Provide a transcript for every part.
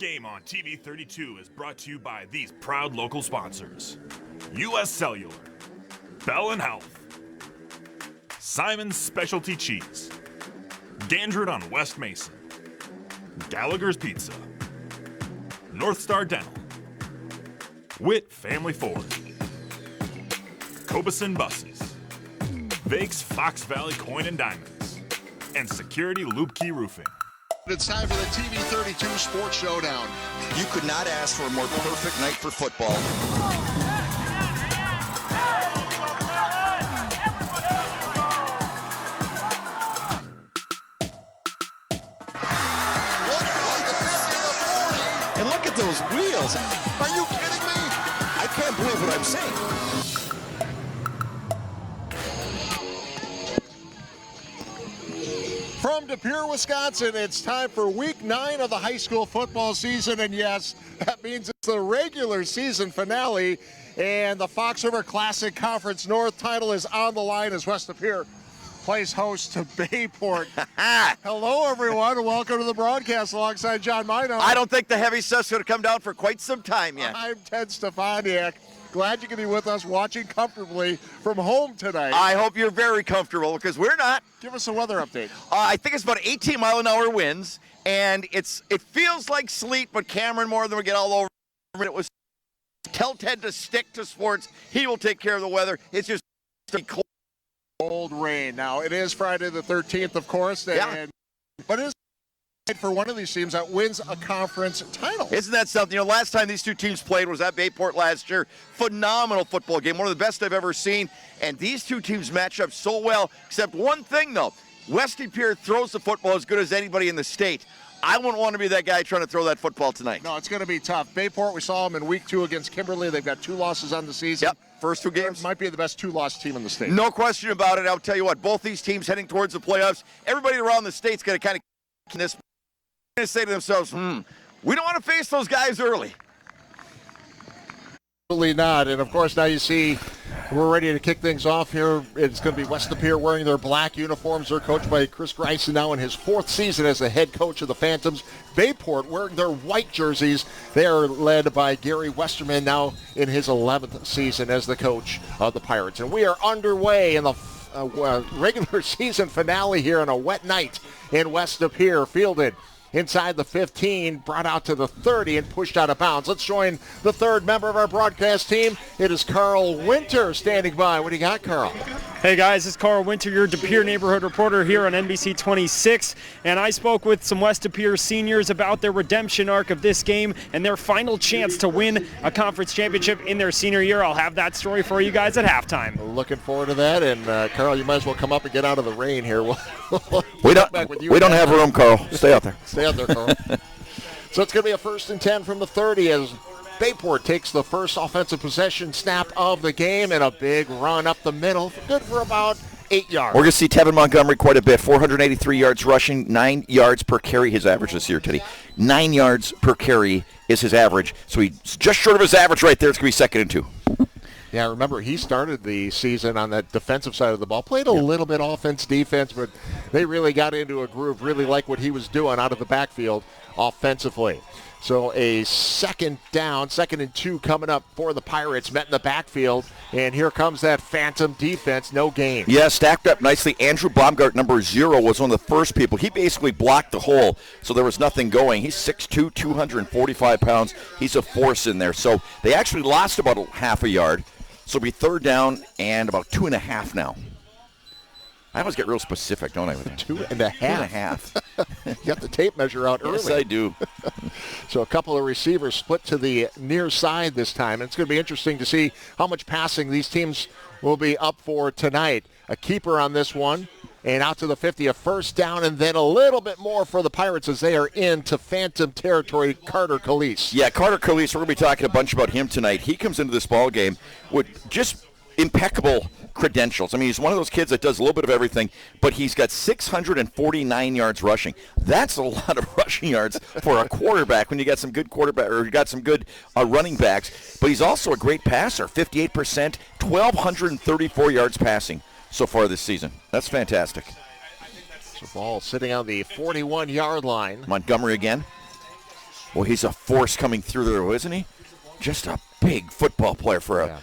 Postgame on TV 32 is brought to you by these proud local sponsors: U.S. Cellular, Bell & Health, Simon's Specialty Cheese, Gandred on West Mason, Gallagher's Pizza, North Star Dental, Witt Family Ford, Cobeson Buses, Vake's Fox Valley Coin and Diamonds, and Security Loop Key Roofing. It's time for the TV 32 Sports Showdown. You could not ask for a more perfect night for football. And look at those wheels. Are you kidding me? I can't believe what I'm saying. From De Pere, Wisconsin, it's time for week 9 of the high school football season. And yes, that means it's the regular season finale. And the Fox River Classic Conference North title is on the line as West De Pere plays host to Bayport. Hello, everyone. Welcome to the broadcast alongside John Mino. I don't think the heavy stuff's going to come down for quite some time yet. I'm Ted Stefaniak. Glad you can be with us watching comfortably from home tonight. I hope you're very comfortable because we're not. Give us a weather update. I think it's about 18-mile-an-hour winds, and it feels like sleet, but Cameron more than we get all over it. Was tell Ted to stick to sports. He will take care of the weather. It's just cold rain. Now, it is Friday the 13th, of course, but it is for one of these teams that wins a conference title. Isn't that something? You know, last time these two teams played was at Bayport last year. Phenomenal football game, one of the best I've ever seen. And these two teams match up so well, except one thing, though. West De Pere throws the football as good as anybody in the state. I wouldn't want to be that guy trying to throw that football tonight. No, it's going to be tough. Bayport, we saw them in week 2 against Kimberly. They've got 2 losses on the season. Yep, first 2 games. Might be the best 2-loss team in the state. No question about it. I'll tell you what, both these teams heading towards the playoffs. Everybody around the state's going to kind of this. Going to say to themselves, we don't want to face those guys early. Absolutely not. And, of course, now you see we're ready to kick things off here. It's going to be West De Pere wearing their black uniforms. They're coached by Chris Greisen now in his 4th season as the head coach of the Phantoms. Bayport wearing their white jerseys. They are led by Gary Westerman now in his 11th season as the coach of the Pirates. And we are underway in the regular season finale here on a wet night in West De Pere, fielded inside the 15, brought out to the 30, and pushed out of bounds. Let's join the third member of our broadcast team. It is Carl Winter standing by. What do you got, Carl? Hey guys, it's Carl Winter, your De Pere neighborhood reporter here on NBC 26, and I spoke with some West De Pere seniors about their redemption arc of this game and their final chance to win a conference championship in their senior year. I'll have that story for you guys at halftime. Looking forward to that, and Carl, you might as well come up and get out of the rain here. We don't have room, Carl. Stay out there. Stay out there, Carl. So it's going to be a 1st and 10 from the 30 as Bayport takes the first offensive possession snap of the game and a big run up the middle, good for about 8 yards. We're going to see Tevin Montgomery quite a bit, 483 yards rushing, 9 yards per carry his average this year, Teddy. 9 yards per carry is his average, so he's just short of his average right there. It's going to be 2nd and 2. Yeah, remember, he started the season on that defensive side of the ball, played a little bit offense, defense, but they really got into a groove, really like what he was doing out of the backfield offensively. So a 2nd down, 2nd and 2 coming up for the Pirates, met in the backfield, and here comes that Phantom defense, no gain. Yeah, stacked up nicely. Andrew Baumgart, number 0, was one of the first people. He basically blocked the hole, so there was nothing going. He's 6'2", 245 pounds. He's a force in there. So they actually lost about half a yard. So it'll be 3rd down and about 2.5 now. I always get real specific, don't I? With 2.5. You got the tape measure out early. Yes, I do. So a couple of receivers split to the near side this time. And it's going to be interesting to see how much passing these teams will be up for tonight. A keeper on this one. And out to the 50, a 1st down, and then a little bit more for the Pirates as they are into Phantom territory, Carter Calise. Yeah, Carter Calise, we're going to be talking a bunch about him tonight. He comes into this ball game with just impeccable credentials. I mean, he's one of those kids that does a little bit of everything, but he's got 649 yards rushing. That's a lot of rushing yards for a quarterback when you got some good quarterback or you got some good running backs. But he's also a great passer, 58%, 1,234 yards passing so far this season. That's fantastic. So ball sitting on the 41-yard line. Montgomery again. Well, he's a force coming through there, isn't he? Just a big football player for a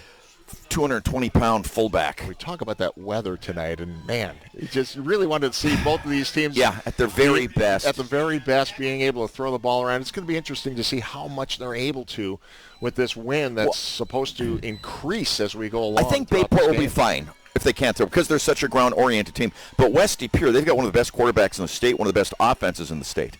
220-pound fullback. We talk about that weather tonight, and man, you just really wanted to see both of these teams. At their very best. At the very best, being able to throw the ball around. It's going to be interesting to see how much they're able to with this wind that's supposed to increase as we go along. I think Bayport will be fine if they can't throw, because they're such a ground-oriented team. But West De Pere, they've got one of the best quarterbacks in the state, one of the best offenses in the state.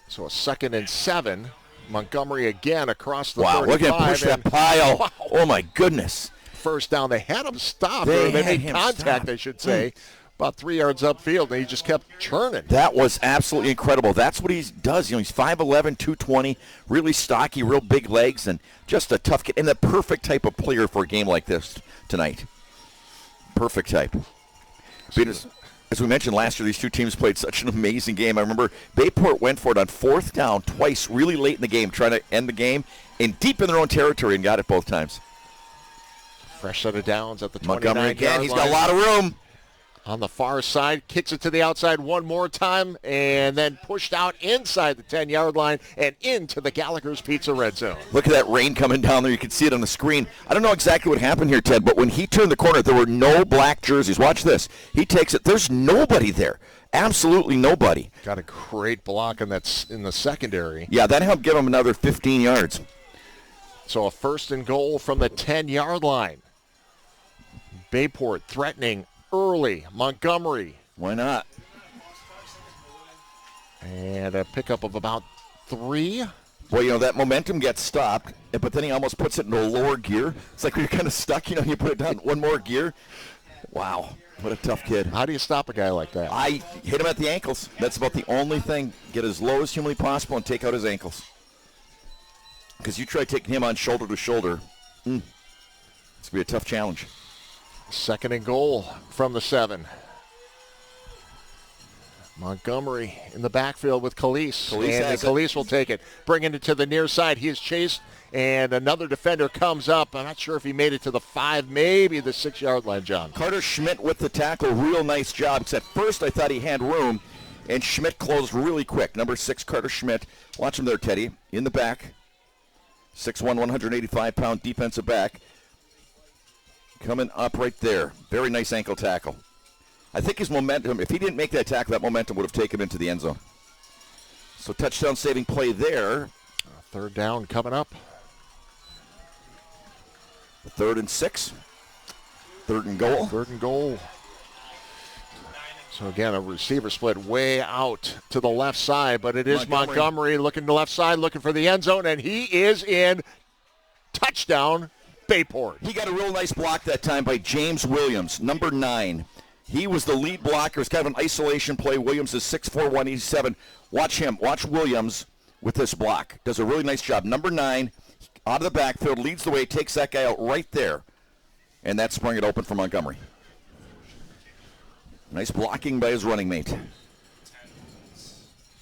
So a 2nd and 7. Montgomery again across the 35. Wow, look at him push that pile. Wow. Oh, my goodness. First down. They had him stopped. They made contact, I should say, about 3 yards upfield, and he just kept churning. That was absolutely incredible. That's what he does. He's 5'11", 220, really stocky, real big legs, and just a tough kid. And the perfect type of player for a game like this tonight. Perfect type. As we mentioned last year, these two teams played such an amazing game. I remember Bayport went for it on 4th down twice, really late in the game, trying to end the game, and deep in their own territory, and got it both times. Fresh set of downs at the 29-yard Montgomery again, he's line. got a lot of room. On the far side, kicks it to the outside one more time, and then pushed out inside the 10-yard line and into the Gallagher's Pizza red zone. Look at that rain coming down there. You can see it on the screen. I don't know exactly what happened here, Ted, but when he turned the corner, there were no black jerseys. Watch this. He takes it. There's nobody there. Absolutely nobody. Got a great block in the secondary. Yeah, that helped give him another 15 yards. So a 1st and goal from the 10-yard line. Bayport threatening early. Montgomery. Why not? And a pickup of about 3. Well, that momentum gets stopped, but then he almost puts it into a lower gear. It's like you're kind of stuck, you put it down one more gear. Wow, what a tough kid. How do you stop a guy like that? I hit him at the ankles. That's about the only thing. Get as low as humanly possible and take out his ankles. Because you try taking him on shoulder to shoulder, it's going to be a tough challenge. 2nd and goal from the 7. Montgomery in the backfield with Calise. And Calise will take it. Bringing it to the near side. He is chased, and another defender comes up. I'm not sure if he made it to the 5, maybe the 6-yard line, John. Carter Schmidt with the tackle. Real nice job. Because at first I thought he had room, and Schmidt closed really quick. Number 6, Carter Schmidt. Watch him there, Teddy. In the back. 6'1", 185-pound defensive back. Coming up right there. Very nice ankle tackle. I think his momentum, if he didn't make that tackle, that momentum would have taken him into the end zone. So touchdown saving play there. 3rd down coming up. 3rd and 6. 3rd and goal. 3rd and goal. So again, a receiver split way out to the left side, but it is Montgomery looking to the left side, looking for the end zone, and he is in. Touchdown, Bayport. He got a real nice block that time by James Williams, number 9. He was the lead blocker. It's kind of an isolation play. Williams is 6'4", 187. Watch him. Watch Williams with this block. Does a really nice job. Number 9, out of the backfield, leads the way, takes that guy out right there. And that sprung it open for Montgomery. Nice blocking by his running mate.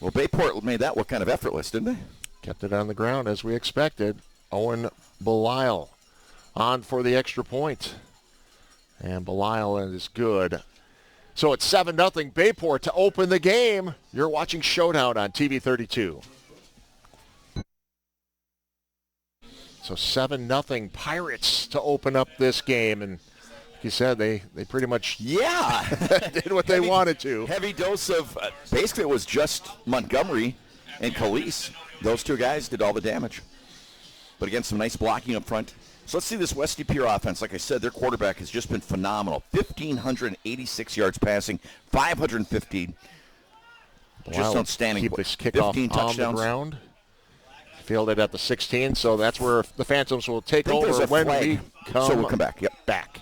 Well, Bayport made that look kind of effortless, didn't they? Kept it on the ground as we expected. Owen Belisle on for the extra point. And Belisle is good. So it's 7-0 Bayport to open the game. You're watching Showdown on TV 32. So 7-0 Pirates to open up this game. And like you said, they pretty much did what they wanted to. Heavy dose of, basically it was just Montgomery and Calise. Those two guys did all the damage. But again, some nice blocking up front. So let's see this West De Pere offense. Like I said, their quarterback has just been phenomenal. 1,586 yards passing, 515. Just outstanding. Keep this kickoff 15 touchdowns. On the ground. Fielded at the 16, so that's where the Phantoms will take over when we come. So we'll come back. Yep. Back.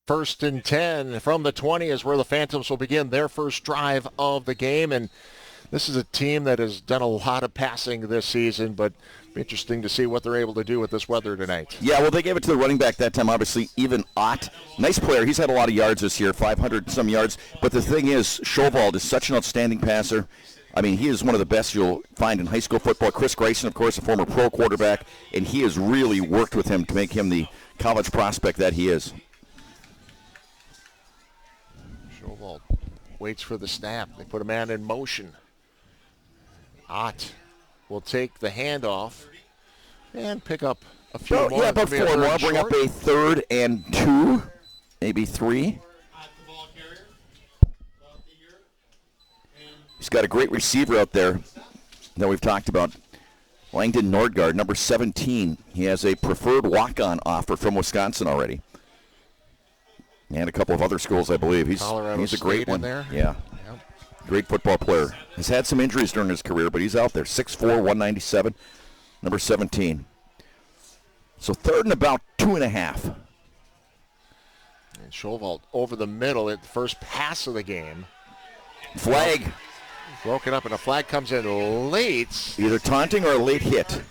1st and 10 from the 20 is where the Phantoms will begin their first drive of the game. And this is a team that has done a lot of passing this season, but interesting to see what they're able to do with this weather tonight. Yeah, well, they gave it to the running back that time, obviously, even Ott. Nice player. He's had a lot of yards this year, 500-some yards. But the thing is, Showdown is such an outstanding passer. I mean, he is one of the best you'll find in high school football. Chris Grayson, of course, a former pro quarterback, and he has really worked with him to make him the college prospect that he is. Showdown waits for the snap. They put a man in motion. Ott will take the handoff and pick up a few more. Yeah, about 4 more. Bring up a 3rd and 2, maybe 3. He's got a great receiver out there that we've talked about. Langdon Nordgaard, number 17. He has a preferred walk-on offer from Wisconsin already. And a couple of other schools, I believe. He's a great one. There. Yeah. Yep. Great football player. He's had some injuries during his career, but he's out there. 6'4", 197, number 17. So 3rd and about 2.5. And Schovold over the middle at the first pass of the game. Flag. Broken up, and a flag comes in late. Either taunting or a late hit.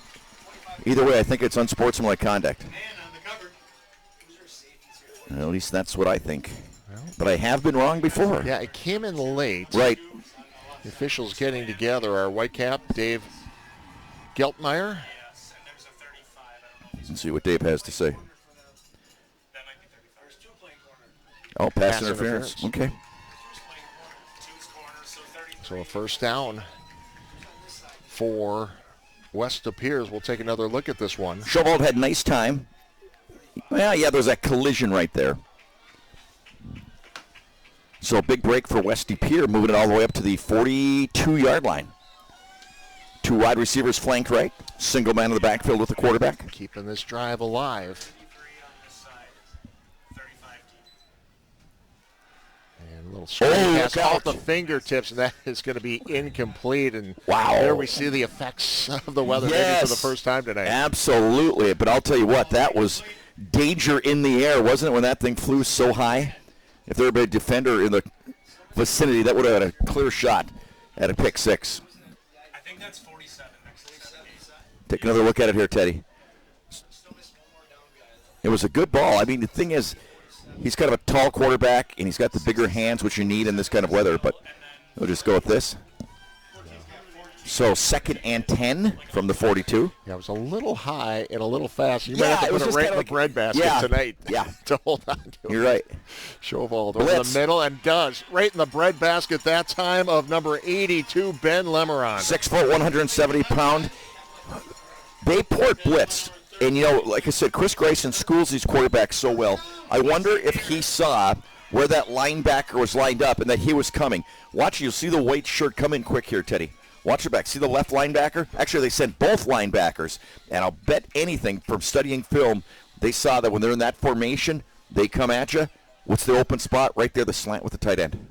Either way, I think it's unsportsmanlike conduct. At least that's what I think. Well, but I have been wrong before. Yeah, it came in late. Right. The officials getting together. Our Whitecap, Dave Geltmeyer. Let's see what Dave has to say. Oh, pass interference. Okay. So a first down for West De Peers. We'll take another look at this one. Schovold had nice time. Well, yeah, there's that collision right there. So a big break for West De Pere, moving it all the way up to the 42-yard line. 2 wide receivers flanked right. Single man in the backfield with the quarterback. Keeping this drive alive. And a little screen pass off the fingertips, and that is going to be incomplete. And wow, there we see the effects of the weather maybe for the first time tonight. Absolutely. But I'll tell you what, that was danger in the air, wasn't it, when that thing flew so high? If there had been a defender in the vicinity, that would have had a clear shot at a pick 6. I think that's 47. Take another look at it here, Teddy. It was a good ball. I mean, the thing is, he's kind of a tall quarterback, and he's got the bigger hands, which you need in this kind of weather, but we'll just go with this. So 2nd and 10 from the 42. Yeah, it was a little high and a little fast. You might have to it put it right in the bread basket tonight to hold on to it. You're right. Schovold over the middle and does. Right in the bread basket that time of number 82, Ben Lemeron. 6 foot, 170-pound. Bayport blitzed. And, you know, like I said, Chris Grayson schools these quarterbacks so well. I wonder if he saw where that linebacker was lined up and that he was coming. Watch, you'll see the white shirt come in quick here, Teddy. Watch your back. See the left linebacker? Actually, they sent both linebackers. And I'll bet anything from studying film, they saw that when they're in that formation, they come at you. What's the open spot? Right there, the slant with the tight end.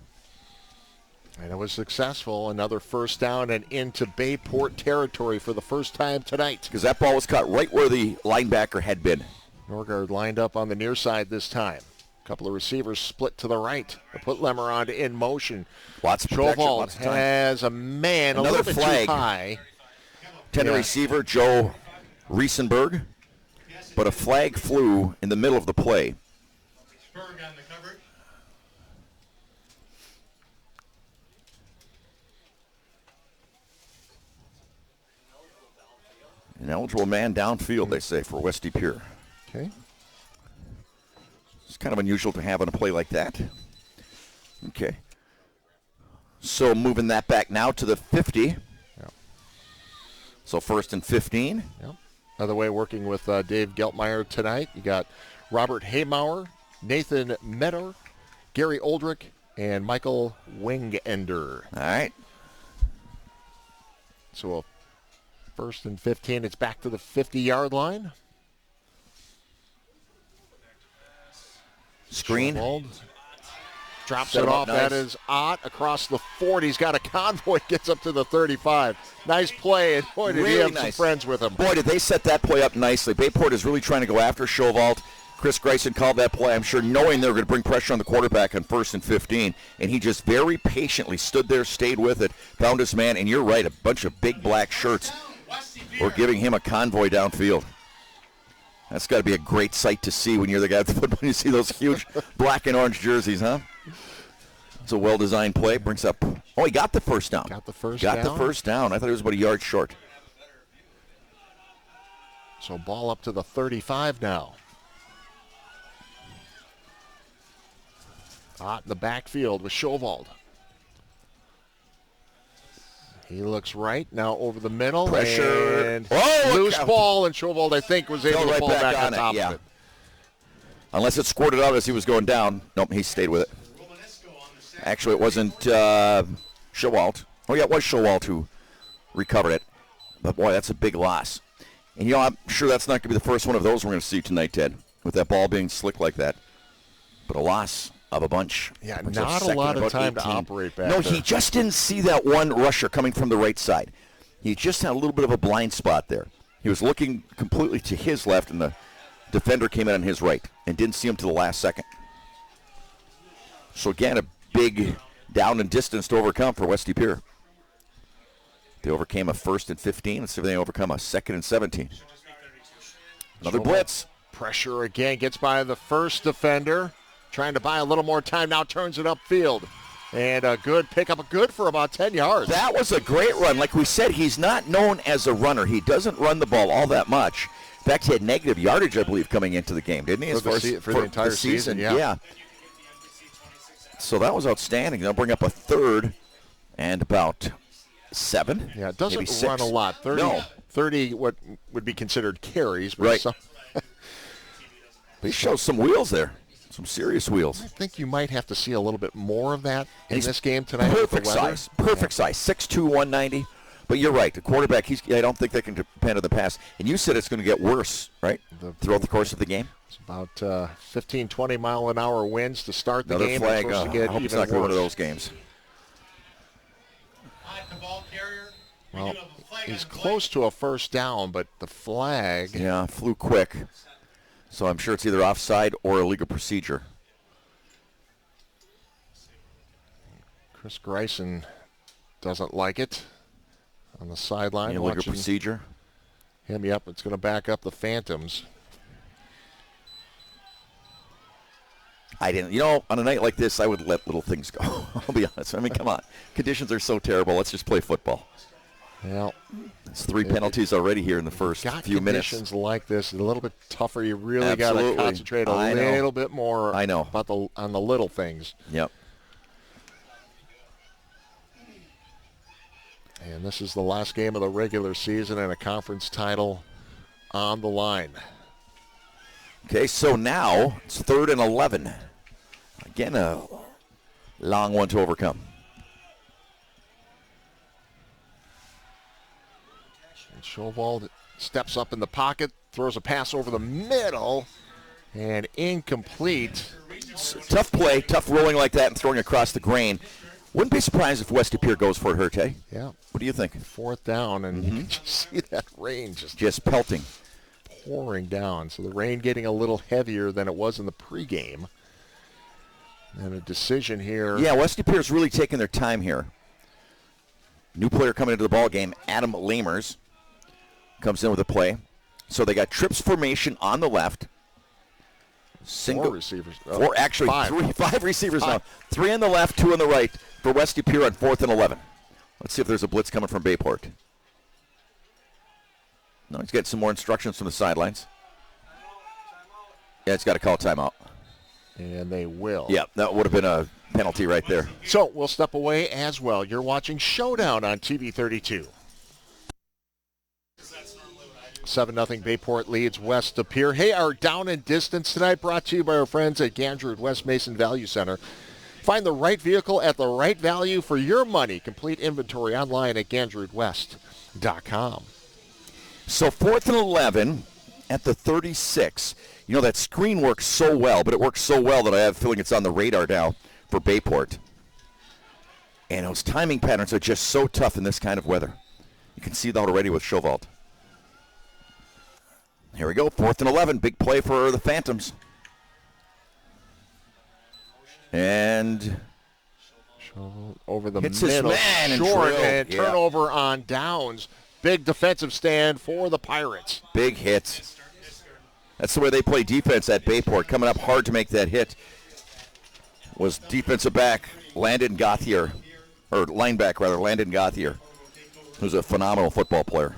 And it was successful. Another first down and into Bayport territory for the first time tonight. Because that ball was caught right where the linebacker had been. Norgard lined up on the near side this time. A couple of receivers split to the right. They put Lemeron in motion. Lots of protection, Schovold lots of time. has a man Another a little bit flag. too high. Tender receiver, Joe Riesenberg. But a flag flew in the middle of the play. An eligible man downfield, they say, for West De Pere. Okay. It's kind of unusual to have on a play like that. Okay. So moving that back now to the 50. Yep. So 1st and 15. Yep. Another way working with Dave Geltmeyer tonight. You got Robert Haymauer, Nathan Meadow, Gary Oldrick, and Michael Wingender. All right. So a 1st and 15. It's back to the 50-yard line. Screen. Schovold drops Set it him up off. nice. That is Ott across the 40. He's got a convoy. Gets up to the 35. Nice play. And boy, did he have some friends with him. Boy, did they set that play up nicely. Bayport is really trying to go after Schovold. Chris Grayson called that play, I'm sure, knowing they were going to bring pressure on the quarterback on 1st and 15. And he just very patiently stood there, stayed with it, found his man. And you're right, a bunch of big black shirts were giving him a convoy downfield. That's got to be a great sight to see when you're the guy at the football. You see those huge black and orange jerseys, huh? It's a well-designed play. Brings up. Oh, he got the first down. Got the first down. I thought he was about a yard short. So ball up to the 35 now. Ott in the backfield with Schovold. He looks right. Now over the middle. Pressure. And look loose out. ball, and Schovold, I think, was able Fell to right fall back back on on it, top yeah. of it. Unless it squirted out as he was going down. Nope, he stayed with it. Actually, it wasn't Showalt. Oh, yeah, it was Showalt who recovered it. But, boy, that's a big loss. And, I'm sure that's not going to be the first one of those we're going to see tonight, Ted, with that ball being slick like that. But a loss of a bunch. Yeah, Brings not up a second, lot of about time to 18. operate back No, there. he just didn't see that one rusher coming from the right side. He just had a little bit of a blind spot there. He was looking completely to his left, and the defender came in on his right and didn't see him to the last second. So, again, a big down and distance to overcome for West De Pere. They overcame a 1st and 15. Let's see if they overcome a 2nd and 17. Another blitz. Pressure again, gets by the first defender. Trying to buy a little more time, now turns it upfield. And a good pickup, good for about 10 yards. That was a great run. Like we said, he's not known as a runner. He doesn't run the ball all that much. In fact, he had negative yardage, I believe, coming into the game, didn't he? For the entire season, yeah. So that was outstanding. They'll bring up a 3rd and about 7. Yeah, it maybe doesn't 6. run a lot. 30, No. 30 what would be considered carries. But Right. some, But he shows some wheels there. Some serious wheels. I think you might have to see a little bit more of that in He's this game tonight. With the Perfect weather. size. Perfect size. 6'2", 190. But you're right. The quarterback, I don't think they can depend on the pass. And you said it's going to get worse, right, throughout the course of the game? It's about 15, 20-mile-an-hour winds to start the Another game. flag. It's supposed to I get hope it's even not going to one of worse. those games. The ball carrier. Well, he's close to a first down, but the flag. Yeah, flew quick. So I'm sure it's either offside or illegal procedure. Chris Greisen doesn't like it on the sideline. Illegal Watching procedure. him. Yep, it's going to back up the Phantoms. I didn't. On a night like this, I would let little things go. I'll be honest. I mean, come on. Conditions are so terrible. Let's just play football. Well, It's 3 penalties already here in the first got few minutes. conditions like this, a little bit tougher. You really got to Absolutely. concentrate I a know. little bit more. I know. About on the little things. Yep. And this is the last game of the regular season and a conference title on the line. Okay, so now it's 3rd and 11. Again, a long one to overcome. And Showald steps up in the pocket, throws a pass over the middle, and incomplete. Tough play, tough rolling like that and throwing across the grain. Wouldn't be surprised if West De Pere goes for it, Herte. Yeah, What do you think? 4th down, and you can just see that rain Just pelting. pouring down. So the rain getting a little heavier than it was in the pregame. And a decision here. Yeah, West De Pere's really taking their time here. New player coming into the ball game, Adam Lamers, comes in with a play. So they got trips formation on the left. Four receivers. Five receivers now. 3 on the left, 2 on the right for West De Pere on 4th and 11. Let's see if there's a blitz coming from Bayport. No, he's getting some more instructions from the sidelines. Yeah, it's got to call timeout. And they will. Yeah, that would have been a penalty right there. So we'll step away as well. You're watching Showdown on TV 32. 7-0 Bayport leads West De Pere. Hey, our down and distance tonight brought to you by our friends at Gandrew West Mason Value Center. Find the right vehicle at the right value for your money. Complete inventory online at GandrewWest.com. So 4th and 11 at the 36. That screen works so well, but it works so well that I have a feeling it's on the radar now for Bayport. And those timing patterns are just so tough in this kind of weather. You can see that already with Showald. Here we go, 4th and 11. Big play for the Phantoms. And Over the hits his middle, man and short, drilled. and Yeah. turnover on downs. Big defensive stand for the Pirates. Big hit. That's the way they play defense at Bayport. Coming up hard to make that hit was defensive back Landon Gauthier, or linebacker rather, Landon Gauthier, who's a phenomenal football player.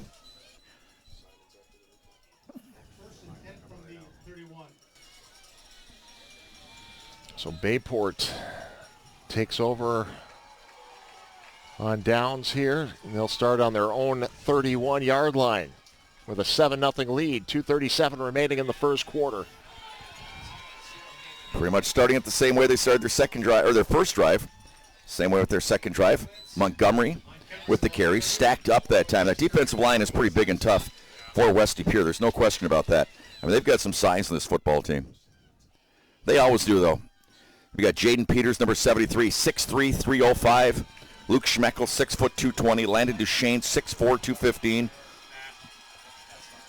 So Bayport takes over on downs here. And they'll start on their own 31-yard line with a 7-0 lead. 2:37 remaining in the first quarter. Pretty much starting at the same way they started their second drive, or their first drive. Same way with their second drive. Montgomery with the carry, stacked up that time. That defensive line is pretty big and tough for West De Pere. There's no question about that. I mean, they've got some size in this football team. They always do, though. We got Jaden Peters, number 73, 6'3", 305. Luke Schmeckel, 6', 220. Landon Duchesne, 6'4", 215.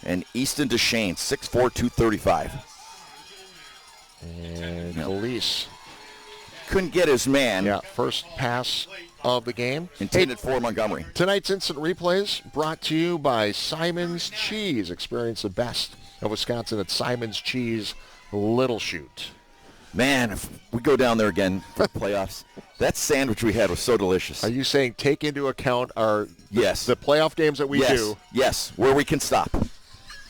And Easton Duchesne, 6'4", 235. And Elise couldn't get his man. Yeah, first pass of the game. Intended for Montgomery. Tonight's instant replays brought to you by Simon's Cheese. Experience the best of Wisconsin at Simon's Cheese Little Chute. Man, if we go down there again for the playoffs, that sandwich we had was so delicious. Are you saying take into account the playoff games that we do? Yes, where we can stop.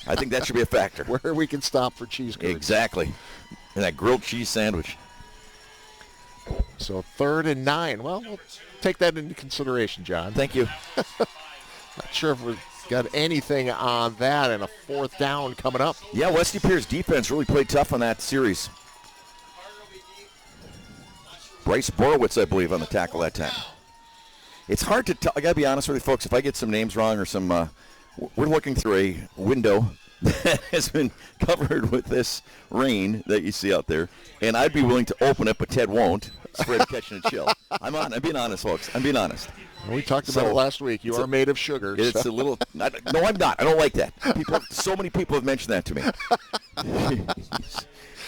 I think that should be a factor. Where we can stop for cheese curds. Exactly. And that grilled cheese sandwich. So 3rd and 9. Well, we'll take that into consideration, John. Thank you. Not sure if we've got anything on that, and a 4th down coming up. Yeah, West De Pere's defense really played tough on that series. Bryce Borowitz, I believe, on the tackle that time. It's hard to tell. I got to be honest with you, folks. If I get some names wrong or some, we're looking through a window that has been covered with this rain that you see out there, and I'd be willing to open it, but Ted won't. Spread catching a chill. I'm being honest, folks. I'm being honest. We talked about it last week. You are made of sugar. It's a little. No, I'm not. I don't like that. So many people have mentioned that to me.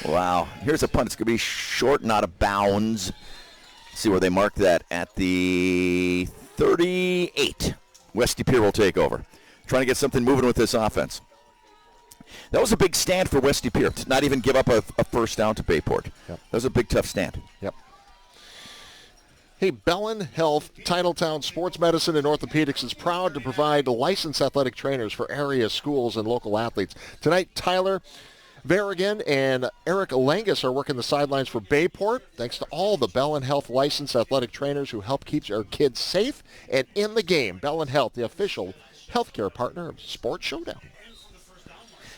Wow. Here's a punt. It's going to be short, not a bounds. See where they mark that at the 38. West De Pere will take over. Trying to get something moving with this offense. That was a big stand for West De Pere to not even give up a first down to Bayport. Yep. That was a big, tough stand. Yep. Hey, Bellin Health, Titletown Sports Medicine and Orthopedics is proud to provide licensed athletic trainers for area schools and local athletes. Tonight, Tyler Varigan and Eric Langus are working the sidelines for Bayport. Thanks to all the Bellin Health licensed athletic trainers who help keep our kids safe and in the game. Bellin Health, the official healthcare partner of Sports Showdown.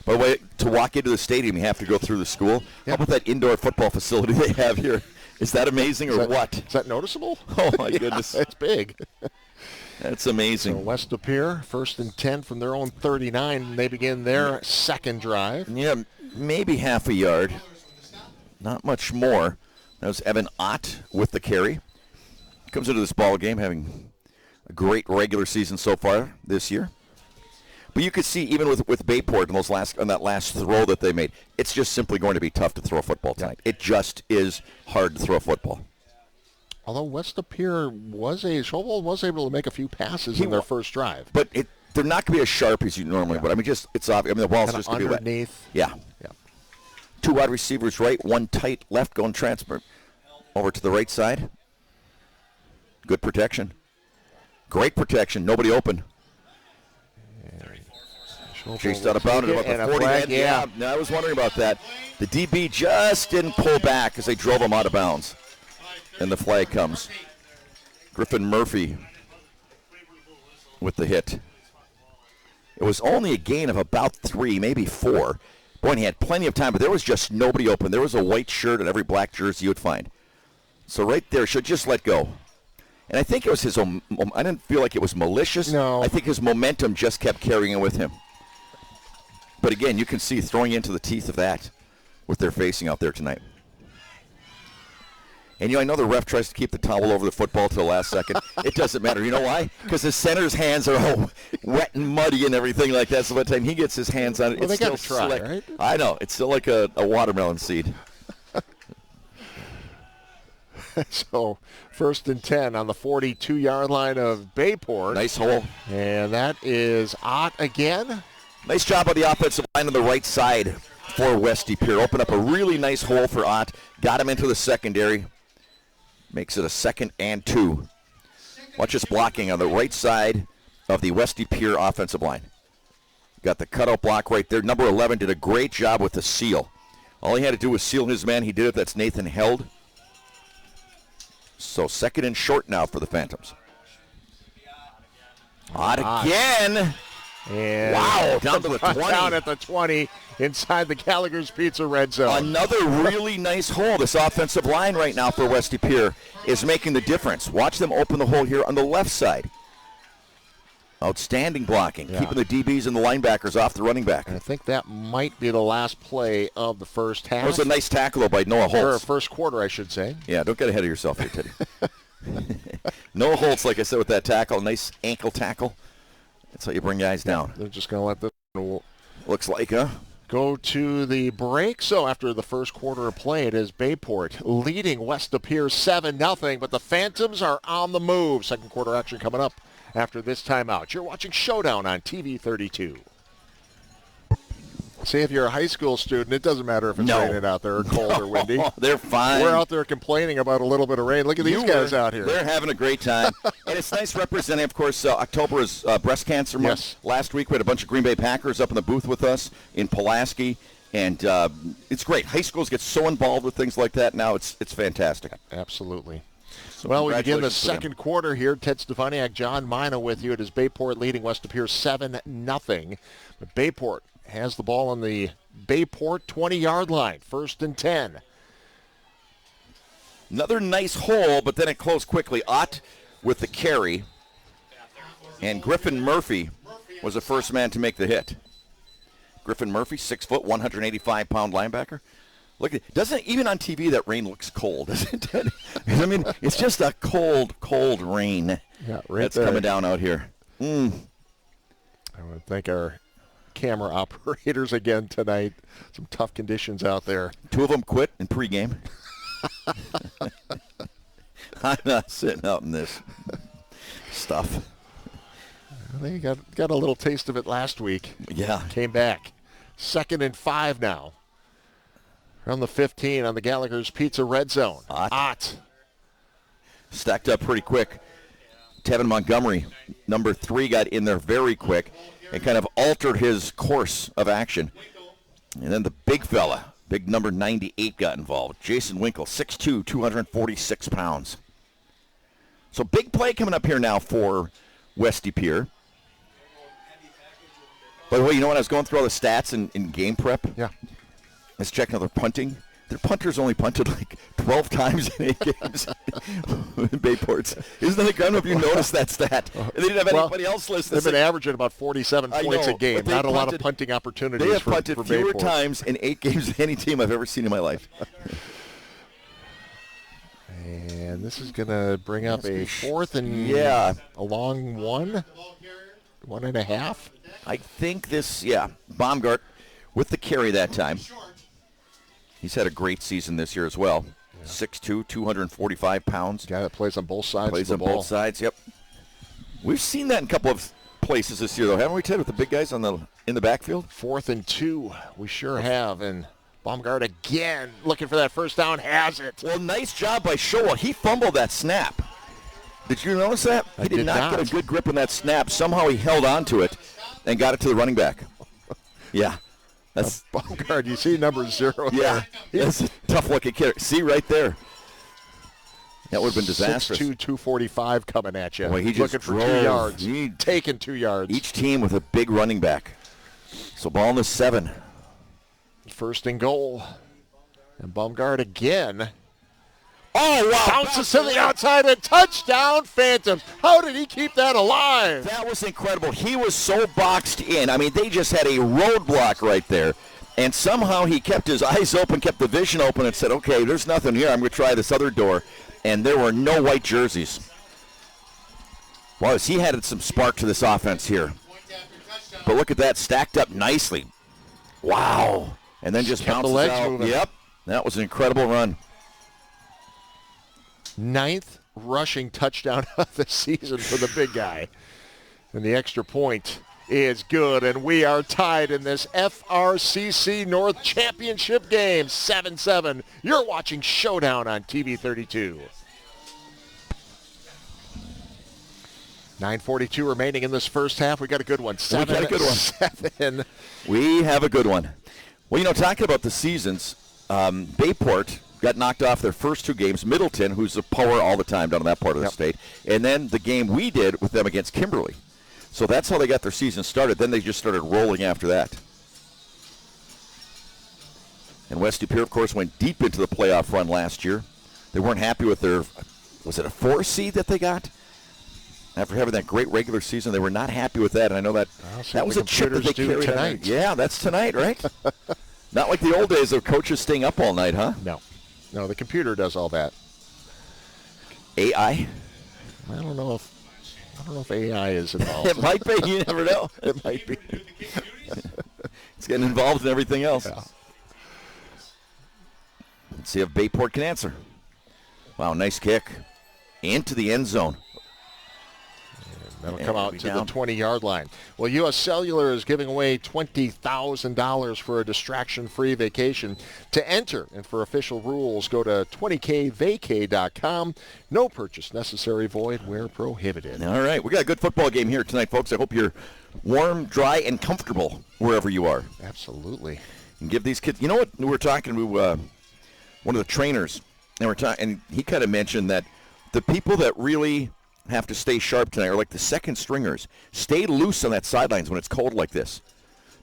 By the way, to walk into the stadium, you have to go through the school. Yep. How about that indoor football facility they have here? Is that amazing or what? Is that noticeable? Oh, my goodness. It's big. That's amazing. So West De Pere, 1st and 10 from their own 39. They begin their second drive. Yeah, maybe half a yard. Not much more. That was Evan Ott with the carry. Comes into this ball game having a great regular season so far this year. But you could see even with Bayport on that last throw that they made, it's just simply going to be tough to throw a football tonight. It just is hard to throw a football. Although West De Pere was able to make a few passes in their first drive. But they're not going to be as sharp as you normally would. I mean, it's obvious. I mean, the ball's just going to be wet. Underneath. Yeah. 2 wide receivers right, 1 tight left, going transfer over to the right side. Good protection. Great protection. Nobody open. Chased out of bounds about the 40 head. Yeah, I was wondering about that. The DB just didn't pull back as they drove him out of bounds. And the flag comes. Griffin Murphy with the hit. It was only a gain of about 3, maybe 4. Boy, and he had plenty of time, but there was just nobody open. There was a white shirt and every black jersey you would find. So right there, should just let go. And I think it was I didn't feel like it was malicious. No. I think his momentum just kept carrying it with him. But again, you can see throwing into the teeth of that what they're facing out there tonight. And I know the ref tries to keep the towel over the football till the last second. It doesn't matter. You know why? Because the center's hands are all wet and muddy and everything like that. So by the time he gets his hands on it, it's still slick. Right? I know. It's still like a watermelon seed. So 1st and 10 on the 42-yard line of Bayport. Nice hole. And that is Ott again. Nice job on the offensive line on the right side for West De Pere. Opened up a really nice hole for Ott. Got him into the secondary. Makes it a 2nd and 2. Watch this blocking on the right side of the West De Pere offensive line. Got the cutout block right there. Number 11 did a great job with the seal. All he had to do was seal his man. He did it. That's Nathan Held. So 2nd and short now for the Phantoms. Ott again. And Wow, down to the 20. Down at the 20 inside the Gallagher's Pizza red zone. Another really nice hole. This offensive line right now for West De Pere is making the difference. Watch them open the hole here on the left side. Outstanding blocking, keeping the DBs and the linebackers off the running back. And I think that might be the last play of the first half. That was a nice tackle, though, by Noah Holtz. Or first quarter, I should say. Yeah, don't get ahead of yourself here, Teddy. Noah Holtz, like I said, with that tackle, nice ankle tackle. That's how you bring guys down. They're just going to let this Looks like, huh? go to the break. So after the first quarter of play, it is Bayport leading West De Pere 7-0, but the Phantoms are on the move. Second quarter action coming up after this timeout. You're watching Showdown on TV 32. See, if you're a high school student, it doesn't matter if it's raining out there or cold or windy. They're fine. We're out there complaining about a little bit of rain. Look at these guys out here. They're having a great time. And it's nice representing, of course, October is Breast Cancer Month. Yes. Last week we had a bunch of Green Bay Packers up in the booth with us in Pulaski. And it's great. High schools get so involved with things like that now. It's fantastic. Absolutely. So Well, we begin the congratulations to them. second quarter here. Ted Stefaniak, John Mina with you. It is Bayport leading West De Pere 7-0. But Bayport has the ball on the Bayport 20-yard line. 1st and 10. Another nice hole, but then it closed quickly. Ott with the carry. And Griffin Murphy was the first man to make the hit. Griffin Murphy, 6 foot, 185-pound linebacker. Look, doesn't even on TV that rain looks cold, doesn't it? I mean, it's just a cold, cold rain that's there. coming down out here. I want to thank our camera operators again tonight. Some tough conditions out there. 2 of them quit in pregame. I'm not sitting out in this stuff. They got a little taste of it last week. Yeah. Came back. 2nd and 5 now. From the 15 on the Gallagher's Pizza red zone. Ott. Stacked up pretty quick. Tevin Montgomery, number 3, got in there very quick and kind of altered his course of action. And then the big fella, big number 98, got involved. Jason Winkle, 6'2", 246 pounds. So big play coming up here now for West De Pere. By the way, you know what? I was going through all the stats in game prep. Yeah. Let's check out their punting. Their punters only punted like 12 times in 8 games in Bayport's. Isn't that kind of, if you noticed that stat? And they didn't have anybody else listed. They've been averaging about 47 points a game. Not a lot of punting opportunities They have for punted fewer Bayport. times in 8 games than any team I've ever seen in my life. And this is going to bring up a 4th and a long 1.5. I think this, Baumgart with the carry that time. He's had a great season this year as well. 6'2", 245 pounds. Guy that plays on both sides Plays of on the ball. both sides, yep. We've seen that in a couple of places this year, though, haven't we, Ted, with the big guys in the backfield? 4th and 2. We sure have. And Baumgart again looking for that first down. Has it. Well, nice job by Showa. He fumbled that snap. Did you notice that? He did not get a good grip on that snap. Somehow he held on to it and got it to the running back. Yeah. That's Baumgart, you see number 0 yeah, there. that's a tough-looking kid. See right there. That would have been disastrous. 6'2", 245 coming at you. Boy, he just looking for drove. 2 yards. Taking 2 yards. Each team with a big running back. So ball in the 7. 1st and goal. And Baumgart again. Oh, wow. Bounces to the outside and touchdown Phantoms. How did he keep that alive? That was incredible. He was so boxed in. I mean, they just had a roadblock right there. And somehow he kept his eyes open, kept the vision open, and said, okay, there's nothing here. I'm going to try this other door. And there were no white jerseys. Well, he had some spark to this offense here. But look at that, stacked up nicely. Wow. And then just kept the bounces legs out. moving. Yep. That was an incredible run. 9th rushing touchdown of the season for the big guy. And the extra point is good, and we are tied in this FRCC North Championship game, 7-7. You're watching Showdown on TV 32. 9:42 remaining in this first half. We got a good one. 7-7. We have a good one. Well, you know, talking about the seasons, Bayport got knocked off their first 2 games. Middleton, who's a power all the time down in that part of the state. And then the game we did with them against Kimberly. So that's how they got their season started. Then they just started rolling after that. And West Superior, of course, went deep into the playoff run last year. They weren't happy with their, was it a 4 seed that they got? After having that great regular season, they were not happy with that. And I know that that was a chip that they carried tonight. Yeah, that's tonight, right? Not like the old days of coaches staying up all night, huh? No, the computer does all that. AI? I don't know if AI is involved. It might be. You never know. It might be. It's getting involved in everything else. Yeah. Let's see if Bayport can answer. Wow, nice kick. Into the end zone. That'll come out to the 20-yard line. Well, U.S. Cellular is giving away $20,000 for a distraction-free vacation. To enter and for official rules, go to 20kvacay.com. No purchase necessary, void where prohibited. All right, we got a good football game here tonight, folks. I hope you're warm, dry, and comfortable wherever you are. Absolutely. And give these kids. You know what? We were talking to one of the trainers, and he kind of mentioned that the people that really have to stay sharp tonight are like the second stringers. Stay loose on that sidelines when it's cold like this,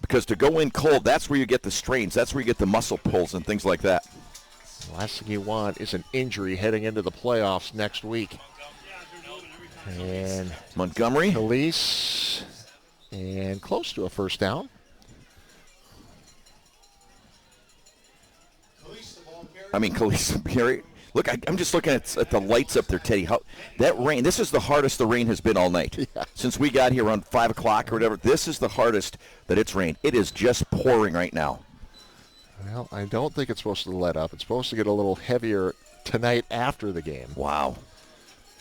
because to go in cold, that's where you get the strains. That's where you get the muscle pulls and things like that. The last thing you want is an injury heading into the playoffs next week. And Montgomery. Khalees, and close to a first down. Khalees, Pere. Look, I'm just looking at the lights up there, Teddy. That rain, this is the hardest the rain has been all night. Yeah. Since we got here around 5 o'clock or whatever, this is the hardest that it's rained. It is just pouring right now. Well, I don't think it's supposed to let up. It's supposed to get a little heavier tonight after the game. Wow.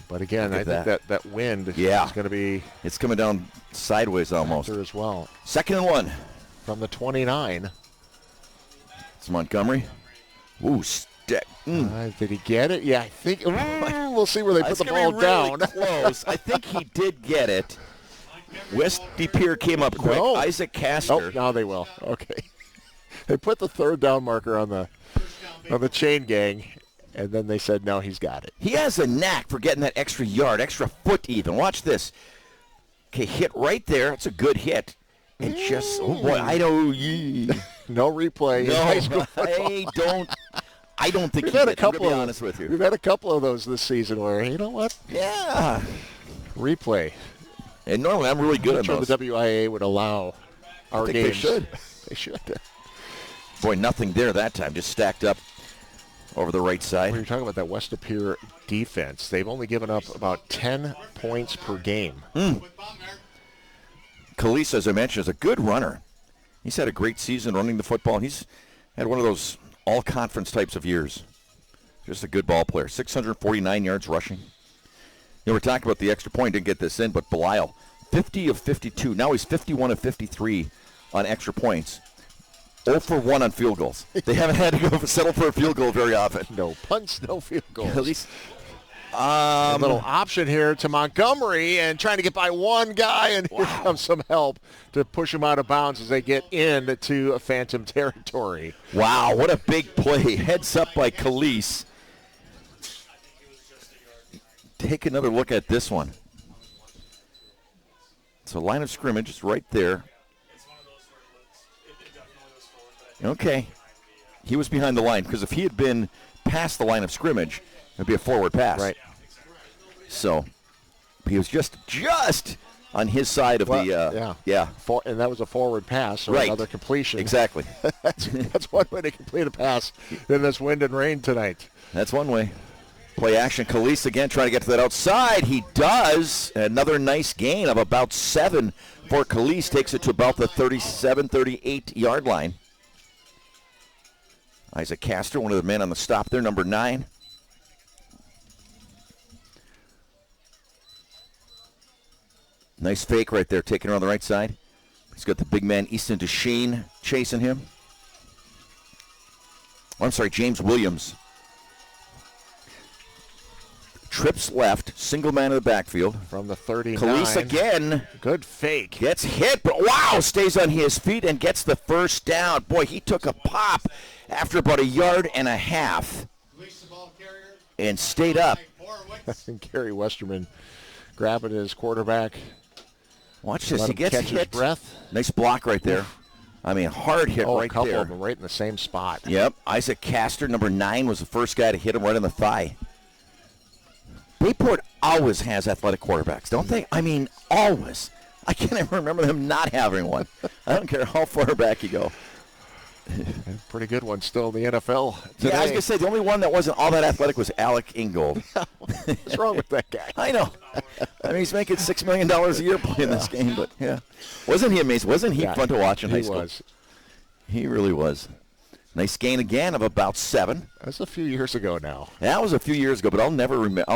But again, I think that wind is going to be... It's coming down sideways almost. As well. 2nd and 1. From the 29. It's Montgomery. Ooh, did he get it? Yeah, I think. We'll see where they put the ball down. Close. I think he did get it. West Superior came up quick. No. Isaac Castor. Oh, now they will. Okay. They put the 3rd down marker on the chain gang, and then they said, no, he's got it. He has a knack for getting that extra yard, extra foot even. Watch this. Okay, hit right there. It's a good hit. And just, oh boy, I don't. No replay. No, in high school I don't think we've he had did. a couple I'm gonna be honest with you. We've had a couple of those this season where, you know what? Yeah. Replay. And normally I'm really good I'm on sure those. the WIA would allow our I think games. they should. They should. Boy, nothing there that time. Just stacked up over the right side. When you're talking about that West Superior defense, they've only given up about 10 points per game. Khalees, as I mentioned, is a good runner. He's had a great season running the football, and he's had one of those all-conference types of years. Just a good ball player. 649 yards rushing. We're talking about the extra point. Didn't get this in, but Belial, 50 of 52. Now he's 51 of 53 on extra points. 0 for 1 on field goals. They haven't had to settle for a field goal very often. No punts, no field goals. At least a little option here to Montgomery and trying to get by one guy, and here comes some help to push him out of bounds as they get into Phantom territory. Wow, what a big play. Heads up by Khalees. Take another look at this one. So line of scrimmage is right there. Okay. He was behind the line, because if he had been past the line of scrimmage, it would be a forward pass. Right. So he was just on his side of yeah. And that was a forward pass, so right. Another completion. Exactly. that's one way to complete a pass in this wind and rain tonight. That's one way. Play action. Khalees again trying to get to that outside. He does. Another nice gain of about 7 for Khalees. Takes it to about the 37, 38-yard line. Isaac Castor, one of the men on the stop there, number 9. Nice fake right there, taking it on the right side. He's got the big man, Easton DeShane, chasing him. Oh, I'm sorry, James Williams. Trips left, single man in the backfield. From the 39. Khalees again. Good fake. Gets hit, but wow, stays on his feet and gets the first down. Boy, he took a pop after about 1.5 yards and stayed up. And Gary Westerman grabbing his quarterback. Watch this. Let He him gets catch his hit. breath. Nice block right there. I mean, hard hit right A couple there. of them right in the same spot. Yep. Isaac Castor, number 9, was the first guy to hit him right in the thigh. Bayport always has athletic quarterbacks, don't they? I mean, always. I can't even remember them not having one. I don't care how far back you go. Pretty good one still in the NFL today. Yeah, I was going to say, the only one that wasn't all that athletic was Alec Ingold. What's wrong with that guy? I know. I mean, he's making $6 million a year playing this game, but yeah. Wasn't he amazing? Wasn't he fun to watch in high school? He was. He really was. Nice gain again of about 7. That's a few years ago now. That was a few years ago, but I'll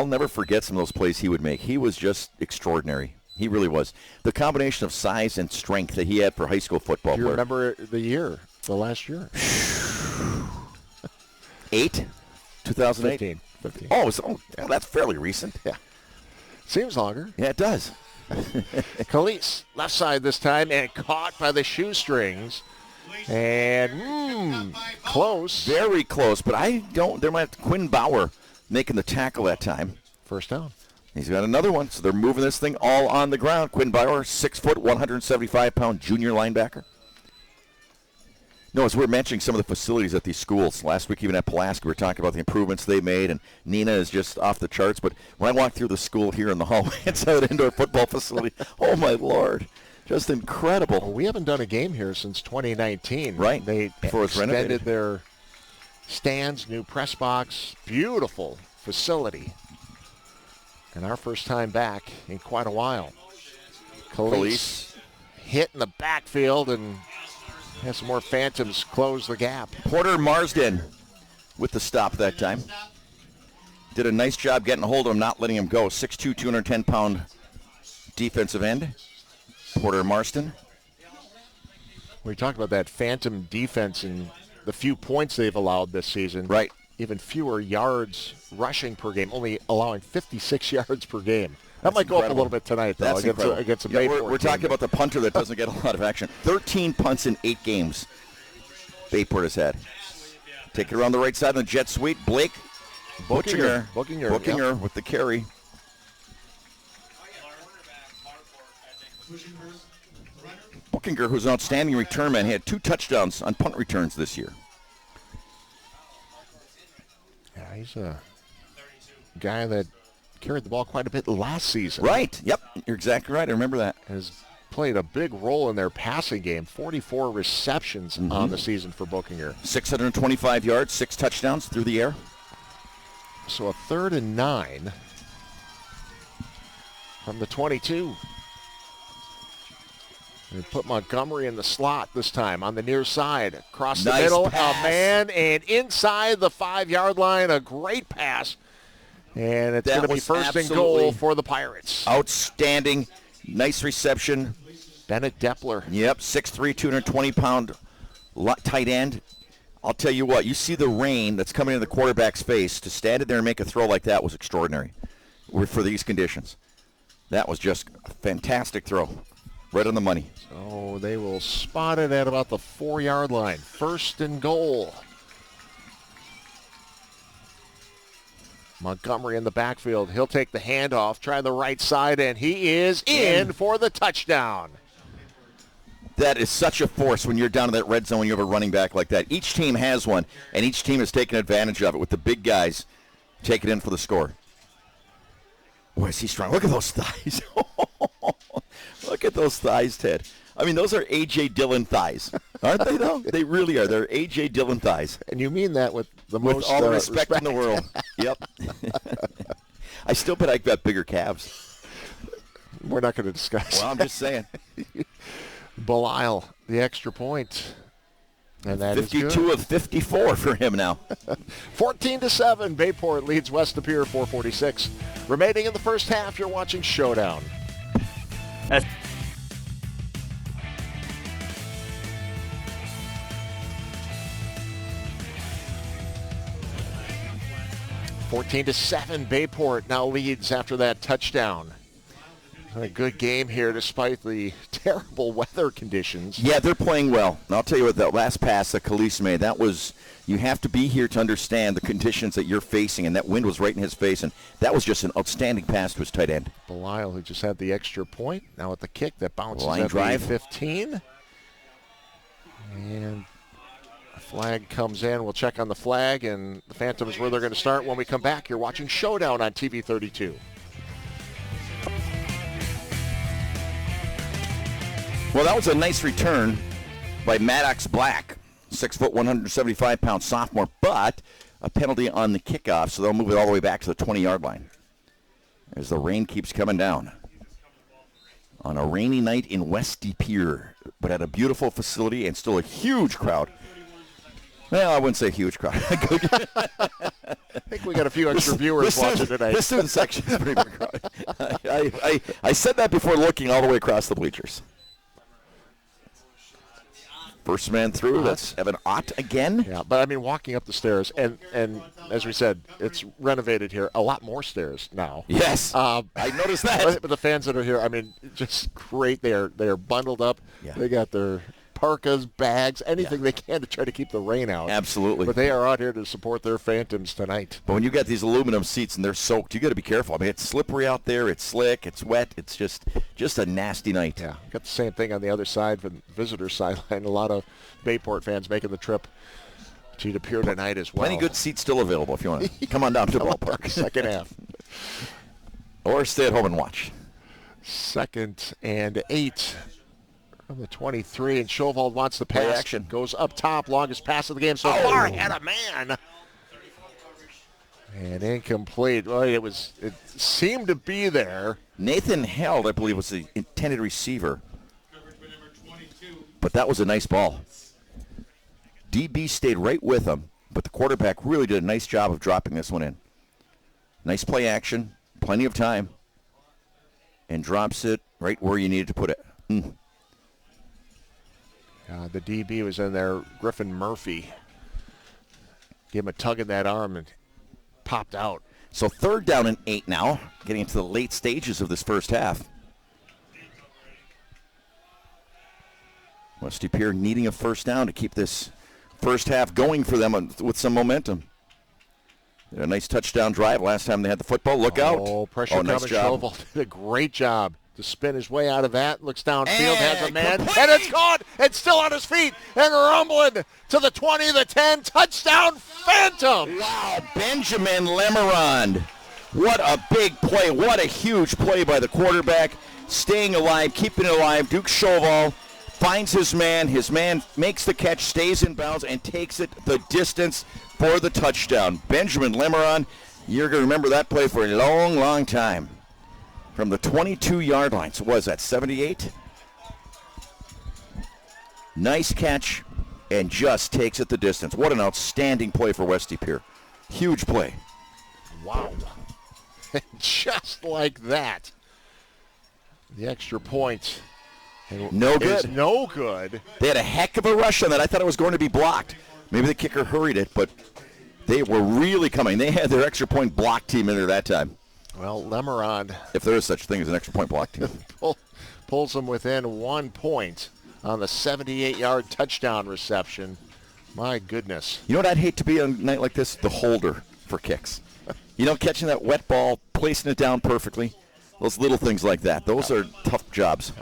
never forget some of those plays he would make. He was just extraordinary. He really was. The combination of size and strength that he had for high school football. Do you remember the year, the last year? 2008? 15. Oh, that's fairly recent. Yeah. Seems longer. Yeah, it does. Khalees, left side this time, and caught by the shoestrings. And close. Very close, but there might Quinn Bauer making the tackle that time. First down. He's got another one, so they're moving this thing all on the ground. Quinn Bauer, 6 foot, 175-pound junior linebacker. No, as we're mentioning some of the facilities at these schools. Last week, even at Pulaski, we were talking about the improvements they made, and Nina is just off the charts. But when I walk through the school here in the hallway, it's an indoor football facility. Oh, my Lord. Just incredible. Well, we haven't done a game here since 2019. Right. They Before it's extended renovated. their stands, new press box, beautiful facility. And our first time back in quite a while. Khalees hit in the backfield and has some more Phantoms close the gap. Porter Marsden with the stop that time. Did a nice job getting a hold of him, not letting him go. 6'2", 210-pound defensive end. Porter Marsden. We talked about that Phantom defense and the few points they've allowed this season. Right. Even fewer yards rushing per game, only allowing 56 yards per game. That might go up a little bit tonight, though, against a Bayport We're talking team. about the punter that doesn't get a lot of action. 13 punts in 8 games Bayport has had. Take it around the right side of the jet sweep. Blake Bookinger with the carry. Bookinger, who's an outstanding return man, he had 2 touchdowns on punt returns this year. Yeah, he's a guy that carried the ball quite a bit last season. Right. Yep. You're exactly right. I remember that. Has played a big role in their passing game. 44 receptions on the season for Bookinger. 625 yards, 6 touchdowns through the air. So a 3rd and 9 from the 22. They put Montgomery in the slot this time on the near side. Across the Nice middle, pass. a man, and inside the 5-yard line, a great pass. And it's going to be was first and absolutely goal for the Pirates. Outstanding. Nice reception. Bennett Depler. Yep, 6'3", 220-pound tight end. I'll tell you what, you see the rain that's coming in the quarterback's face. To stand in there and make a throw like that was extraordinary for these conditions. That was just a fantastic throw. Right on the money. So they will spot it at about the 4-yard line. First and goal. Montgomery in the backfield. He'll take the handoff, try the right side, and he is in for the touchdown. That is such a force when you're down in that red zone when you have a running back like that. Each team has one, and each team has taken advantage of it with the big guys taking in for the score. Boy, is he strong. Look at those thighs. Look at those thighs, Ted. I mean, those are A.J. Dillon thighs. Aren't they, though? They really are. They're A.J. Dillon thighs. And you mean that with the With most all the respect in the world. Yep. I still bet I've got bigger calves. We're not going to discuss. Well, I'm just saying. Belisle, the extra point. And that 52 is good. of 54 for him now. 14-7, Bayport leads West De Pere 4:46. Remaining in the first half, you're watching Showdown. That's 14-7, Bayport now leads after that touchdown. A good game here despite the terrible weather conditions. Yeah, they're playing well. And I'll tell you what, that last pass that Khalees made, that was, you have to be here to understand the conditions that you're facing, and that wind was right in his face, and that was just an outstanding pass to his tight end. Belisle, who just had the extra point, now with the kick that bounces Line at drive. the 15. And a flag comes in. We'll check on the flag, and the Phantoms where they're going to start when we come back. You're watching Showdown on TV 32. Well, that was a nice return by Maddox Black, 6 foot, 175-pound sophomore, but a penalty on the kickoff, so they'll move it all the way back to the 20-yard line as the rain keeps coming down. On a rainy night in West De Pere, but at a beautiful facility and still a huge crowd. Well, I wouldn't say huge crowd. I think we got a few extra viewers watching tonight. The student section is pretty big crowd. I said that before looking all the way across the bleachers. First man through, that's Evan Ott again. Yeah, but I mean, walking up the stairs, and as we said, it's renovated here. A lot more stairs now. Yes, I noticed that. But the fans that are here, I mean, just great. They are bundled up. Yeah. They got their parkas, bags, anything they can to try to keep the rain out. Absolutely. But they are out here to support their Phantoms tonight. But when you got these aluminum seats and they're soaked, you got to be careful. I mean, it's slippery out there. It's slick. It's wet. It's just a nasty night. Yeah, got the same thing on the other side from the visitor sideline. A lot of Bayport fans making the trip to De Pere tonight as well. Plenty good seats still available if you want to come on down to the ballpark. Second half. Or stay at home and watch. 2nd and 8 from the 23, and Shovald wants the pass. Play action. Goes up top, longest pass of the game so far. Had a man. And incomplete. Well, it seemed to be there. Nathan Held, I believe, was the intended receiver. But that was a nice ball. DB stayed right with him, but the quarterback really did a nice job of dropping this one in. Nice play action, plenty of time, and drops it right where you needed to put it. The DB was in there, Griffin Murphy. Gave him a tug in that arm and popped out. So 3rd down and 8 now, getting into the late stages of this first half. West De Pere needing a first down to keep this first half going for them with some momentum. They had a nice touchdown drive last time they had the football. Look out. Oh, pressure nice coming. job. Shovald did a great job to spin his way out of that. Looks downfield, has a man, complete! and it's caught. It's still on his feet and rumbling to the 20, the 10. Touchdown, Phantom. Wow, Benjamin Lemerond. What a big play. What a huge play by the quarterback. Staying alive, keeping it alive. Duke Shovald finds his man. His man makes the catch, stays in bounds, and takes it the distance for the touchdown. Benjamin Lemerond, you're going to remember that play for a long, long time. From the 22-yard line. So what is that, 78? Nice catch, and just takes it the distance. What an outstanding play for West De Pere. Huge play. Wow. Just like that. The extra point. No good. Is no good. They had a heck of a rush on that. I thought it was going to be blocked. Maybe the kicker hurried it, but they were really coming. They had their extra point block team in there that time. Well, Lemerond, if there is such a thing as an extra point block team. pulls them within 1 point on the 78-yard touchdown reception. My goodness. You know what I'd hate to be on a night like this? The holder for kicks. You know, catching that wet ball, placing it down perfectly. Those little things like that. Those are tough jobs.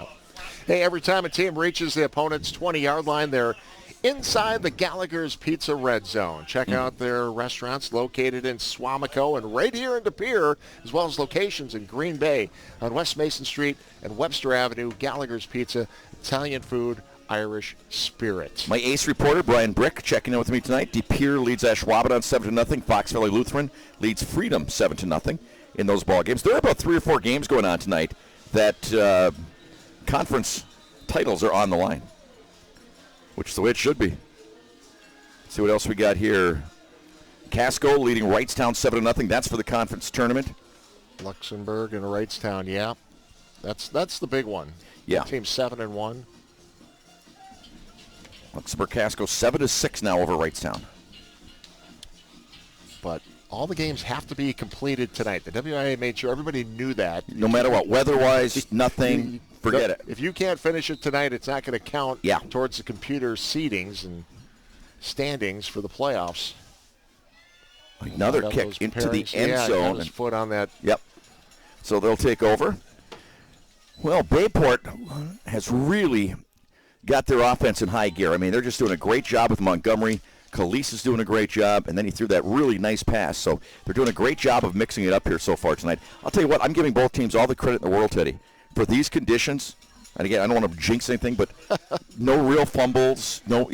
Hey, every time a team reaches the opponent's 20-yard line, they're inside the Gallagher's Pizza Red Zone. Check out their restaurants located in Swamico and right here in De Pere, as well as locations in Green Bay on West Mason Street and Webster Avenue. Gallagher's Pizza, Italian food, Irish spirit. My ace reporter, Brian Brick, checking in with me tonight. De Pere leads Ashwaubenon 7-0. Fox Valley Lutheran leads Freedom 7-0 in those ball games. There are about 3 or 4 games going on tonight that conference titles are on the line, which is the way it should be. Let's see what else we got here. Casco leading Wrightstown 7-0. That's for the conference tournament. Luxembourg and Wrightstown, yeah. That's the big one. Yeah. Team 7-1. Luxembourg Casco 7-6 now over Wrightstown. But all the games have to be completed tonight. The WIA made sure everybody knew that. No matter what, weather-wise, nothing, forget it. If you can't finish it tonight, it's not going to count Yeah. towards the computer seedings and standings for the playoffs. Another Got kick those into the pairings. end Got zone. his foot on that. Yep. So they'll take over. Well, Bayport has really got their offense in high gear. I mean, they're just doing a great job with Montgomery. Khalees is doing a great job, and then he threw that really nice pass. So they're doing a great job of mixing it up here so far tonight. I'll tell you what, I'm giving both teams all the credit in the world, Teddy. For these conditions, and again, I don't want to jinx anything, but no real fumbles, no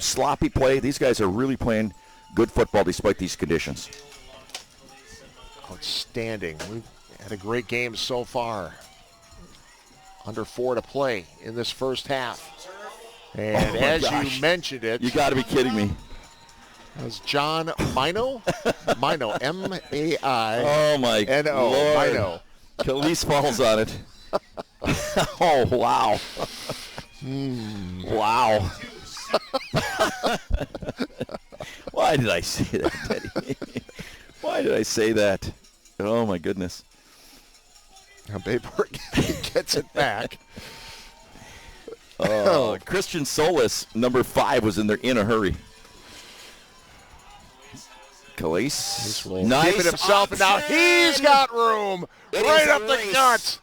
sloppy play. These guys are really playing good football despite these conditions. Outstanding. We've had a great game so far. Under 4 to play in this first half. And as you mentioned it, You got to be kidding me. as John Mino, M-A-I. Oh, my N-O, Lord. Mino. Khalees falls on it. Oh, wow. Wow. Why did I say that, Teddy? Why did I say that? Oh, my goodness. Now Bayport gets it back. Christian Solis, number 5, was in there in a hurry. Khalees. Nice. Keeping himself, and now he's got room It right is a up the race. guts.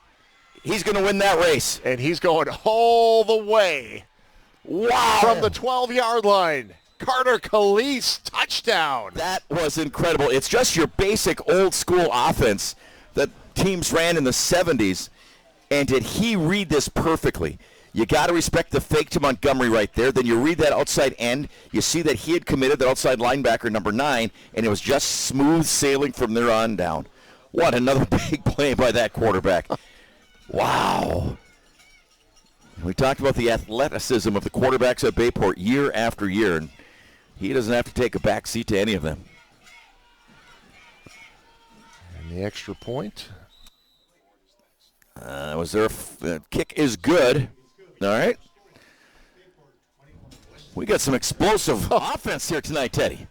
He's going to win that race. And he's going all the way Wow. from the 12-yard line. Carter Khalees, touchdown. That was incredible. It's just your basic old-school offense that teams ran in the 70s, and did he read this perfectly? You got to respect the fake to Montgomery right there. Then you read that outside end. You see that he had committed that outside linebacker, number 9, and it was just smooth sailing from there on down. What another big play by that quarterback. Wow. We talked about the athleticism of the quarterbacks at Bayport year after year, and he doesn't have to take a back seat to any of them. And the extra point. Was there the kick is good. All right. We got some explosive offense here tonight, Teddy.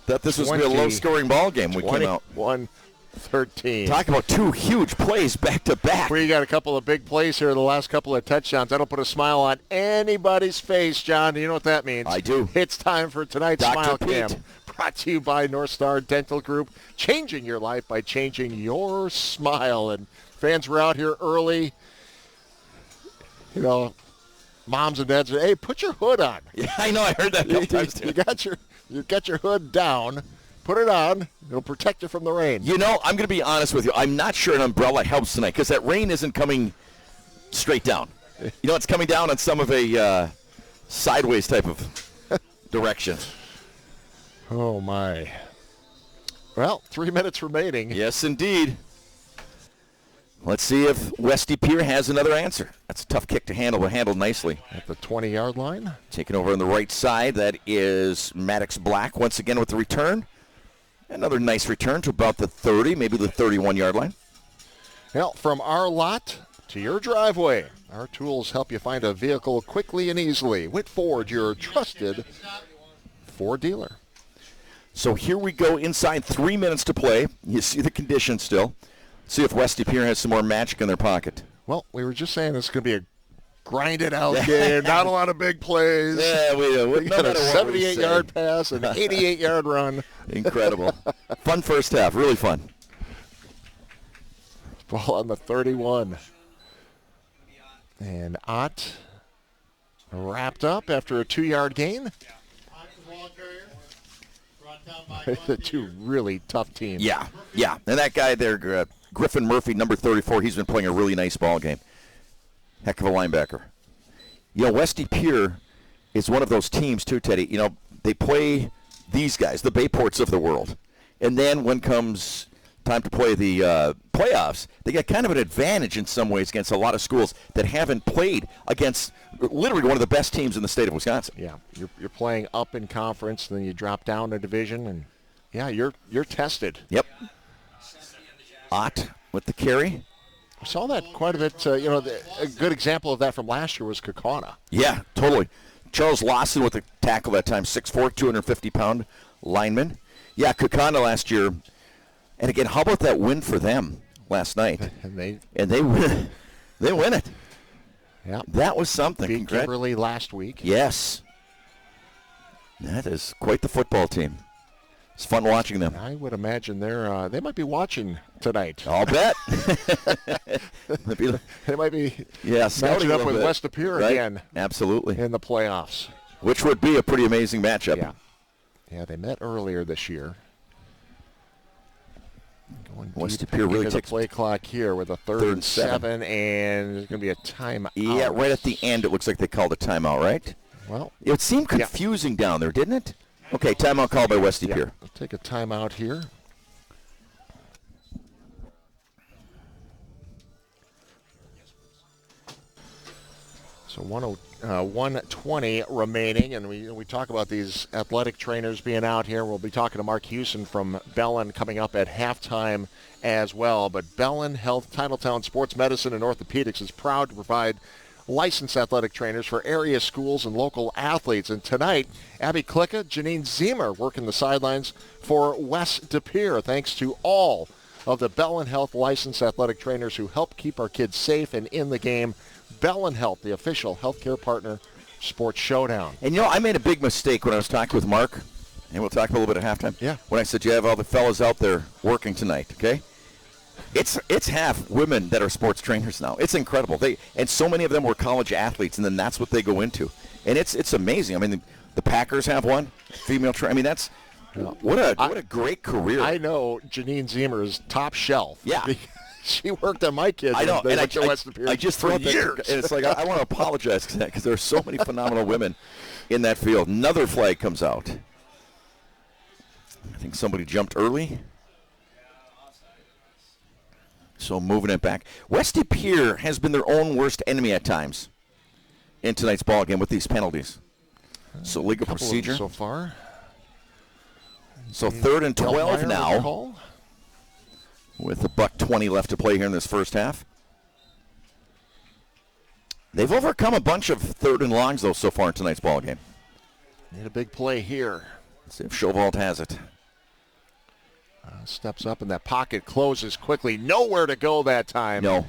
Thought this was going to be a low-scoring ball game. We came out 21-13. talking about 2 huge plays back to back. We got a couple of big plays here, the last couple of touchdowns. That'll put a smile on anybody's face, John. Do you know what that means? I do. It's time for tonight's Dr. Smile Pete. Cam. Brought to you by North Star Dental Group. Changing your life by changing your smile. And fans were out here early. You know, moms and dads say, hey, put your hood on. Yeah, I know. I heard that a couple times, too. You got your hood down. Put it on. It'll protect you from the rain. You know, I'm going to be honest with you. I'm not sure an umbrella helps tonight because that rain isn't coming straight down. You know, it's coming down on some of a sideways type of direction. Oh, my. Well, 3 minutes remaining. Yes, indeed. Let's see if Westy Pere has another answer. That's a tough kick to handle, but handled nicely. At the 20-yard line. Taking over on the right side, that is Maddox Black once again with the return. Another nice return to about the 30, maybe the 31-yard line. Well, from our lot to your driveway, our tools help you find a vehicle quickly and easily. Whit Ford, your trusted Ford dealer. So here we go inside 3 minutes to play. You see the condition still. See if Westy Pere has some more magic in their pocket. Well, we were just saying it's going to be a grinded-out game. Not a lot of big plays. Yeah, we got a 78-yard pass, an 88-yard run. Incredible. Fun first half. Really fun. Ball on the 31. And Ott wrapped up after a 2-yard gain. The 2 really tough teams. Yeah. And that guy there, Griffin Murphy, number 34, he's been playing a really nice ball game. Heck of a linebacker. You know, Westy Pere is one of those teams, too, Teddy. You know, they play these guys, the Bayports of the world. And then when comes time to play the playoffs, they get kind of an advantage in some ways against a lot of schools that haven't played against literally one of the best teams in the state of Wisconsin. Yeah, you're playing up in conference, and then you drop down a division, and yeah, you're tested. Yep. Ott with the carry. I saw that quite a bit. A good example of that from last year was Kaukauna. Yeah, totally. Charles Lawson with the tackle that time, 6'4", 250-pound lineman. Yeah, Kakana last year. And again, how about that win for them last night? And they win. They win it. Yeah. That was something. Beat Kimberly last week. Yes. That is quite the football team. It's fun watching them. I would imagine they might be watching tonight. I'll bet. They might be scouting matching up with West Pere again. Absolutely. In the playoffs. Which would be a pretty amazing matchup. Yeah, they met earlier this year. West Pere really takes the play clock here with a third and 7, and there's going to be a timeout. Yeah, right at the end it looks like they called a timeout, right? Well, it seemed confusing down there, didn't it? Okay, timeout called by West Pere. We'll take a timeout here. So 120 remaining, and we talk about these athletic trainers being out here. We'll be talking to Mark Hewson from Bellin coming up at halftime as well. But Bellin Health, Titletown Sports Medicine and Orthopedics is proud to provide licensed athletic trainers for area schools and local athletes. And tonight, Abby Klicka, Janine Ziemer working the sidelines for West Pere, thanks to all of the Bellin Health licensed athletic trainers who help keep our kids safe and in the game. Bellin Health, the official healthcare partner, Sports Showdown. And I made a big mistake when I was talking with Mark, and we'll talk a little bit at halftime. Yeah. When I said you have all the fellas out there working tonight, okay? It's half women that are sports trainers now. It's incredible. And so many of them were college athletes, and then that's what they go into. And it's amazing. I mean, the Packers have one female trainer. I mean, that's what a great career. I know Janine Ziemer is top shelf. Yeah. She worked on my kids. I know, and I just for years. And it's like I want to apologize for that because there are so many phenomenal women in that field. Another flag comes out. I think somebody jumped early. So moving it back. West Pere has been their own worst enemy at times in tonight's ball game with these penalties. So legal procedure so far. So 3rd and 12 now. With a $1:20 left to play here in this first half. They've overcome a bunch of 3rd and longs, though, so far in tonight's ball game. Need a big play here. Let's see if Chauvalt has it. Steps up, and that pocket closes quickly. Nowhere to go that time. No.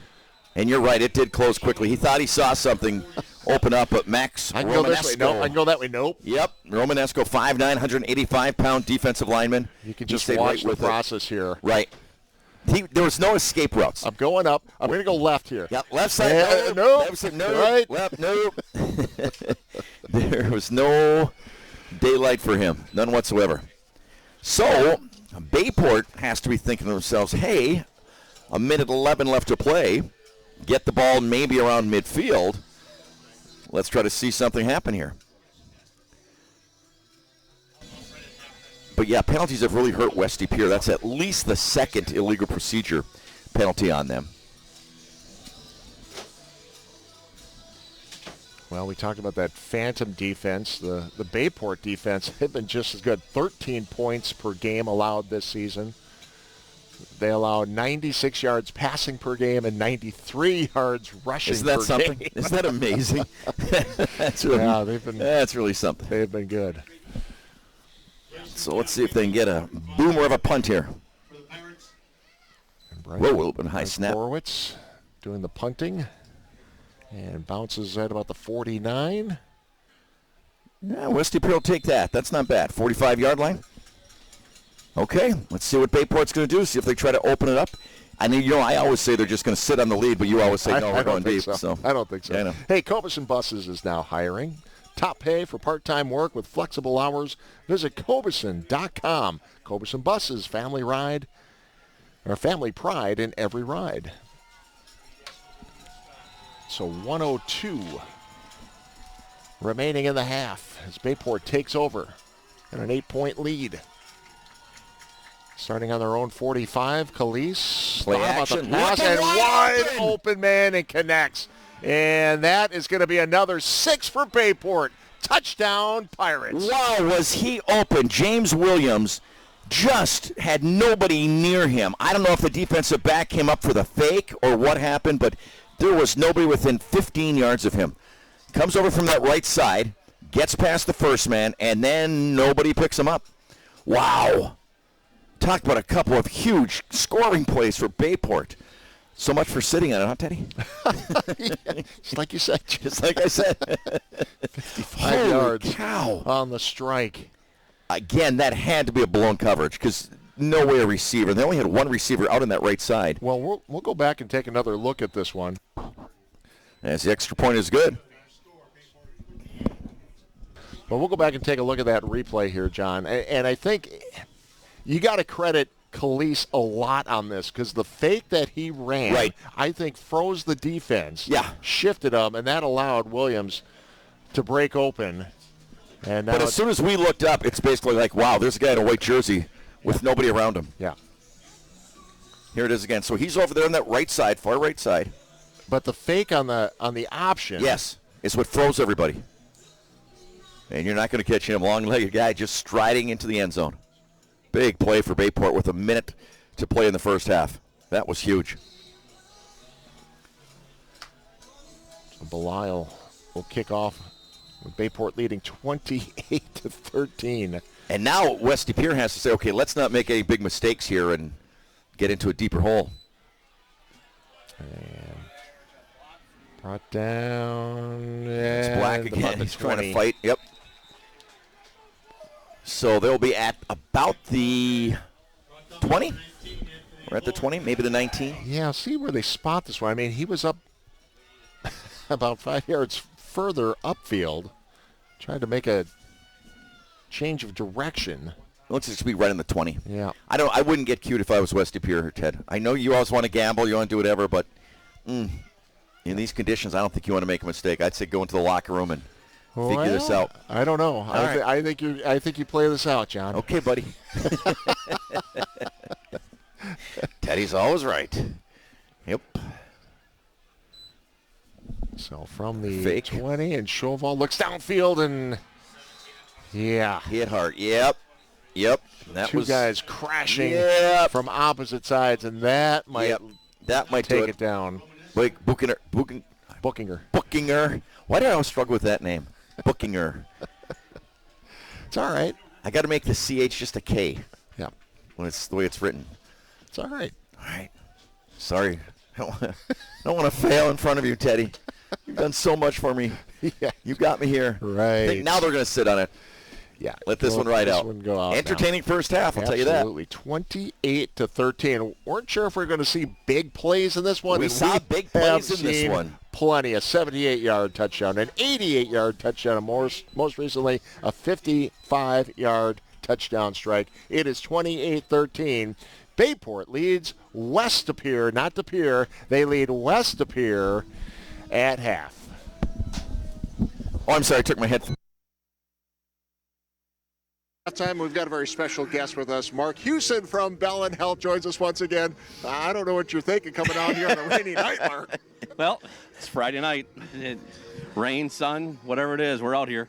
And you're right, it did close quickly. He thought he saw something open up, but Max I can go this way. No, I can go that way. Nope. Yep. Romanesco, 5'9", 185-pound defensive lineman. You can just watch the process here. Right. There was no escape routes. I'm going up. I'm going to go left here. Yep, left side. No. Left side, no. Right. Left, no. There was no daylight for him. None whatsoever. So, Bayport has to be thinking to themselves, hey, 1:11 left to play. Get the ball maybe around midfield. Let's try to see something happen here. But, yeah, penalties have really hurt West Pere. That's at least the second illegal procedure penalty on them. Well, we talked about that phantom defense. The Bayport defense had been just as good. 13 points per game allowed this season. They allowed 96 yards passing per game and 93 yards rushing Isn't that per something? game. Isn't that amazing? That's really something. They've been good. So let's see if they can get a boomer of a punt here. Whoa, open high snap. Horowitz doing the punting. And bounces at about the 49. Yeah, West Pere will take that. That's not bad. 45-yard line. Okay, let's see what Bayport's going to do. See if they try to open it up. I know, I always say they're just going to sit on the lead, but you always say, no, we're going deep. So. I don't think so. Yeah, I know. Hey, Cobuson Buses is now hiring. Top pay for part-time work with flexible hours. Visit Cobuson.com. Cobuson Buses, family pride in every ride. So 102 remaining in the half as Bayport takes over in an 8-point lead. Starting on their own 45, Calise. Play action. Pass and wide open man and connects. And that is going to be another 6 for Bayport. Touchdown, Pirates. Wow, was he open. James Williams just had nobody near him. I don't know if the defensive back came up for the fake or what happened, but there was nobody within 15 yards of him. Comes over from that right side, gets past the first man, and then nobody picks him up. Wow. talked about a couple of huge scoring plays for Bayport. So much for sitting on it, huh, Teddy? Just like you said. Just like I said. 55 yards cow. on the strike. Again, that had to be a blown coverage because no way a receiver. They only had one receiver out on that right side. Well, we'll go back and take another look at this one. As the extra point is good. Well, we'll go back and take a look at that replay here, John. And I think you got to credit Khalees a lot on this because the fake that he ran, right, I think froze the defense, shifted them, and that allowed Williams to break open. And now but as soon as we looked up, it's basically like, wow, there's a guy in a white jersey with nobody around him. Yeah. Here it is again. So he's over there on that right side, far right side. But the fake on the option, yes, is what froze everybody. And you're not going to catch him, long-legged guy just striding into the end zone. Big play for Bayport with a minute to play in the first half. That was huge. So Belial will kick off with Bayport leading 28-13. And now West De Pere has to say, okay, let's not make any big mistakes here and get into a deeper hole. And brought down. It's Black again. He's trying to fight. Yep. So they'll be at about the 20? We're at the 20, maybe the 19? Yeah, see where they spot this one. I mean, he was up about 5 yards further upfield, trying to make a change of direction. It looks like it's be right in the 20. Yeah. I wouldn't get cute if I was West De Pere, Ted. I know you always want to gamble, you want to do whatever, but in these conditions, I don't think you want to make a mistake. I'd say go into the locker room and figure this out. I don't know. I think you play this out, John. Okay, buddy. Teddy's always right. Yep. So from the Fake. 20, and Chauvel looks downfield, and hit hard. Yep. That two was guys crashing Yep. from opposite sides, and that might take it down. Like Bookinger. Why do I always struggle with that name? Bookinger. It's all right. I got to make the CH just a K. Yeah. When it's the way it's written. It's all right. All right. Sorry. I don't want to fail in front of you, Teddy. You've done so much for me. Yeah. You got me here. Right. I think now they're going to sit on it. Yeah. Let this one ride out. One go out. Entertaining first half, I'll tell you that. Absolutely. 28-13. Weren't sure if we were going to see big plays in this one. We saw big plays in this one. Plenty. A 78-yard touchdown, an 88-yard touchdown, and most recently a 55-yard touchdown strike. It is 28-13. Bayport leads West De Pere, not De Pere. They lead West De Pere at half. Oh, I'm sorry. I took my headphones. Time we've got a very special guest with us. Mark Hewson from Bell and Health joins us once again. I don't know what you're thinking coming out here on a rainy night, Mark. Well, it's Friday night. Rain, sun, whatever it is, we're out here.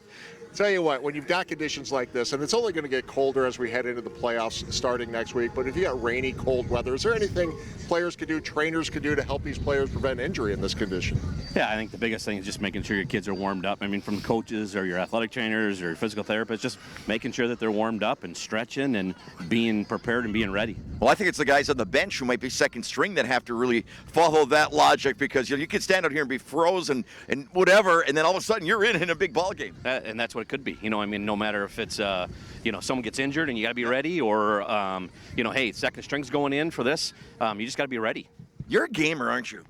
Tell you what, when you've got conditions like this, and it's only going to get colder as we head into the playoffs starting next week, but if you got rainy, cold weather, is there anything players could do, trainers could do to help these players prevent injury in this condition? Yeah, I think the biggest thing is just making sure your kids are warmed up. I mean, from coaches or your athletic trainers or your physical therapists, just making sure that they're warmed up and stretching and being prepared and being ready. Well, I think it's the guys on the bench who might be second string that have to really follow that logic because you could stand out here and be frozen and whatever, and then all of a sudden you're in a big ball game. And that's what it could be. I mean, no matter if it's, someone gets injured and you got to be ready or, hey, second string's going in for this, you just got to be ready. You're a gamer, aren't you?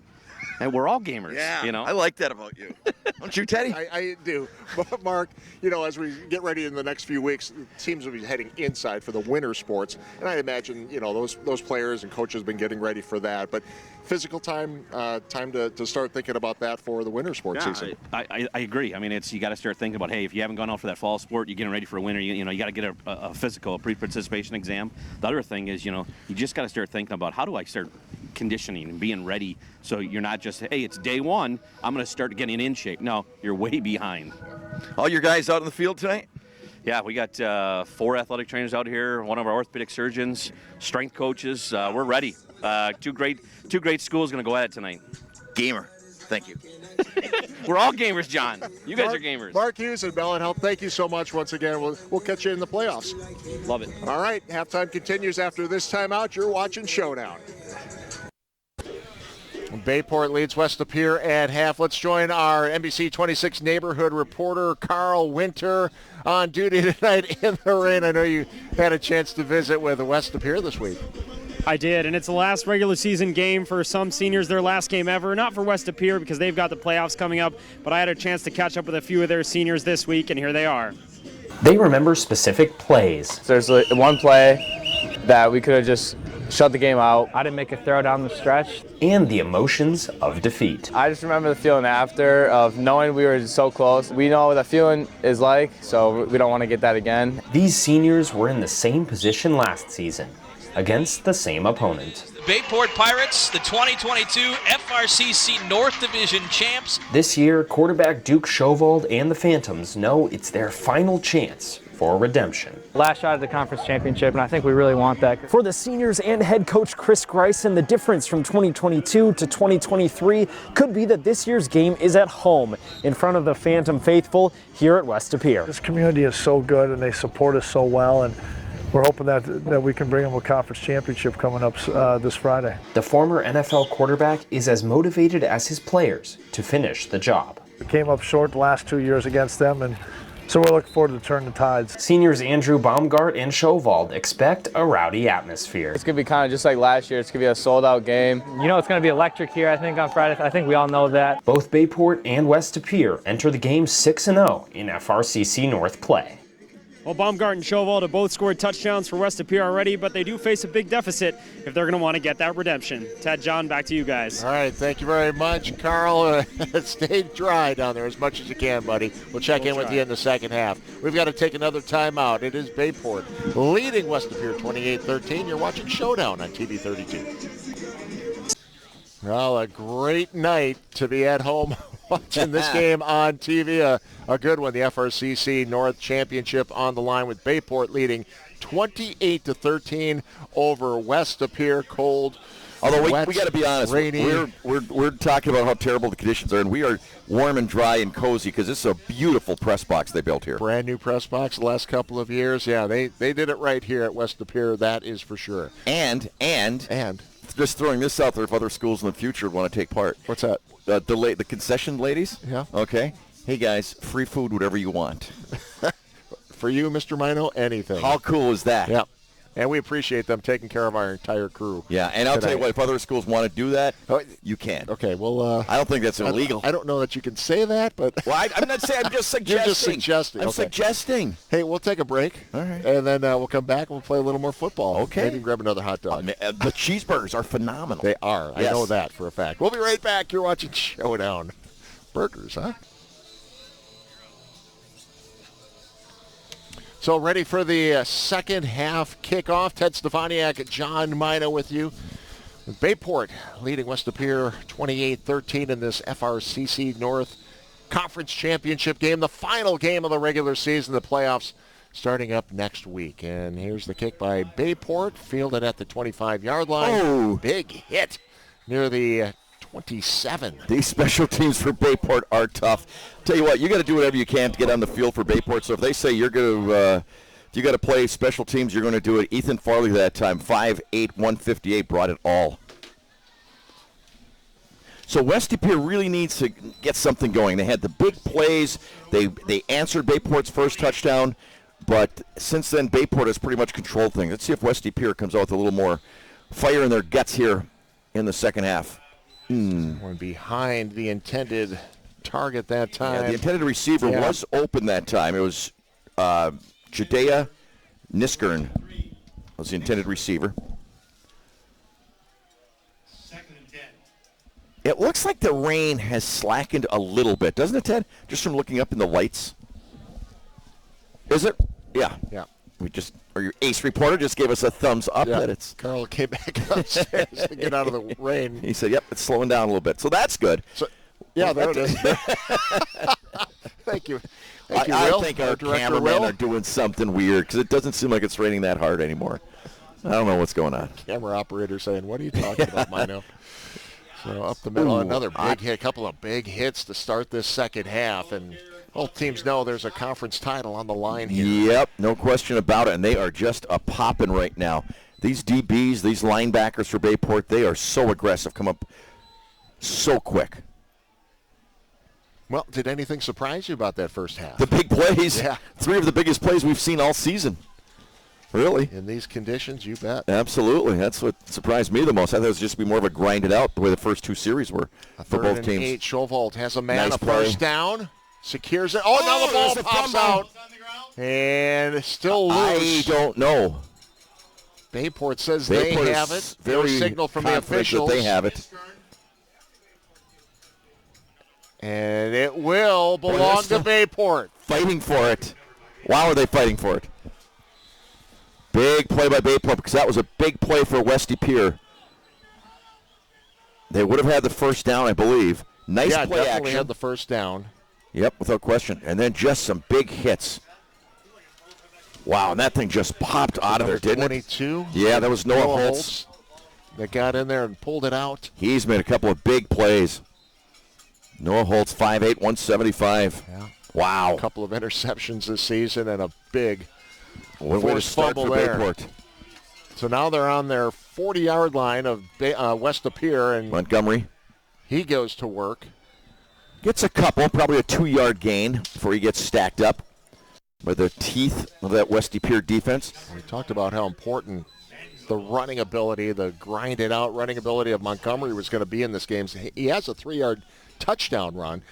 And we're all gamers. Yeah, I like that about you. Don't you, Teddy? I do. But Mark, as we get ready in the next few weeks, teams will be heading inside for the winter sports. And I imagine, those players and coaches have been getting ready for that. But physical time to start thinking about that for the winter sports season. I agree. I mean, you got to start thinking about, hey, if you haven't gone out for that fall sport, you're getting ready for a winter, you got to get a physical, a pre-participation exam. The other thing is, you just got to start thinking about how do I start conditioning and being ready so you're not just, hey, it's day one, I'm going to start getting in shape. No, you're way behind. All your guys out in the field tonight? Yeah, we got 4 athletic trainers out here, one of our orthopedic surgeons, strength coaches. We're ready. Two great schools going to go at it tonight. Gamer. Thank you. We're all gamers, John. You guys are gamers. Mark Hughes and Bell and Help, thank you so much once again. We'll catch you in the playoffs. Love it. All right, halftime continues after this timeout. You're watching Showdown. Bayport leads West De Pere at half. Let's join our NBC 26 neighborhood reporter, Carl Winter, on duty tonight in the rain. I know you had a chance to visit with West De Pere this week. I did, and it's the last regular season game for some seniors, their last game ever. Not for West De Pere because they've got the playoffs coming up, but I had a chance to catch up with a few of their seniors this week, and here they are. They remember specific plays. There's one play that we could have just shut the game out. I didn't make a throw down the stretch. And the emotions of defeat. I just remember the feeling after of knowing we were so close. We know what that feeling is like, so we don't want to get that again. These seniors were in the same position last season, against the same opponent. The Bayport Pirates, the 2022 FRCC North Division champs. This year, quarterback Duke Chauvold and the Phantoms know it's their final chance for redemption. Last shot at the conference championship, and I think we really want that. For the seniors and head coach Chris Greisen, the difference from 2022 to 2023 could be that this year's game is at home in front of the Phantom faithful here at West De Pere. This community is so good, and they support us so well, and we're hoping that we can bring them a conference championship coming up this Friday. The former NFL quarterback is as motivated as his players to finish the job. We came up short the last 2 years against them, and so we're looking forward to turn the tides. Seniors Andrew Baumgart and Chauvold expect a rowdy atmosphere. It's going to be kind of just like last year. It's going to be a sold-out game. You know it's going to be electric here, I think, on Friday. I think we all know that. Both Bayport and West De Pere enter the game 6-0 in FRCC North play. Well, Baumgart and Chauvold have both scored touchdowns for West De Pere already, but they do face a big deficit if they're going to want to get that redemption. Ted, John, back to you guys. All right, thank you very much, Carl. Stay dry down there as much as you can, buddy. We'll check in with you in the second half. We've got to take another timeout. It is Bayport leading West De Pere 28-13. You're watching Showdown on TV 32. Well, a great night to be at home watching this game on TV. A good one, the FRCC North Championship on the line with Bayport leading 28-13 over West De Pere. Cold, although we wet, got to be honest, rainy. We're talking about how terrible the conditions are, and we are warm and dry and cozy because this is a beautiful press box they built here. Brand new press box the last couple of years. Yeah, they did it right here at West De Pere, that is for sure. And just throwing this out there if other schools in the future want to take part. What's that? The concession ladies? Yeah. Okay. Hey, guys, free food, whatever you want. For you, Mr. Mino, anything. How cool is that? Yeah. And we appreciate them taking care of our entire crew. Yeah, and I'll tell you what, if other schools want to do that, you can. Okay, well... I don't think that's illegal. I don't know that you can say that, but... Well, I'm not saying, I'm just suggesting. You're just suggesting. I'm suggesting. Hey, we'll take a break. All right. And then we'll come back and we'll play a little more football. Okay. Maybe grab another hot dog. The cheeseburgers are phenomenal. They are. Yes. I know that for a fact. We'll be right back. You're watching Showdown. Burgers, huh? So ready for the second half kickoff. Ted Stefaniak, John Mina with you. Bayport leading West De Pere 28-13 in this FRCC North Conference Championship game, the final game of the regular season, the playoffs starting up next week. And here's the kick by Bayport, fielded at the 25-yard line. Oh. Big hit near the 27. These special teams for Bayport are tough. Tell you what, you got to do whatever you can to get on the field for Bayport. So if they say you're going to, you got to play special teams, you're going to do it. Ethan Farley that time, 5'8", 158, brought it all. So West De Pere really needs to get something going. They had the big plays. They answered Bayport's first touchdown, but since then Bayport has pretty much controlled things. Let's see if West De Pere comes out with a little more fire in their guts here in the second half. One behind the intended target that time. Yeah, the intended receiver was open that time. It was Judea Niskern was the intended receiver. Second and 10. It looks like the rain has slackened a little bit, doesn't it, Ted? Just from looking up in the lights. Is it? Yeah. Yeah. Your ace reporter just gave us a thumbs up that it's. Carl came back upstairs to get out of the rain. He said, "Yep, it's slowing down a little bit." So that's good. So, yeah, there it is. Thank you. Thank you, I Will. think our Director cameramen Will. are doing something weird because it doesn't seem like it's raining that hard anymore. I don't know what's going on. Camera operator saying, "What are you talking about, Mino?" So up the middle, another big hit, a couple of big hits to start this second half, and both teams know there's a conference title on the line here. Yep, no question about it, and they are just a-popping right now. These DBs, these linebackers for Bayport, they are so aggressive, come up so quick. Well, did anything surprise you about that first half? The big plays. Yeah. 3 of the biggest plays we've seen all season. Really? In these conditions, you bet. Absolutely. That's what surprised me the most. I thought it was just be more of a grinded out the way the first 2 series were for both teams. 8, Schovold has a man, Nice a play. first down, secures it. Oh, now the ball pops out. And it's still loose. I don't know. Bayport says Bayport they have is it. No very signal from the confident officials. that they have it. And it will belong to Bayport. Fighting for it. Wow, are they fighting for it? Big play by Bayport because that was a big play for Westy Pere. They would have had the first down, I believe. Nice Yeah, play definitely action. had the first down. Yep, without question. And then just some big hits. Wow, and that thing just popped out of there, didn't 22. it? Yeah, that was Noah Holtz. That got in there and pulled it out. He's made a couple of big plays. Noah Holtz, 5'8", 175. Yeah. Wow. A couple of interceptions this season and a big What a way to forced start fumble for there. Bayport. So now they're on their 40-yard line of West of Pere, and Montgomery he goes to work. gets a couple, probably a 2-yard gain before he gets stacked up by the teeth of that Westy Pere defense. We talked about how important the running ability, the grinded-out running ability of Montgomery was going to be in this game. He has a 3-yard touchdown run,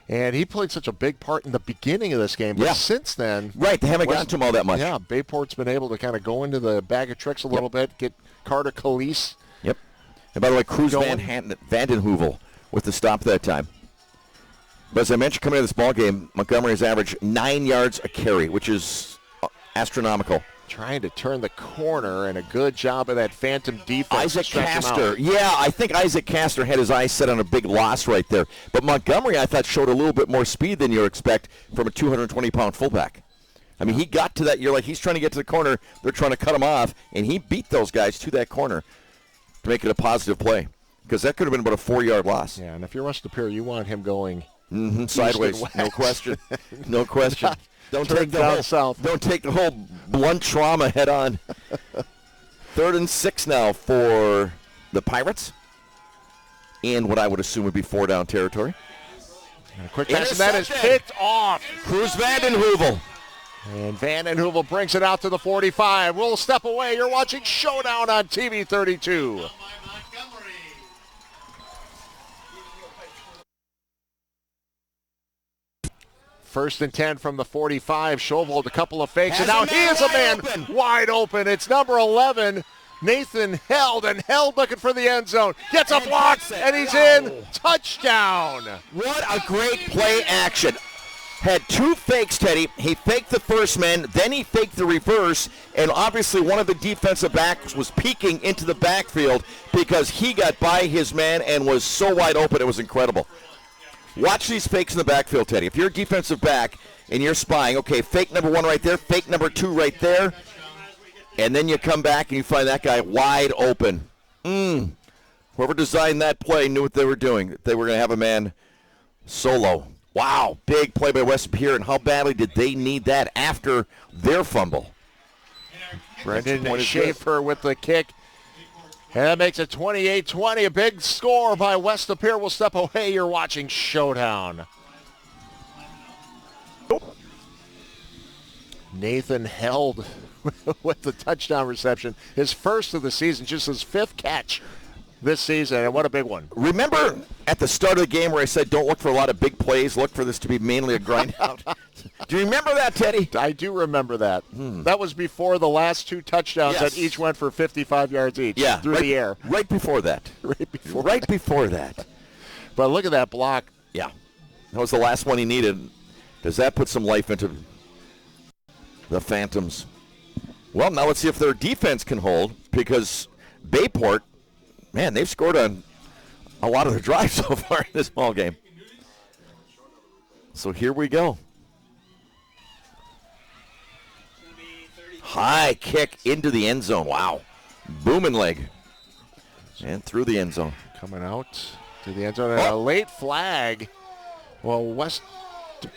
and he played such a big part in the beginning of this game. But since then, right, they haven't gotten to him all that much. Yeah, Bayport's been able to kind of go into the bag of tricks a little bit, get Carter Calise. Yep. And by the way, Cruz Vandenheuvel with the stop that time. But as I mentioned, coming into this ball game, Montgomery has averaged 9 yards a carry, which is astronomical. Trying to turn the corner, and a good job of that phantom defense. Isaac to stretch him Castor. out. Yeah, I think Isaac Castor had his eyes set on a big loss right there. But Montgomery, I thought, showed a little bit more speed than you expect from a 220-pound fullback. I mean, he got to that. You're like, he's trying to get to the corner. They're trying to cut him off, and he beat those guys to that corner to make it a positive play. Because that could have been about a 4-yard loss. Yeah, and if you're West of Pere, you want him going sideways. No question. No question. Don't take the whole blunt trauma head on. 3rd and 6 now for the Pirates. In what I would assume would be 4-down territory. And a quick pass, and that is picked off. Cruz Vandenheuvel. And Vandenheuvel brings it out to the 45. We'll step away. You're watching Showdown on TV 32. First and 10 from the 45. Schovold, a couple of fakes, and now he is a man wide open. It's number 11, Nathan Held, and Held looking for the end zone. Gets a block, and he's in. Touchdown. What a great play action. Had 2 fakes, Teddy. He faked the first man, then he faked the reverse, and obviously one of the defensive backs was peeking into the backfield because he got by his man and was so wide open, it was incredible. Watch these fakes in the backfield, Teddy. If you're a defensive back and you're spying, okay, fake number 1 right there, fake number 2 right there, and then you come back and you find that guy wide open. Whoever designed that play knew what they were doing. They were going to have a man solo. Wow, big play by West Pere, and how badly did they need that after their fumble? Brendan Schaefer with the kick. And that makes it 28-20, a big score by West of Pere. Will step away. You're watching Showdown. Nathan Held with the touchdown reception. His first of the season, just his 5th catch this season, and what a big one. Remember at the start of the game where I said don't look for a lot of big plays, look for this to be mainly a grind out? Do you remember that, Teddy? I do remember that. That was before the last 2 touchdowns that each went for 55 yards each through the air. Right before that. Right before that. But look at that block. Yeah. That was the last one he needed. Does that put some life into the Phantoms? Well, now let's see if their defense can hold, because Bayport, man, they've scored on a lot of their drives so far in this ball game. So here we go. High kick into the end zone. Wow. Booming leg. And through the end zone. coming out to the end zone. A late flag. Well, West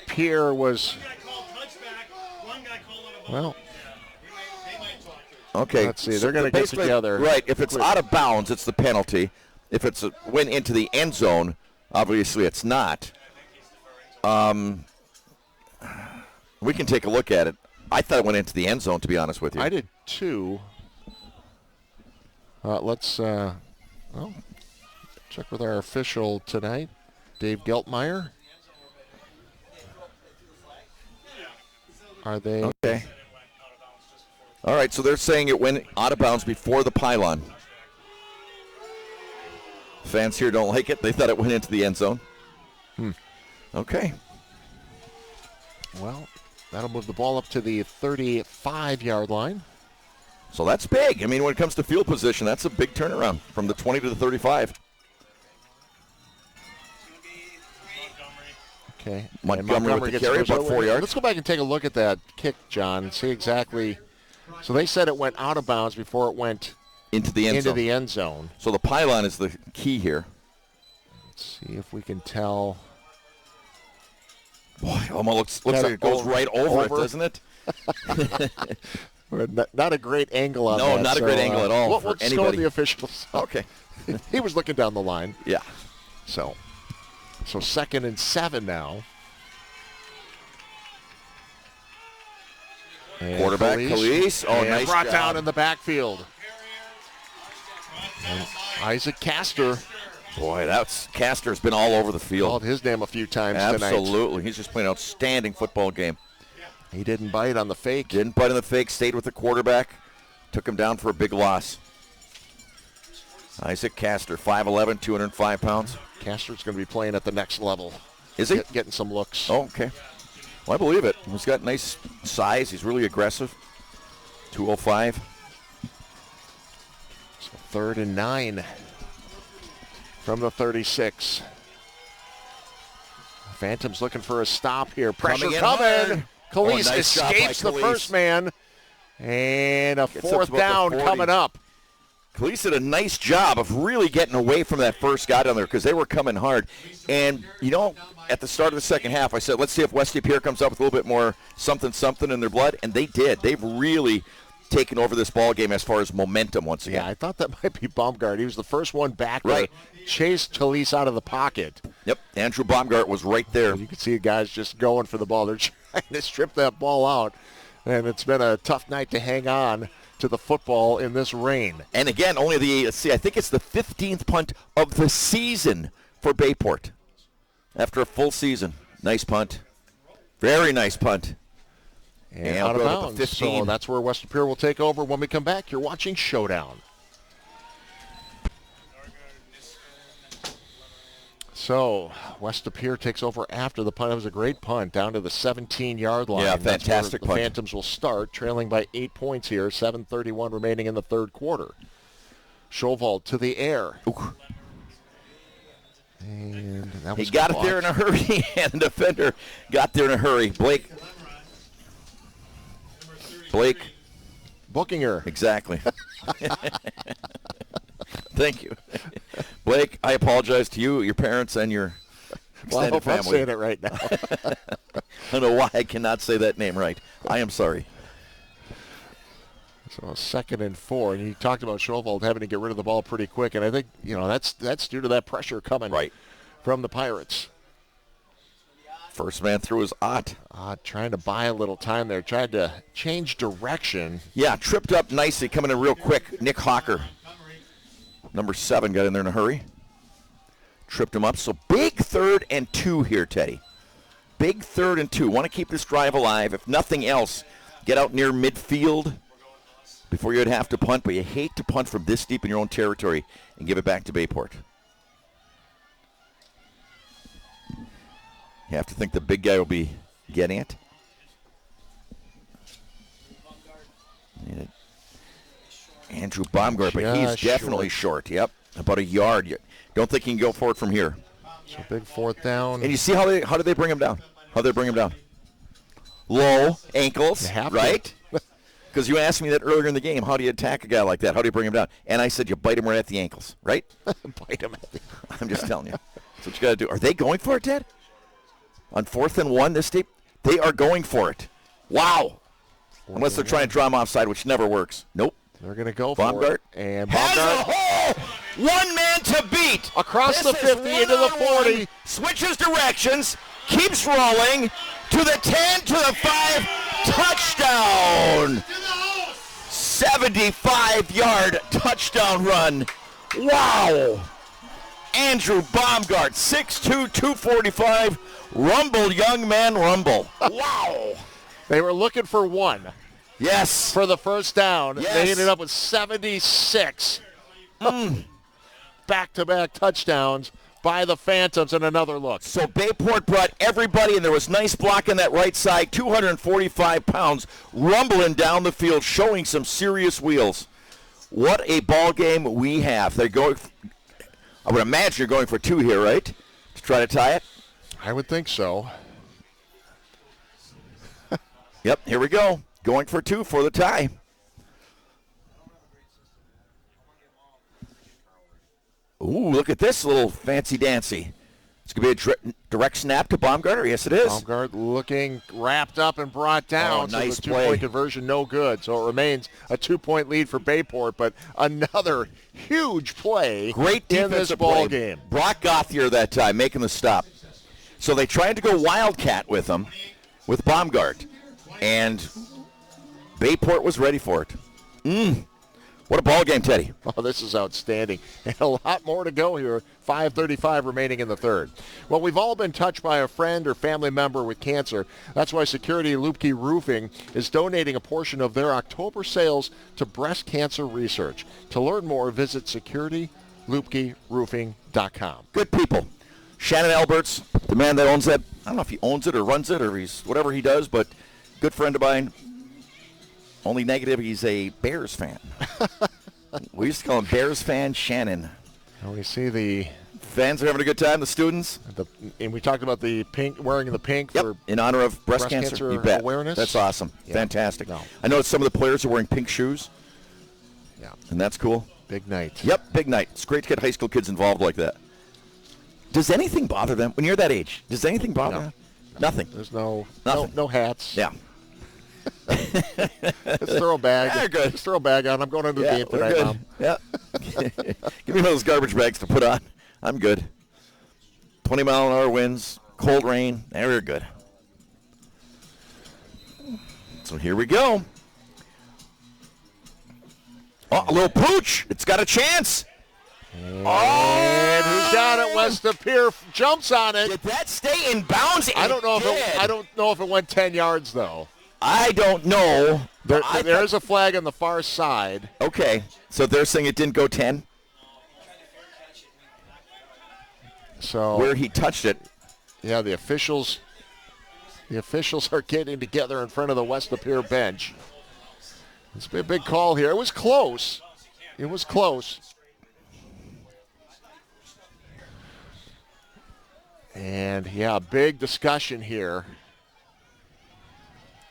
Pere was, well, okay. Let's see. They're going to get together. Right. If it's out of bounds, it's the penalty. If it's went into the end zone, obviously it's not. We can take a look at it. I thought it went into the end zone, to be honest with you. I did too. Let's check with our official tonight, Dave Geltmeyer. Are they? Okay. All right, so they're saying it went out of bounds before the pylon. Fans here don't like it. They thought it went into the end zone. Okay. Well, that'll move the ball up to the 35-yard line. So that's big. I mean, when it comes to field position, that's a big turnaround from the 20 to the 35. Okay. Montgomery with the carry, about 4 yards. Let's go back and take a look at that kick, John, and see exactly. So they said it went out of bounds before it went into the end zone. So the pylon is the key here. Let's see if we can tell. Boy, it almost looks like it goes right over it, doesn't it? Not a great angle on that. No, not a great angle at all for we'll just anybody. go with the officials. Okay. He was looking down the line. Yeah. So 2nd and 7 now. And quarterback, Calise. Oh, nice brought job. Down in the backfield. And Isaac Castor. Boy, Castor's been all over the field. Called his name a few times tonight. Absolutely. He's just playing an outstanding football game. He didn't bite on the fake. Didn't bite on the fake, stayed with the quarterback, took him down for a big loss. Isaac Castor, 5'11", 205 pounds. Castor's going to be playing at the next level. Is he? Getting some looks. Oh, okay. Well, I believe it. He's got nice size. He's really aggressive. 205. So 3rd and 9 from the 36. Phantom's looking for a stop here. Pressure coming. Calise nice escapes the Calise. first man. And a 4th down coming up. Calise did a nice job of really getting away from that first guy down there because they were coming hard. And, at the start of the second half, I said, let's see if West Pere comes up with a little bit more something in their blood. And they did. They've really taken over this ball game as far as momentum once again. Yeah, I thought that might be Baumgart. He was the first one back right. there. Chased Calise out of the pocket. Yep, Andrew Baumgart was right there. And you can see guys just going for the ball. They're trying to strip that ball out. And it's been a tough night to hang on to the football in this rain. And again, I think it's the 15th punt of the season for Bayport. After a full season. Nice punt. Very nice punt. And out of bounds. 15. So that's where West Pere will take over when we come back. You're watching Showdown. So West Pere takes over after the punt. It was a great punt down to the 17-yard line. Yeah, fantastic punt. The Phantoms will start, trailing by 8 points here. 7:31 remaining in the third quarter. Chauvel to the air. Ooh. And that was he got it there in a hurry, and the defender got there in a hurry. Blake. Bookinger. Exactly. Thank you. Blake, I apologize to you, your parents, and your extended family. I'm saying it right now. I don't know why I cannot say that name right. I am sorry. So 2nd and 4, and you talked about Chauvel having to get rid of the ball pretty quick, and I think that's due to that pressure coming from the Pirates. First man through is Ott. Ott trying to buy a little time there, tried to change direction. Yeah, tripped up nicely, coming in real quick. Nick Hawker, number 7, got in there in a hurry. Tripped him up. So big 3rd and 2 here, Teddy. Big 3rd and 2. Want to keep this drive alive. If nothing else, get out near midfield before you'd have to punt, but you hate to punt from this deep in your own territory and give it back to Bayport. You have to think the big guy will be getting it. Andrew Baumgart, but he's definitely short. Yep, about a yard. You don't think he can go for it from here. So big 4th down. And you see how did they bring him down? How did they bring him down? Low ankles, right? Because you asked me that earlier in the game. How do you attack a guy like that? How do you bring him down? And I said you bite him right at the ankles, right? Bite him at the I'm just telling you. That's what you got to do. Are they going for it, Ted? On 4th and 1 this tape? They are going for it. Wow. Unless they're trying to draw him offside, which never works. Nope. They're going to go for Baumgart. it. And Has Baumgart a hole! One man to beat. across This the is 50 into the 1-on-1. 40. Switches directions. Keeps rolling. To the 10, to the 5. Touchdown. 75-yard touchdown run. Wow. Andrew Baumgart, 6'2", 245. Rumble, young man, rumble. Wow. They were looking for one Yes. for the first down. Yes. They ended up with 76 back-to-back touchdowns by the Phantoms. And another look. So Bayport brought everybody, and there was nice block on that right side, 245 pounds, rumbling down the field, showing some serious wheels. What a ball game we have. They're going, I would imagine you're going for 2 here, right? To try to tie it? I would think so. Yep, here we go. Going for 2 for the tie. Ooh, look at this little fancy-dancy. It's going to be a direct snap to Baumgartner. Yes, it is. Baumgart looking wrapped up and brought down. Oh, nice so the 2-point play. conversion, no good. So it remains a 2-point lead for Bayport, but another huge play Great in this defensive ball play. game. Brock Gothier that time making the stop. So they tried to go Wildcat with him, with Baumgart, and Bayport was ready for it. What a ball game, Teddy. Oh, this is outstanding. And a lot more to go here. 5:35 remaining in the third. Well, we've all been touched by a friend or family member with cancer. That's why Security Lupke Roofing is donating a portion of their October sales to breast cancer research. To learn more, visit securitylupkeroofing.com. Good people. Shannon Alberts, the man that owns that. I don't know if he owns it or runs it or he's whatever he does, but good friend of mine. Only negative, he's a Bears fan. We used to call him Bears fan Shannon. And we see the fans are having a good time, the students. And we talked about the pink, wearing the pink for in honor of breast cancer. You bet. Awareness. That's awesome. Yeah. Fantastic. No. I know some of the players are wearing pink shoes. Yeah. And that's cool. Big night. Yep, big night. It's great to get high school kids involved like that. Does anything bother them when you're that age? Does anything bother them? Nothing. There's no hats. Yeah. Just throw a bag. They're good. Just throw a bag on. I'm going into the game we're tonight, good. Mom. Yeah. Give me one of those garbage bags to put on. I'm good. 20-mile-an-hour winds, cold rain. We're good. So here we go. Oh, a little pooch. It's got a chance. And who's got it? West of Pere jumps on it. Did that stay in bounds? I don't know if it went 10 yards though. I don't know. There's a flag on the far side. Okay, so they're saying it didn't go 10. So where he touched it. Yeah, the officials are getting together in front of the West of Pere bench. It's a big call here. It was close. It was close. And, yeah, big discussion here.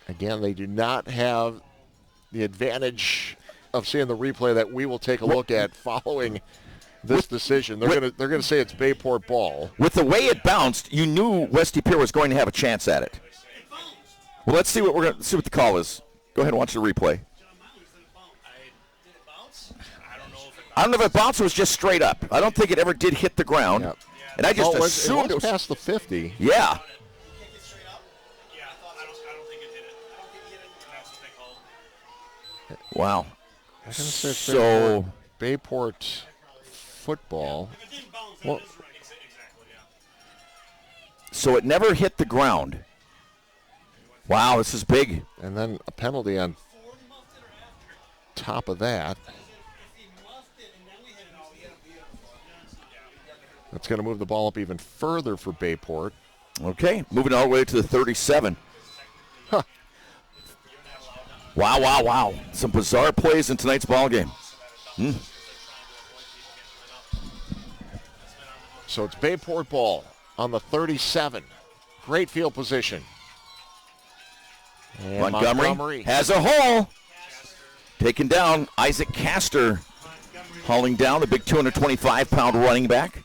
Again, they do not have the advantage of seeing the replay that we will take a look at following this decision. They're going to say it's Bayport ball. With the way it bounced, you knew West Pere was going to have a chance at it. Well, let's see what the call is. Go ahead and watch the replay. I don't know if it bounced or was just straight up. I don't think it ever did hit the ground. Yep. And I just assumed it was past the 50. Yeah. Wow. So Bayport football. Well, so it never hit the ground. Wow, this is big. And then a penalty on top of that. That's going to move the ball up even further for Bayport. Okay, moving all the way to the 37. Huh. Wow, wow, wow. Some bizarre plays in tonight's ball game. So it's Bayport ball on the 37. Great field position. And Montgomery has a hole. Taken down, Isaac Castor hauling down the big 225-pound running back.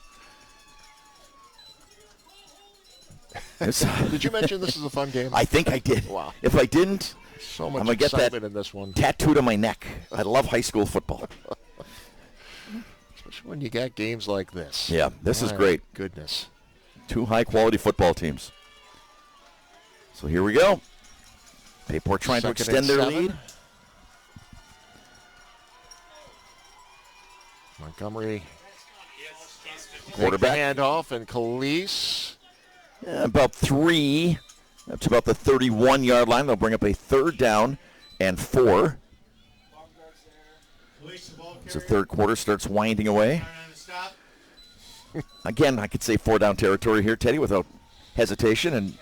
Did you mention this is a fun game? I think I did. Wow. If I didn't, so much I'm going to get that in this one. tattooed on my neck. I love high school football. Especially when you got games like this. Yeah, this is great. Goodness. 2 high-quality football teams. So here we go. Bayport trying to extend their lead. Montgomery. Quarterback. Handoff, and Calise. About 3 up to about the 31-yard line. They'll bring up a 3rd down and 4. As the third quarter starts winding away. Again, I could say 4-down territory here, Teddy, without hesitation, and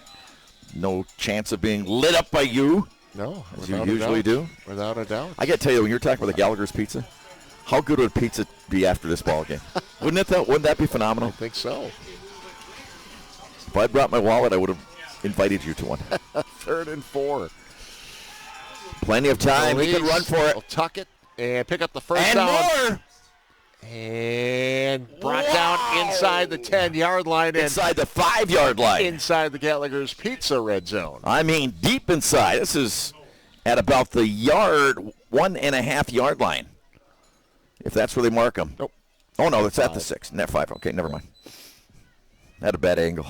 no chance of being lit up by you. No, as you usually do. Without a doubt. I got to tell you, when you're talking about the Gallagher's Pizza, how good would pizza be after this ball game? Wouldn't that be phenomenal? I think so. If I brought my wallet, I would have invited you to one. 3rd and 4. Plenty of time. We can run for it. We'll tuck it and pick up the first down. And more. And brought down inside the 10-yard line. Inside the 5-yard line. Inside the Gallagher's Pizza red zone. I mean, deep inside. This is at about the 1.5-yard line. If that's where they mark them. Nope. Oh, no, it's at the 6. Net 5. Okay, never mind. Had a bad angle.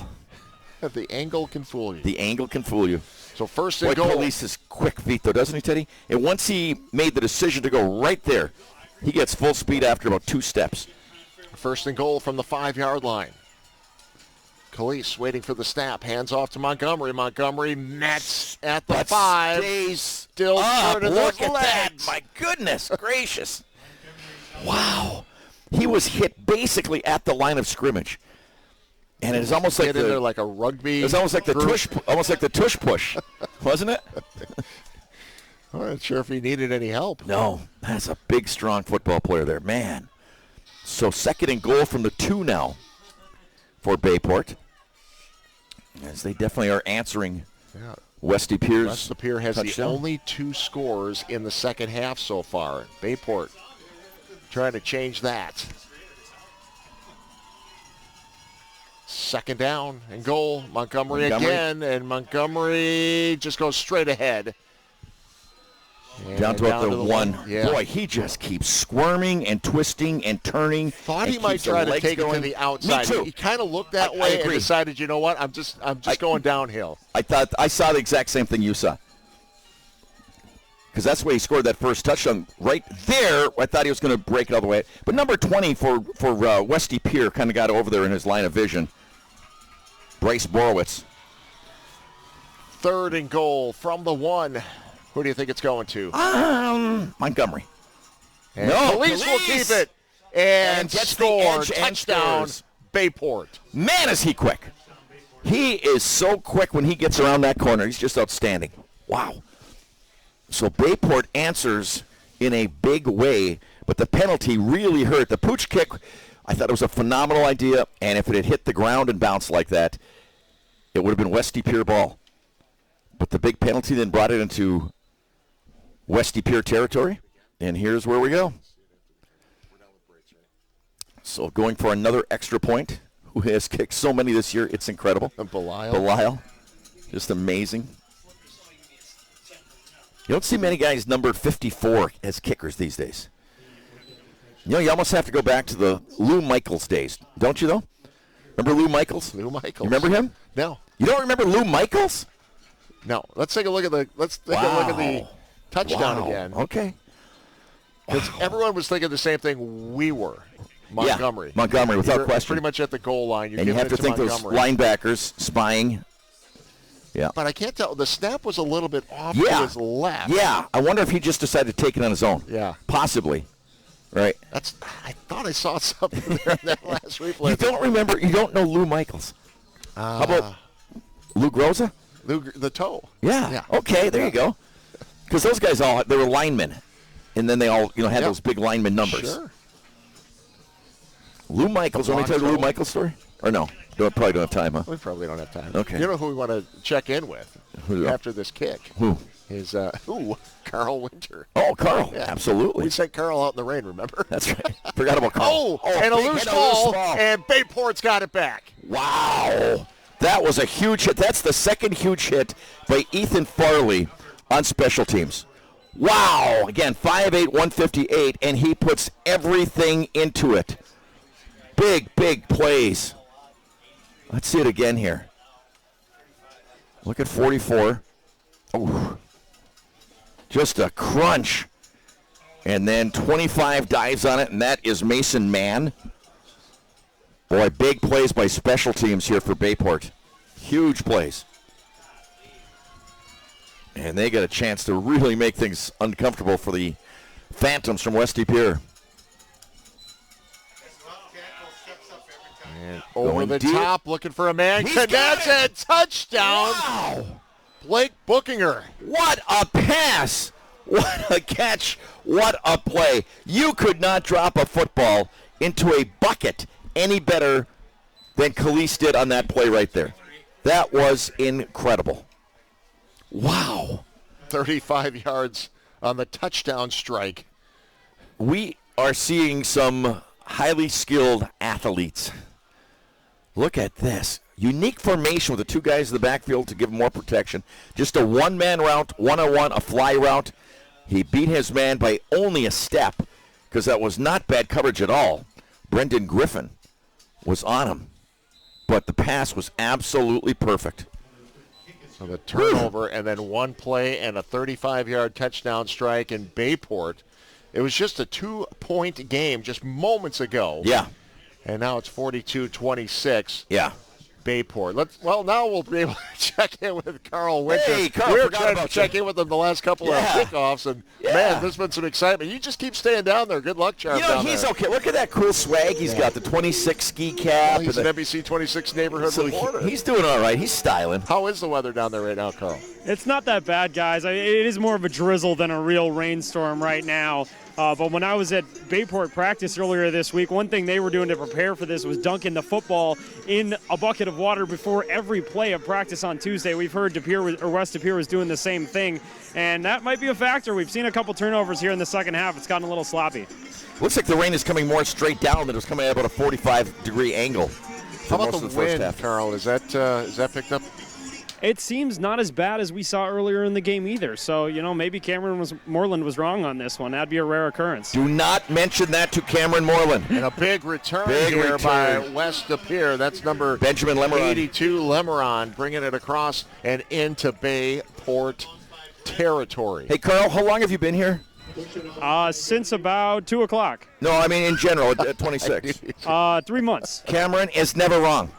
The angle can fool you. The angle can fool you. So first and goal. Police is quick feet, though, doesn't he, Teddy? And once he made the decision to go right there, he gets full speed after about 2 steps. First and goal from the 5-yard line. Calise waiting for the snap. Hands off to Montgomery. Montgomery nets at the 5. Stays still up. turning Look those at legs. that. My goodness gracious. Wow. He was hit basically at the line of scrimmage. And it is almost like in there like a rugby. It was almost like the tush push, wasn't it? I'm not sure if he needed any help. No, that's a big, strong football player there, man. So 2nd and goal from the 2 now for Bayport, as they definitely are answering Westy Pier's West Lapeer has touchdown. the only 2 scores in the second half so far. Bayport trying to change that. 2nd down and goal. Montgomery again, and Montgomery just goes straight ahead. And down to about the 1. Yeah. Boy, he just keeps squirming and twisting and turning. Thought he might try to take it to the outside. Me too. He kind of looked that way and decided, you know what, I'm just going downhill. I saw the exact same thing you saw. Because that's where he scored that first touchdown. Right there, I thought he was going to break it all the way. But number 20 for Westy Pere kind of got over there in his line of vision. Bryce Borowitz. 3rd and goal from the 1. Who do you think it's going to? Montgomery. And no, Police will keep it and gets score. the edge and Touchdown, scores. Bayport. Man, is he quick. He is so quick when he gets around that corner. He's just outstanding. Wow. So Bayport answers in a big way, but the penalty really hurt. The pooch kick, I thought it was a phenomenal idea, and if it had hit the ground and bounced like that, it would have been Westy Pere ball. But the big penalty then brought it into Westy Pere territory, and here's where we go. So going for another extra point, who has kicked so many this year, it's incredible. Belial. Just amazing. You don't see many guys numbered 54 as kickers these days. You know, you almost have to go back to the Lou Michaels days, don't you, though? Remember Lou Michaels? Lou Michaels. You remember him? No. You don't remember Lou Michaels? No. Let's take a look at the touchdown again. Okay. Because everyone was thinking the same thing we were. Montgomery. Yeah, Montgomery, without question. Pretty much at the goal line. And you have to think those linebackers spying. Yeah. But I can't tell. The snap was a little bit off to his left. Yeah. I wonder if he just decided to take it on his own. Yeah. Possibly. Right. I thought I saw something there in that last replay. You don't know Lou Michaels. How about Lou Groza? The toe. Yeah. Okay, there you go. Because those guys they were linemen. And then they all, had those big lineman numbers. Sure. Lou Michaels. Want me to tell you the Lou Michaels story? Or no? Probably don't have time, huh? We probably don't have time. Okay. You know who we want to check in with after this kick? Who? Carl Winter. Oh, Carl. Yeah, absolutely. We sent Carl out in the rain, remember? That's right. Forgot about Carl. And a loose ball, and Bayport's got it back. Wow. That was a huge hit. That's the second huge hit by Ethan Farley on special teams. Wow. Again, 5'8", 158, and he puts everything into it. Big, big plays. Let's see it again here. Look at 44. Oh, just a crunch. And then 25 dives on it, and that is Mason Mann. Boy, big plays by special teams here for Bayport. Huge plays. And they get a chance to really make things uncomfortable for the Phantoms from West De Pere. And over the top, looking for a man. That's a touchdown. Wow. Blake Bookinger. What a pass. What a catch. What a play. You could not drop a football into a bucket any better than Khalees did on that play right there. That was incredible. Wow. 35 yards on the touchdown strike. We are seeing some highly skilled athletes. Look at this. Unique formation with the two guys in the backfield to give him more protection. Just a one-man route, one-on-one, a fly route. He beat his man by only a step because that was not bad coverage at all. Brendan Griffin was on him, but the pass was absolutely perfect. So the turnover and then one play and a 35-yard touchdown strike in Bayport. It was just a 2-point game just moments ago. Yeah. And now it's 42-26. Yeah. Bayport. Now we'll be able to check in with Carl Winter. Hey, Carl, We're trying to check in with him the last couple of kickoffs, and man, there's been some excitement. You just keep staying down there. Good luck, Charles. He's okay. Look at that cool swag. He's got the 26 ski cap. Well, he's an NBC 26 neighborhood reporter. He's doing all right. He's styling. How is the weather down there right now, Carl? It's not that bad, guys. It is more of a drizzle than a real rainstorm right now. But when I was at Bayport practice earlier this week, one thing they were doing to prepare for this was dunking the football in a bucket of water before every play of practice on Tuesday. We've heard West De Pere was doing the same thing, and that might be a factor. We've seen a couple turnovers here in the second half. It's gotten a little sloppy. Looks like the rain is coming more straight down than it was coming at about a 45-degree angle. How about the wind, Carl? Is that picked up? It seems not as bad as we saw earlier in the game either. So, maybe Moreland was wrong on this one. That'd be a rare occurrence. Do not mention that to Cameron Moreland. And a big return by West De Pere. That's number Benjamin Lemeron. 82, Lemeron, bringing it across and into Bayport territory. Hey, Carl, how long have you been here? Since about 2 o'clock. No, I mean in general, at 26. 3 months. Cameron is never wrong.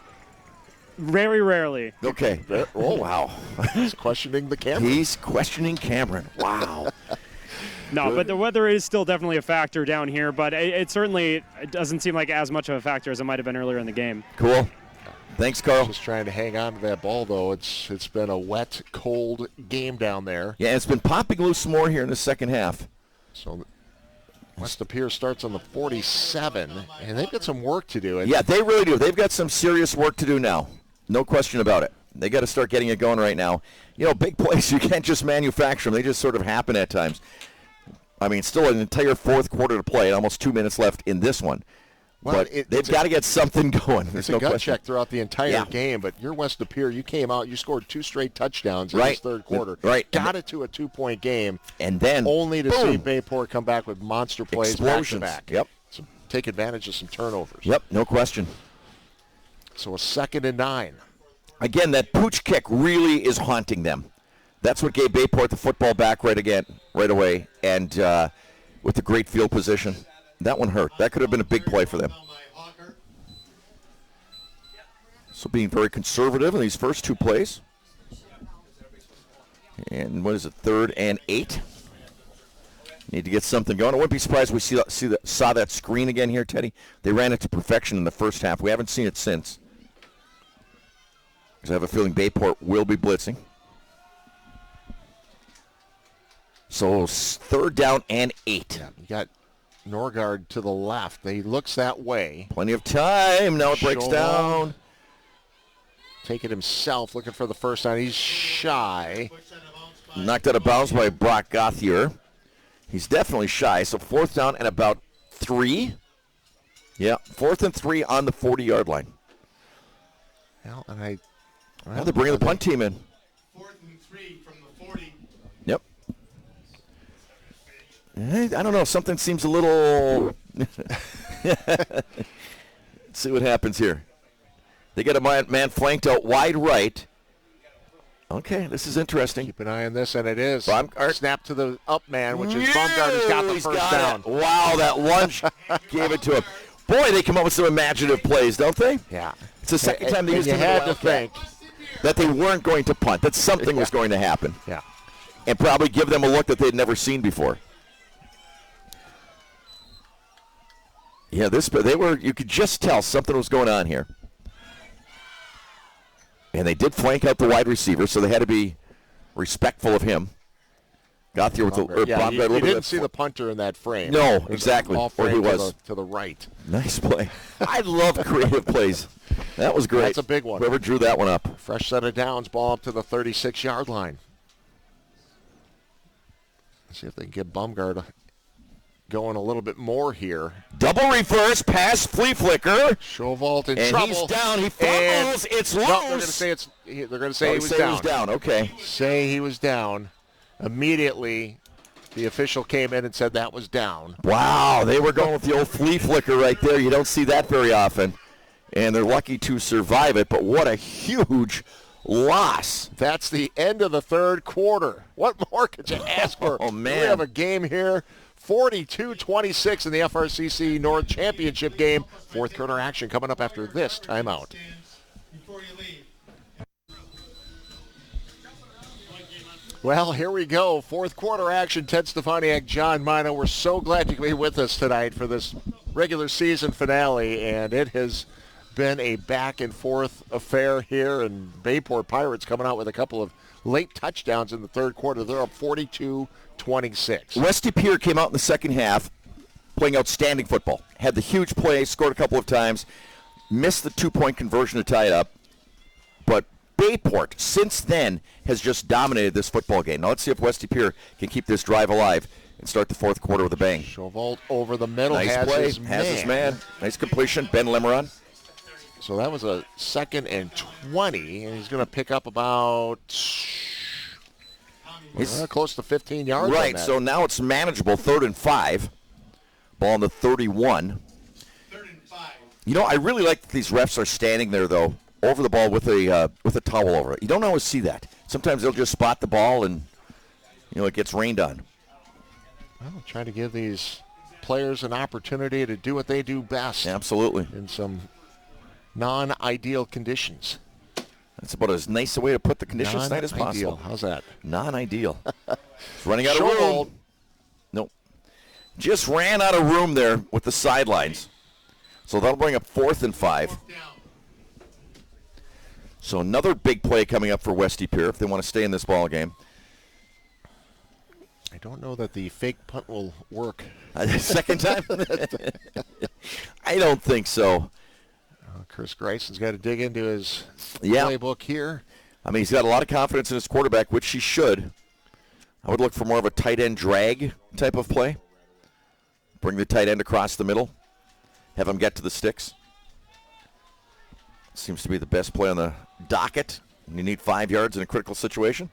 Very rarely. Okay. Oh, wow. He's questioning the Cameron. He's questioning Cameron. Wow. No, but the weather is still definitely a factor down here, but it certainly doesn't seem like as much of a factor as it might have been earlier in the game. Cool. Thanks, Carl. Just trying to hang on to that ball, though. It's been a wet, cold game down there. Yeah, it's been popping loose more here in the second half. So West De Pere starts on the 47, and they've got some work to do. Yeah, they really do. They've got some serious work to do now. No question about it. They got to start getting it going right now. Big plays, you can't just manufacture them. They just sort of happen at times. I mean, still an entire fourth quarter to play and almost 2 minutes left in this one. Well, but they've got to get something going. There's it's a no gut question. check throughout the entire game, but you're West De Pere. You came out, you scored 2 straight touchdowns in this third quarter. Right. Got it to a 2-point game. And then, only to see Bayport come back with monster plays explosions. back-to-back. Yep. So take advantage of some turnovers. Yep, no question. So a 2nd and 9. Again, that pooch kick really is haunting them. That's what gave Bayport the football back right away, and with the great field position. That one hurt. That could have been a big play for them. So being very conservative in these first 2 plays. And what is it, 3rd and 8? Need to get something going. I wouldn't be surprised if we saw that screen again here, Teddy. They ran it to perfection in the first half. We haven't seen it since. Because I have a feeling Bayport will be blitzing. So 3rd down and 8. Yeah, you got Norgard to the left. He looks that way. Plenty of time. Now it breaks down. Take it himself, looking for the first down. He's shy. Knocked out of bounds by Brock Gauthier. He's definitely shy. So 4th down and about 3. Yeah, 4th and 3 on the 40-yard line. Well, They're bringing the punt team in. 4th and 3 from the 40. Yep. I don't know. Something seems a little. Let's see what happens here. They get a man flanked out wide right. Okay, this is interesting. Keep an eye on this, and it is. Baumgart. Snap to the up man, which is Baumgart has got the first down. Wow, that lunge gave it to him. Boy, they come up with some imaginative plays, don't they? Yeah. It's the second time they used you it. had to think that they weren't going to punt, that something was going to happen. Yeah. And probably give them a look that they'd never seen before. Yeah, you could just tell something was going on here. And they did flank out the wide receiver, so they had to be respectful of him. Gauthier with you didn't see the punter in that frame. No, exactly. Where he was to the right. Nice play. I love creative plays. That was great. That's a big one. Whoever drew that one up. Fresh set of downs, ball up to the 36-yard line. Let's see if they can get Baumgart going a little bit more here. Double reverse pass, flea flicker. Showvolt in and trouble. He's down. He fumbles. It's loose. No, they're going to say he was down. He was down. Okay. Say he was down. Immediately, the official came in and said that was down. Wow, they were going with the old flea flicker right there. You don't see that very often. And they're lucky to survive it, but what a huge loss. That's the end of the third quarter. What more could you ask for? Oh, man. We have a game here. 42-26 in the FRCC North Championship game. Fourth quarter action coming up after this timeout. Well, here we go. Fourth quarter action. Ted Stefaniak, John Mina. We're so glad you can be with us tonight for this regular season finale, and it has been a back-and-forth affair here, and Bayport Pirates coming out with a couple of late touchdowns in the third quarter. They're up 42-26. Westy Pere came out in the second half playing outstanding football. Had the huge play, scored a couple of times, missed the two-point conversion to tie it up. But Bayport, since then, has just dominated this football game. Now let's see if Westy Pere can keep this drive alive and start the fourth quarter with a bang. Showvolt over the middle. Nice has play. his man. Nice completion. Ben Limeron. So that was a 2nd and 20, and he's going to pick up about close to 15 yards. Right, so now it's manageable, 3rd and 5. Ball on the 31. 3rd and 5. You know, I really like that these refs are standing there, though, over the ball with a towel over it. You don't always see that. Sometimes they'll just spot the ball and, it gets rained on. Well, trying to give these players an opportunity to do what they do best. Absolutely. In some non-ideal conditions. That's about as nice a way to put the conditions tonight as possible. How's that? Non-ideal. Running out of room. Nope. Just ran out of room there with the sidelines. So that'll bring up 4th and 5. So another big play coming up for Westy Pere if they want to stay in this ball game. I don't know that the fake punt will work. Second time? I don't think so. Chris Greison's got to dig into his playbook here. I mean, he's got a lot of confidence in his quarterback, which he should. I would look for more of a tight end drag type of play. Bring the tight end across the middle. Have him get to the sticks. Seems to be the best play on the docket. You need 5 yards in a critical situation.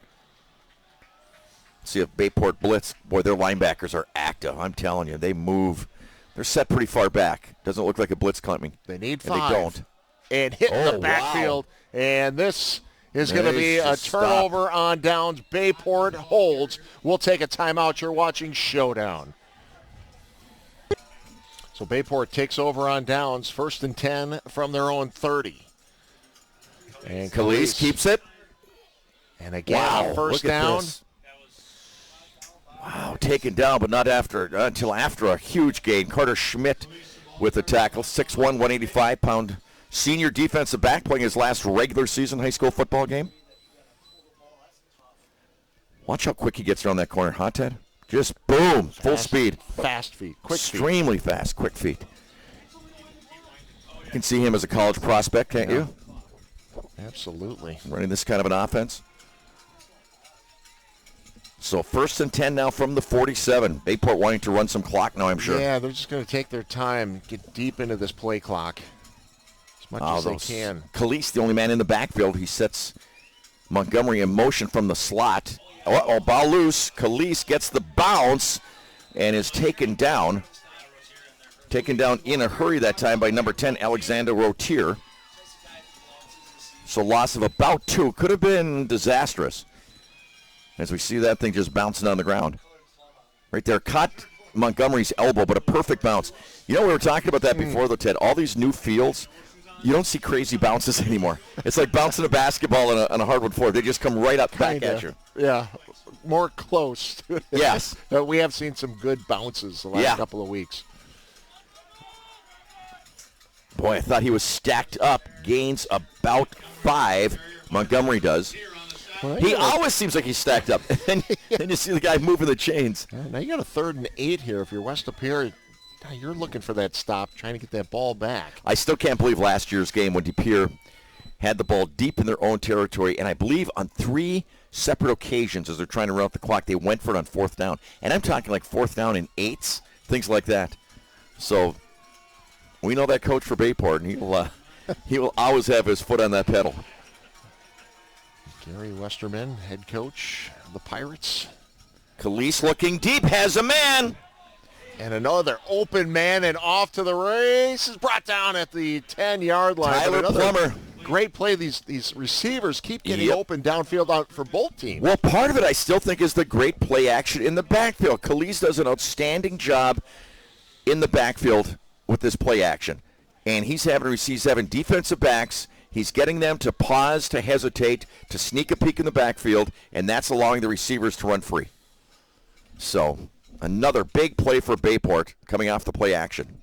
See if Bayport blitz. Boy, their linebackers are active. I'm telling you, they move. They're set pretty far back. Doesn't look like a blitz coming. They need 5. And they don't. And hitting the backfield. Wow. And this is going to be a turnover on downs. Bayport holds. We'll take a timeout. You're watching Showdown. So Bayport takes over on downs. 1st and 10 from their own 30. And Calise keeps it. And again, first down. Wow, taken down, but not until after a huge gain. Carter Schmidt with the tackle, 6'1", 185-pound senior defensive back playing his last regular season high school football game. Watch how quick he gets around that corner, huh, Ted? Just boom, full speed. Fast feet, quick feet. Extremely fast, quick feet. You can see him as a college prospect, can't you? Absolutely. Running this kind of an offense. So 1st and 10 now from the 47. Bayport wanting to run some clock now, I'm sure. Yeah, they're just going to take their time, get deep into this play clock as much as they can. Calise, the only man in the backfield. He sets Montgomery in motion from the slot. Ball loose. Calise gets the bounce and is taken down. Taken down in a hurry that time by number 10, Alexander Rotier. So loss of about 2. Could have been disastrous. As we see that thing just bouncing on the ground. Right there, caught Montgomery's elbow, but a perfect bounce. You know, we were talking about that before, though, Ted. All these new fields, you don't see crazy bounces anymore. It's like bouncing a basketball on a hardwood floor. They just come right up back at you. Yeah, more close. Yes. We have seen some good bounces the last couple of weeks. Boy, I thought he was stacked up. Gains about 5. Montgomery does. Well, he always seems like he's stacked up. And then you see the guy moving the chains. Now you got a 3rd and 8 here. If you're West Pere, you're looking for that stop, trying to get that ball back. I still can't believe last year's game when De Pere had the ball deep in their own territory, and I believe on 3 separate occasions as they're trying to run out the clock, they went for it on 4th down. And I'm talking like 4th down and 8s, things like that. So we know that coach for Bayport, and he will always have his foot on that pedal. Gary Westerman, head coach of the Pirates. Calise looking deep, has a man. And another open man, and off to the race. Is brought down at the 10-yard line. Tyler Plummer. Great play. These receivers keep getting open downfield out for both teams. Well, part of it I still think is the great play action in the backfield. Calise does an outstanding job in the backfield with this play action. And he's having defensive backs. He's getting them to pause, to hesitate, to sneak a peek in the backfield, and that's allowing the receivers to run free. So another big play for Bayport coming off the play action.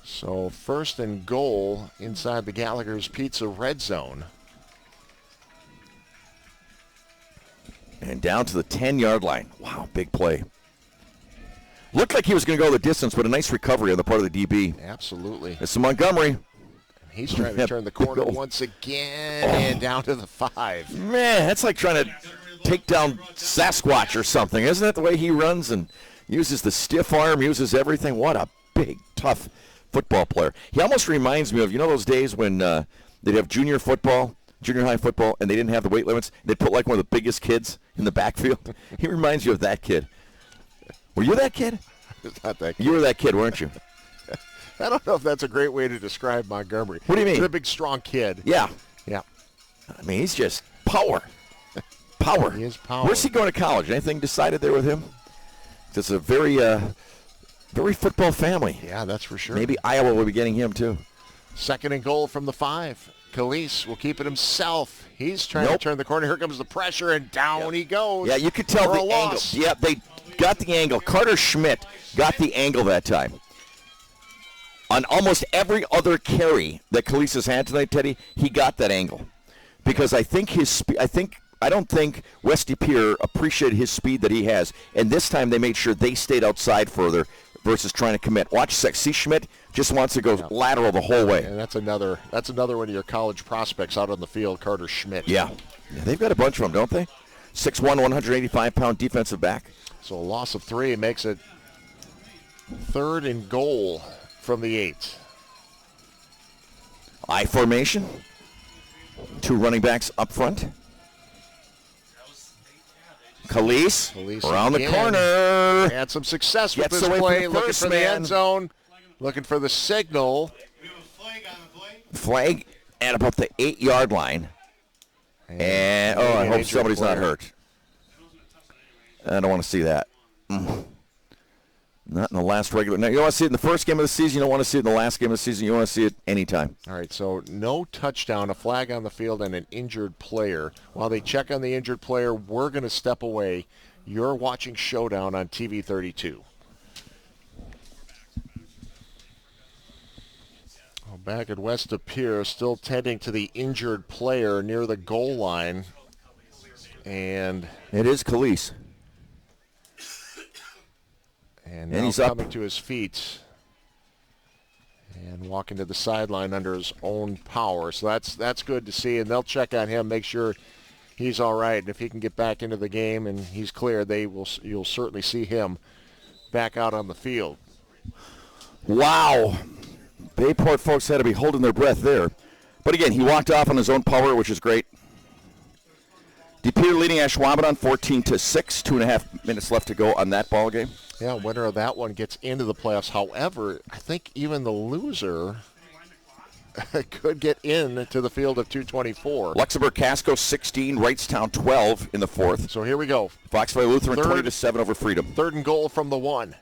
So 1st and goal inside the Gallagher's Pizza red zone. And down to the 10-yard line. Wow, big play. Looked like he was going to go the distance, but a nice recovery on the part of the DB. Absolutely. It's Montgomery. He's trying to turn the corner once again and down to the 5. Man, that's like trying to take down Sasquatch or something. Isn't that the way he runs and uses the stiff arm, uses everything? What a big, tough football player. He almost reminds me of, those days when they'd have junior high football, and they didn't have the weight limits. They'd put like one of the biggest kids in the backfield. He reminds you of that kid. Were you that kid? Not that kid. You were that kid, weren't you? I don't know if that's a great way to describe Montgomery. What do you mean? He's a big, strong kid. Yeah. Yeah. I mean, he's just power. Power. He is power. Where's he going to college? Anything decided there with him? It's a very football family. Yeah, that's for sure. Maybe Iowa will be getting him, too. 2nd and goal from the 5. Calise will keep it himself. He's trying to turn the corner. Here comes the pressure, and down he goes. Yeah, you could tell the angle. Yeah, they got the angle. Carter Schmidt got the angle that time. On almost every other carry that Calise has had tonight, Teddy, he got that angle. Because I think I don't think West De Pere appreciated his speed that he has. And this time they made sure they stayed outside further versus trying to commit. Watch, see Schmidt just wants to go lateral the whole way. And that's another one of your college prospects out on the field, Carter Schmidt. Yeah, they've got a bunch of them, don't they? 6'1", 185-pound defensive back. So a loss of 3 makes it 3rd and goal from the 8. I formation. 2 running backs up front. Calise around the corner. Had some success with this play. Looking for the end zone. Looking for the signal. Flag at about the 8-yard line. And I hope somebody's not hurt. I don't want to see that. Not in the last regular. Now, you want to see it in the first game of the season. You don't want to see it in the last game of the season. You want to see it anytime. All right, so no touchdown, a flag on the field, and an injured player. While they check on the injured player, we're going to step away. You're watching Showdown on TV 32. Back at West Pere, still tending to the injured player near the goal line. And it is Calise. And now he's coming to his feet and walking to the sideline under his own power. So that's good to see. And they'll check on him, make sure he's all right. And if he can get back into the game and he's clear, you'll certainly see him back out on the field. Wow. Bayport folks had to be holding their breath there. But again, he walked off on his own power, which is great. De Pere leading Ashwaubenon 14-6. 2.5 minutes left to go on that ball game. Yeah, winner of that one gets into the playoffs. However, I think even the loser could get into the field of 224. Luxembourg Casco 16, Wrightstown 12 in the fourth. So here we go. Fox Valley Lutheran 20-7 over Freedom. 3rd and goal from the 1.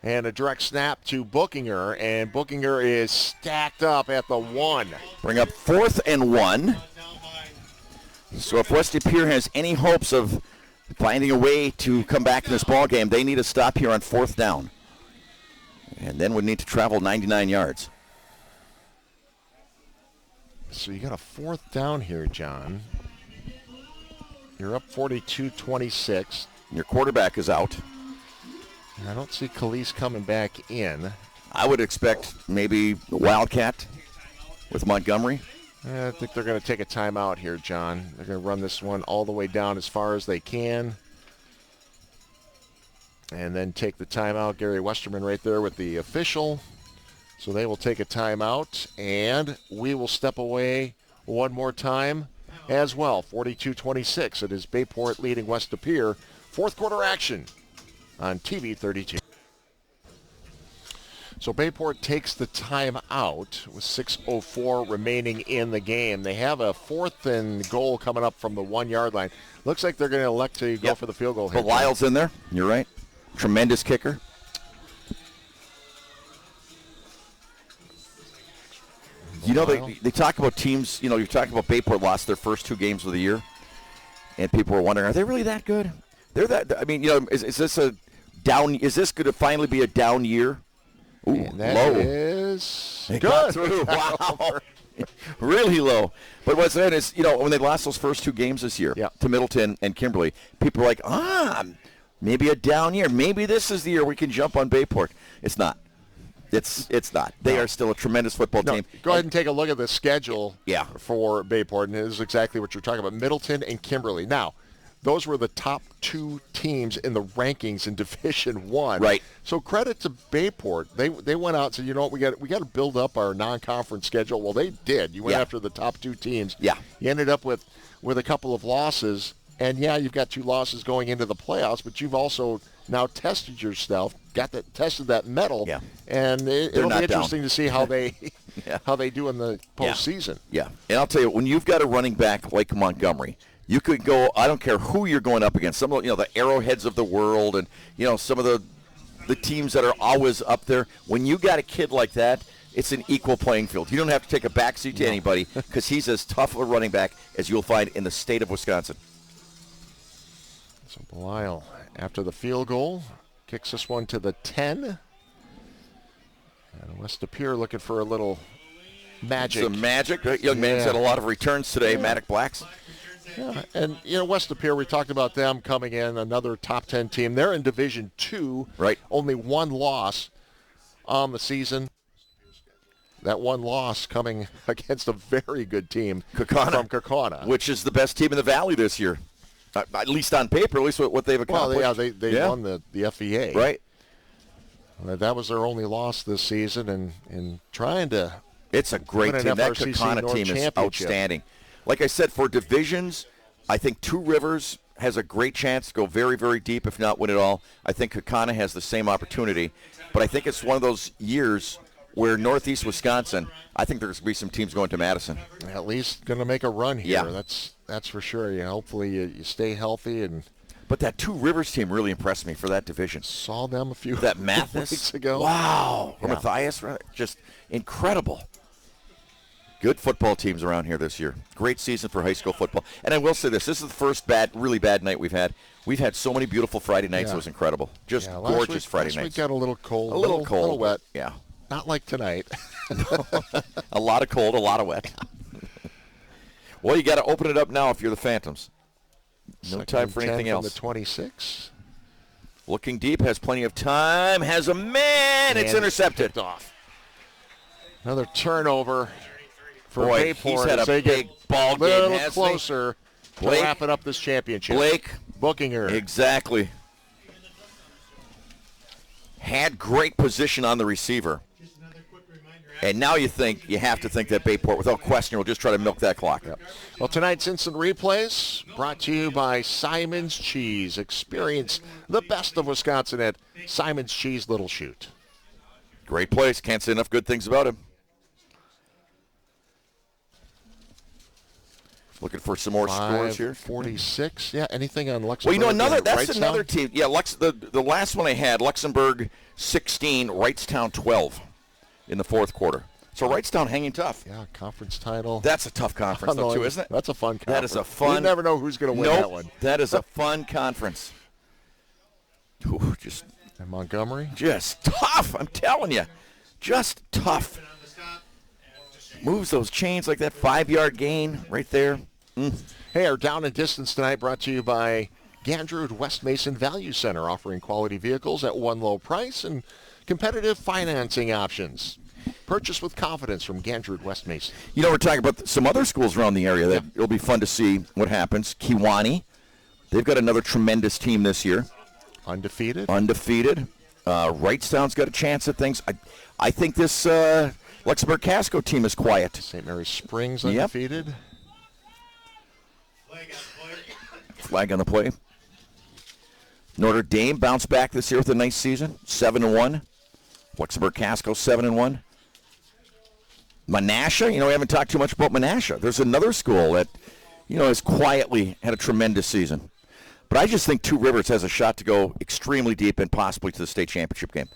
And a direct snap to Bookinger, and Bookinger is stacked up at the 1. Bring up 4th and 1. So if West De Pere has any hopes of finding a way to come back in this ball game, they need a stop here on 4th down. And then would need to travel 99 yards. So you got a 4th down here, John. You're up 42-26. Your quarterback is out. I don't see Khalees coming back in. I would expect maybe the Wildcat with Montgomery. I think they're going to take a timeout here, John. They're going to run this one all the way down as far as they can. And then take the timeout. Gary Westerman right there with the official. So they will take a timeout. And we will step away one more time as well. 42-26. It is Bayport leading West De Pere. 4th quarter action on TV 32. So Bayport takes the time out with 6:04 remaining in the game. They have a 4th and goal coming up from the 1-yard line. Looks like they're going to elect to go for the field goal here. But Lyle's in there. You're right. Tremendous kicker. You know, they talk about teams, you know, you're talking about Bayport lost their first 2 games of the year. And people were wondering, are they really that good? They're that, I mean, you know, is this a down, is this going to finally be a down year? Ooh, and that low. Is they good. Got through. Wow. Really low. But what's that is, you know, when they lost those first 2 games this year to Middleton and Kimberly, people are like, maybe a down year. Maybe this is the year we can jump on Bayport. It's not. It's not. They are still a tremendous football team. Go ahead and take a look at the schedule for Bayport, and it is exactly what you're talking about. Middleton and Kimberly. Now, those were the top 2 teams in the rankings in Division 1. Right. So credit to Bayport. They went out and said, you know what, we got to build up our non-conference schedule. Well, they did. You went after the top 2 teams. Yeah. You ended up with a couple of losses. And, you've got 2 losses going into the playoffs, but you've also now tested yourself, tested that metal. Yeah. And it'll be interesting to see how they how they do in the postseason. Yeah. And I'll tell you, when you've got a running back like Montgomery, you could go, I don't care who you're going up against, some of the Arrowheads of the world and, some of the teams that are always up there. When you got a kid like that, it's an equal playing field. You don't have to take a backseat to anybody because he's as tough of a running back as you'll find in the state of Wisconsin. So Belisle, after the field goal, kicks this one to the 10. And West De Pere looking for a little magic. Some magic. That young man's had a lot of returns today, Maddox Blacks. Yeah, and, West De Pere, we talked about them coming in, another top 10 team. They're in Division 2. Right. Only 1 loss on the season. That 1 loss coming against a very good team from Kaukauna. Which is the best team in the Valley this year. At least on paper, at least what they've accomplished. Well, they won the FEA. Right. That was their only loss this season, and trying to It's a great team. That Kaukauna team is outstanding. Like I said, for divisions, I think Two Rivers has a great chance to go very, very deep, if not win it all. I think Kaukauna has the same opportunity. But I think it's one of those years where Northeast Wisconsin, I think there's going to be some teams going to Madison. At least going to make a run here. Yeah. That's for sure. Hopefully you stay healthy. But that Two Rivers team really impressed me for that division. Saw them a few that Mathis weeks ago. Wow. Or Matthias, just incredible. Good football teams around here this year. Great season for high school football. And I will say this is the first really bad night we've had. We've had so many beautiful Friday nights. It was incredible. Just gorgeous Friday nights. Last week got a little cold. A little cold. A little wet. Yeah. Not like tonight. A lot of cold, a lot of wet. Well, you got to open it up now if you're the Phantoms. No time for anything else. The 26. Looking deep, has plenty of time, has a man. It's intercepted. Off. Another turnover for Boy, Bayport. he's had a big ball game, a little hasn't closer. Blake, wrapping up this championship. Blake. Booking her. Exactly. Had great position on the receiver. And now you have to think that Bayport, without question, will just try to milk that clock. Yep. Well, tonight's Instant Replays brought to you by Simon's Cheese. Experience the best of Wisconsin at Simon's Cheese Little Chute. Great place. Can't say enough good things about him. Looking for some more scores here. 46. Yeah, anything on Luxembourg? Well, you know, that's Wrightstown? another team. Yeah, the last one I had, Luxembourg 16, Wrightstown 12 in the fourth quarter. So Wrightstown hanging tough. Yeah, conference title. That's a tough conference, though, too, isn't it? That's a fun conference. That is a fun. You never know who's going to win that one. That is a fun conference. Ooh, and Montgomery? Just tough, I'm telling you. Just tough. Moves those chains like that 5-yard gain right there. Hey, our Down and Distance tonight brought to you by Gandrud West Mason Value Center, offering quality vehicles at one low price and competitive financing options. Purchase with confidence from Gandrud West Mason. You know, we're talking about some other schools around the area that it'll be fun to see what happens. Kewanee, they've got another tremendous team this year. Undefeated. Wrightstown's got a chance at things. I think this Luxembourg Casco team is quiet. St. Mary's Springs undefeated. Yep. Flag on the play. Notre Dame bounced back this year with a nice season, 7-1. Luxembourg Casco 7-1. Menasha, we haven't talked too much about Menasha. There's another school that, has quietly had a tremendous season. But I just think Two Rivers has a shot to go extremely deep and possibly to the state championship game.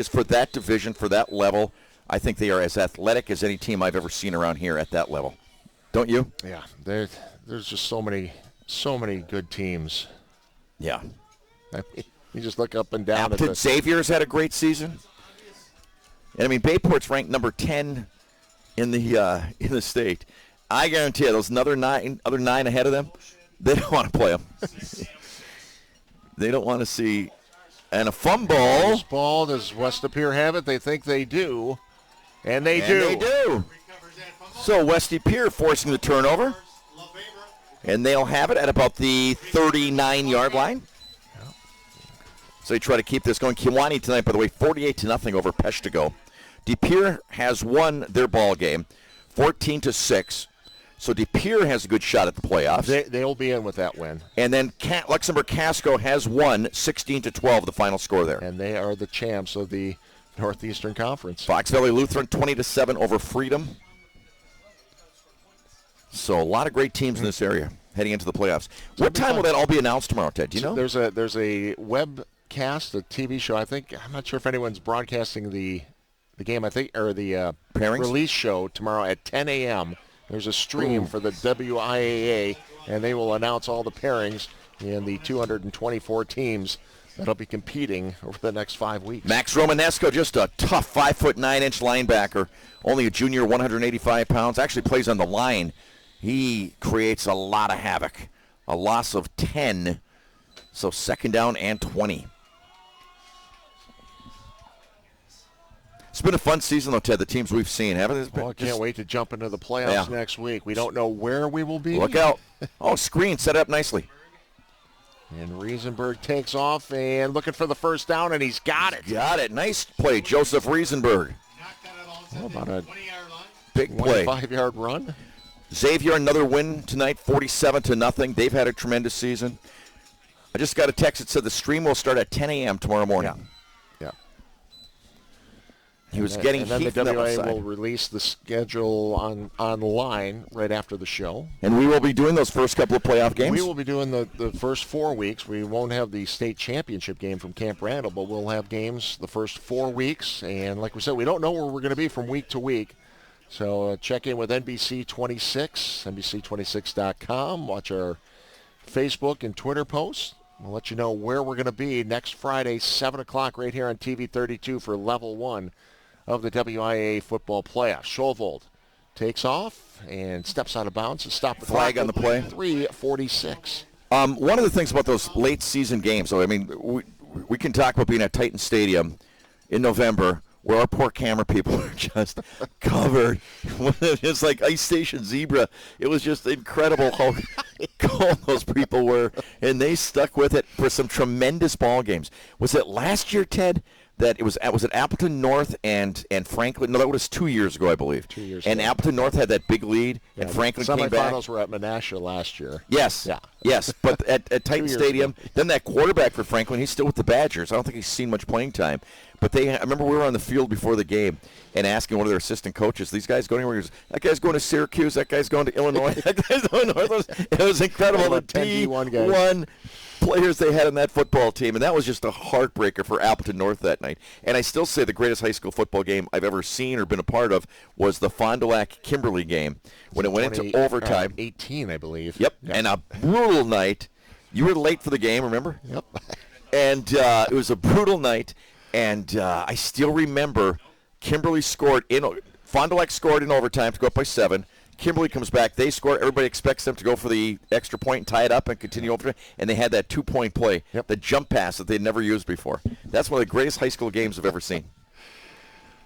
For that division, for that level, I think they are as athletic as any team I've ever seen around here at that level. Don't you? Yeah, there's just so many good teams. Yeah. You just look up and down. Appleton Xavier's had a great season. And Bayport's ranked number 10 in the state. I guarantee you, those other nine ahead of them, they don't want to play them. They don't want to see. And a fumble. Ball, does West Pier have it? They think they do. And they do. So West Pier forcing the turnover. And they'll have it at about the 39-yard line. So they try to keep this going. Kewanee tonight, by the way, 48-0 over Peshtigo. De Pere has won their ball game, 14-6. So De Pere has a good shot at the playoffs. They'll be in with that win. And then Luxembourg Casco has won 16-12, the final score there. And they are the champs of the Northeastern Conference. Fox Valley Lutheran 20-7 over Freedom. So a lot of great teams in this area heading into the playoffs. What time will that all be announced tomorrow, Ted? Do you know? There's a webcast, a TV show. I'm not sure if anyone's broadcasting the game. Or the release show tomorrow at 10 a.m. There's a stream for the WIAA, and they will announce all the pairings in the 224 teams that'll be competing over the next 5 weeks. Max Romanesco, just a tough 5'9" linebacker, only a junior, 185 pounds, actually plays on the line. He creates a lot of havoc. A loss of 10, so second down and 20. It's been a fun season, though, Ted, the teams we've seen, haven't it? I can't wait to jump into the playoffs next week. We don't know where we will be. Look out. Screen set up nicely. And Riesenberg takes off and looking for the first down, and he's got it. Got it. Nice play, Joseph Riesenberg. About a big play. 25-yard run. Xavier, another win tonight, 47-0. They've had a tremendous season. I just got a text that said the stream will start at 10 a.m. tomorrow morning. Yeah. He was getting and then heat the from WIA outside. will release the schedule online right after the show. And we will be doing those first couple of playoff games? We will be doing the first 4 weeks. We won't have the state championship game from Camp Randall, but we'll have games the first 4 weeks. And like we said, we don't know where we're going to be from week to week. So check in with NBC26, NBC26.com. Watch our Facebook and Twitter posts. We'll let you know where we're going to be next Friday, 7 o'clock right here on TV 32 for Level 1 of the WIA football playoffs. Schovold takes off and steps out of bounds to stop the flag on the play. 3:46. One of the things about those late season games, so we can talk about being at Titan Stadium in November where our poor camera people are just covered. It's like Ice Station Zebra. It was just incredible how cold those people were, and they stuck with it for some tremendous ball games. Was it last year, Ted, that was it Appleton North and Franklin? No, that was 2 years ago, I believe. 2 years and ago. Appleton North had that big lead, and Franklin came back. Semifinals were at Menasha last year. Yes. Yeah. Yes, but at Titan Stadium, then that quarterback for Franklin, he's still with the Badgers. I don't think he's seen much playing time. But I remember we were on the field before the game and asking one of their assistant coaches, these guys going anywhere? He goes, that guy's going to Syracuse, that guy's going to Illinois, that guy's going to North. It was incredible. The D1 players they had on that football team, and that was just a heartbreaker for Appleton North that night. And I still say the greatest high school football game I've ever seen or been a part of was the Fond du Lac-Kimberly game when it went into overtime. 18, I believe. Yep, and a brutal night. You were late for the game, remember? Yep. And it was a brutal night, and I still remember Kimberly scored Fond du Lac scored in overtime to go up by 7. Kimberly comes back. They score. Everybody expects them to go for the extra point and tie it up and continue overtime. And they had that 2-point play, the jump pass that they'd never used before. That's one of the greatest high school games I've ever seen.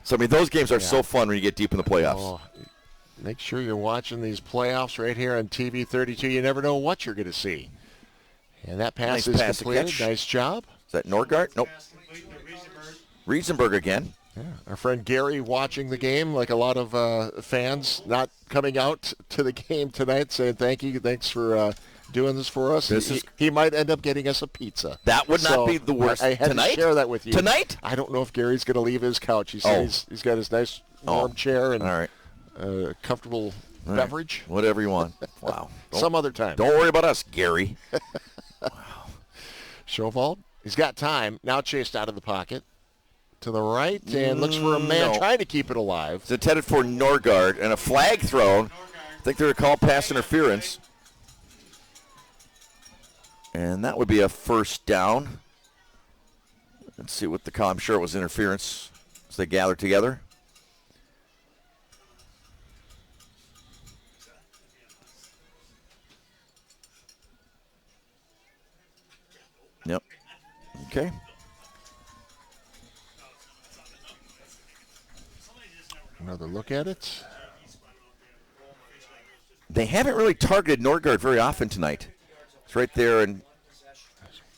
So, I mean, those games are so fun when you get deep in the playoffs. Oh, make sure you're watching these playoffs right here on TV 32. You never know what you're going to see. And that pass is completed. Nice job. Is that Norgard? Nope. Riesenberg again. Yeah. Our friend Gary watching the game, like a lot of fans, not coming out to the game tonight, saying thank you, thanks for doing this for us. He might end up getting us a pizza. That would not be the worst. I had to share that with you. Tonight? I don't know if Gary's going to leave his couch. He said he's got his nice warm chair and comfortable beverage. Whatever you want. Wow. Some other time. Don't worry about us, Gary. Wow. Showvold, he's got time. Now chased out of the pocket. To the right, and looks for a man trying to keep it alive. It's intended for Norgard, and a flag thrown. I think they're called pass interference. And that would be a first down. Let's see what the call. I'm sure it was interference as they gather together. Yep. Okay. Another look at it. They haven't really targeted Norgard very often tonight. It's right there, and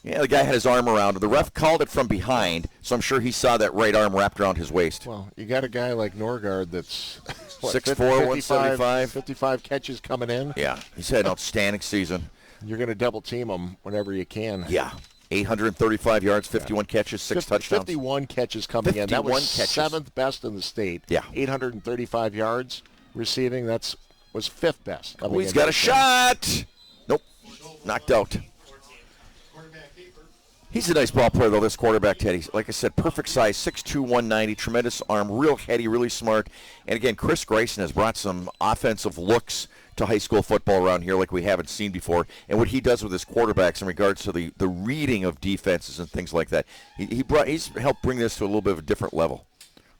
the guy had his arm around him. The ref called it from behind, so I'm sure he saw that right arm wrapped around his waist. Well, you got a guy like Norgard that's 6'4", 175. 55 catches coming in. Yeah, he's had an outstanding season. You're going to double team him whenever you can. Yeah. 835 yards, 51 catches, 6 touchdowns. 51 catches coming in. That was seventh best in the state. Yeah. 835 yards receiving. That was fifth best. Oh, he's got a shot. Nope. Knocked out. He's a nice ball player, though, this quarterback, Teddy. Like I said, perfect size, 6'2", 190, tremendous arm, real heady, really smart. And, again, Chris Grayson has brought some offensive looks to high school football around here like we haven't seen before. And what he does with his quarterbacks in regards to the reading of defenses and things like that, he's helped bring this to a little bit of a different level.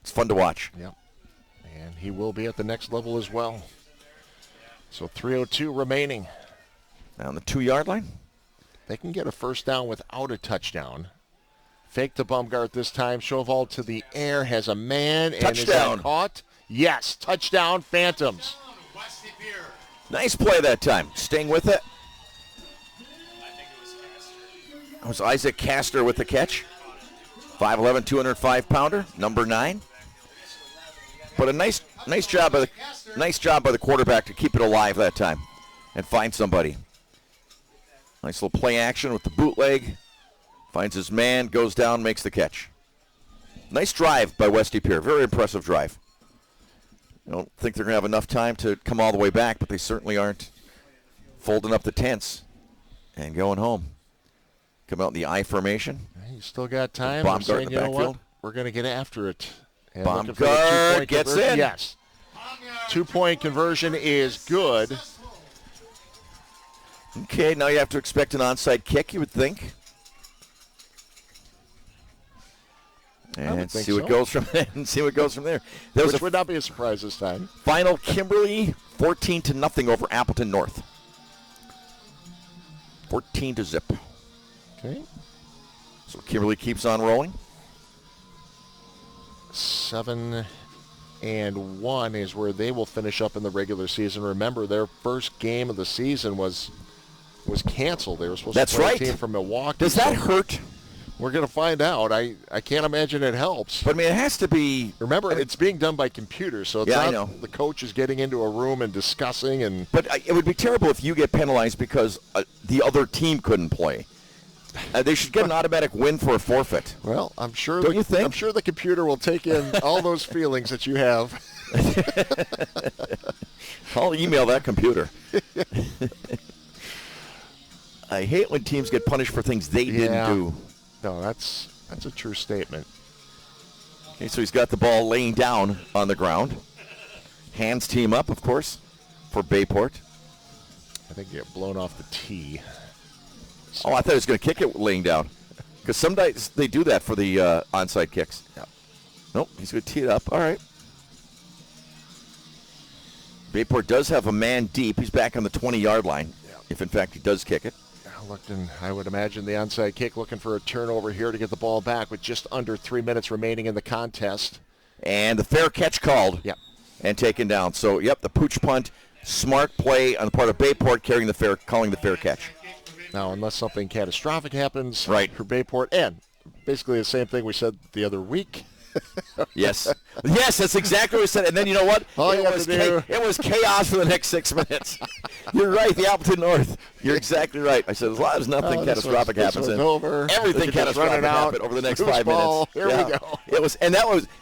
It's fun to watch. Yep. And he will be at the next level as well. So 3:02 remaining. Now on the 2-yard line. They can get a first down without a touchdown. Fake to Baumgart this time. Showvold to the air, has a man. Touchdown. And is that caught? Yes, touchdown, Phantoms. Nice play that time. Staying with it. It was Isaac Castor with the catch. 5'11", 205-pounder, number 9. But a nice job by the quarterback to keep it alive that time and find somebody. Nice little play action with the bootleg. Finds his man, goes down, makes the catch. Nice drive by Westy Pere. Very impressive drive. I don't think they're going to have enough time to come all the way back, but they certainly aren't folding up the tents and going home. Come out in the I formation. You still got time. Baumgart in the backfield. We're going to get after it. And Baumgart gets in. Yes. 2-point conversion is good. Okay, now you have to expect an onside kick, you would think. And see what goes from there. And see what goes from there. Which would not be a surprise this time. Final Kimberly 14-0 over Appleton North. 14-0. Okay. So Kimberly keeps on rolling. 7-1 is where they will finish up in the regular season. Remember, their first game of the season was was canceled. They were supposed That's to play right. a team from Milwaukee. Does that hurt? We're going to find out. I can't imagine it helps. But, I mean, it has to be. Remember, it's being done by computer, so it's I not know. the coach is getting into a room and discussing. But it would be terrible if you get penalized because the other team couldn't play. They should get an automatic win for a forfeit. Well, I'm sure. Don't you think? I'm sure the computer will take in all those feelings that you have. I'll email that computer. I hate when teams get punished for things they didn't do. No, that's a true statement. Okay, so he's got the ball laying down on the ground. Hands team up, of course, for Bayport. I think he got blown off the tee. Oh, I thought he was going to kick it laying down. Because sometimes they do that for the onside kicks. Yeah. Nope, he's going to tee it up. All right. Bayport does have a man deep. He's back on the 20-yard line, if in fact he does kick it. I would imagine the onside kick looking for a turnover here to get the ball back with just under 3 minutes remaining in the contest. And the fair catch called. Yep. And taken down. So, the pooch punt, smart play on the part of Bayport calling the fair catch. Now, unless something catastrophic happens for Bayport, and basically the same thing we said the other week. Yes, that's exactly what we said. And then you know what? It was chaos for the next 6 minutes. You're right, the Appleton North. You're exactly right. I said as long as nothing catastrophic happens, everything catastrophic happened over the next 5 minutes. Here we go.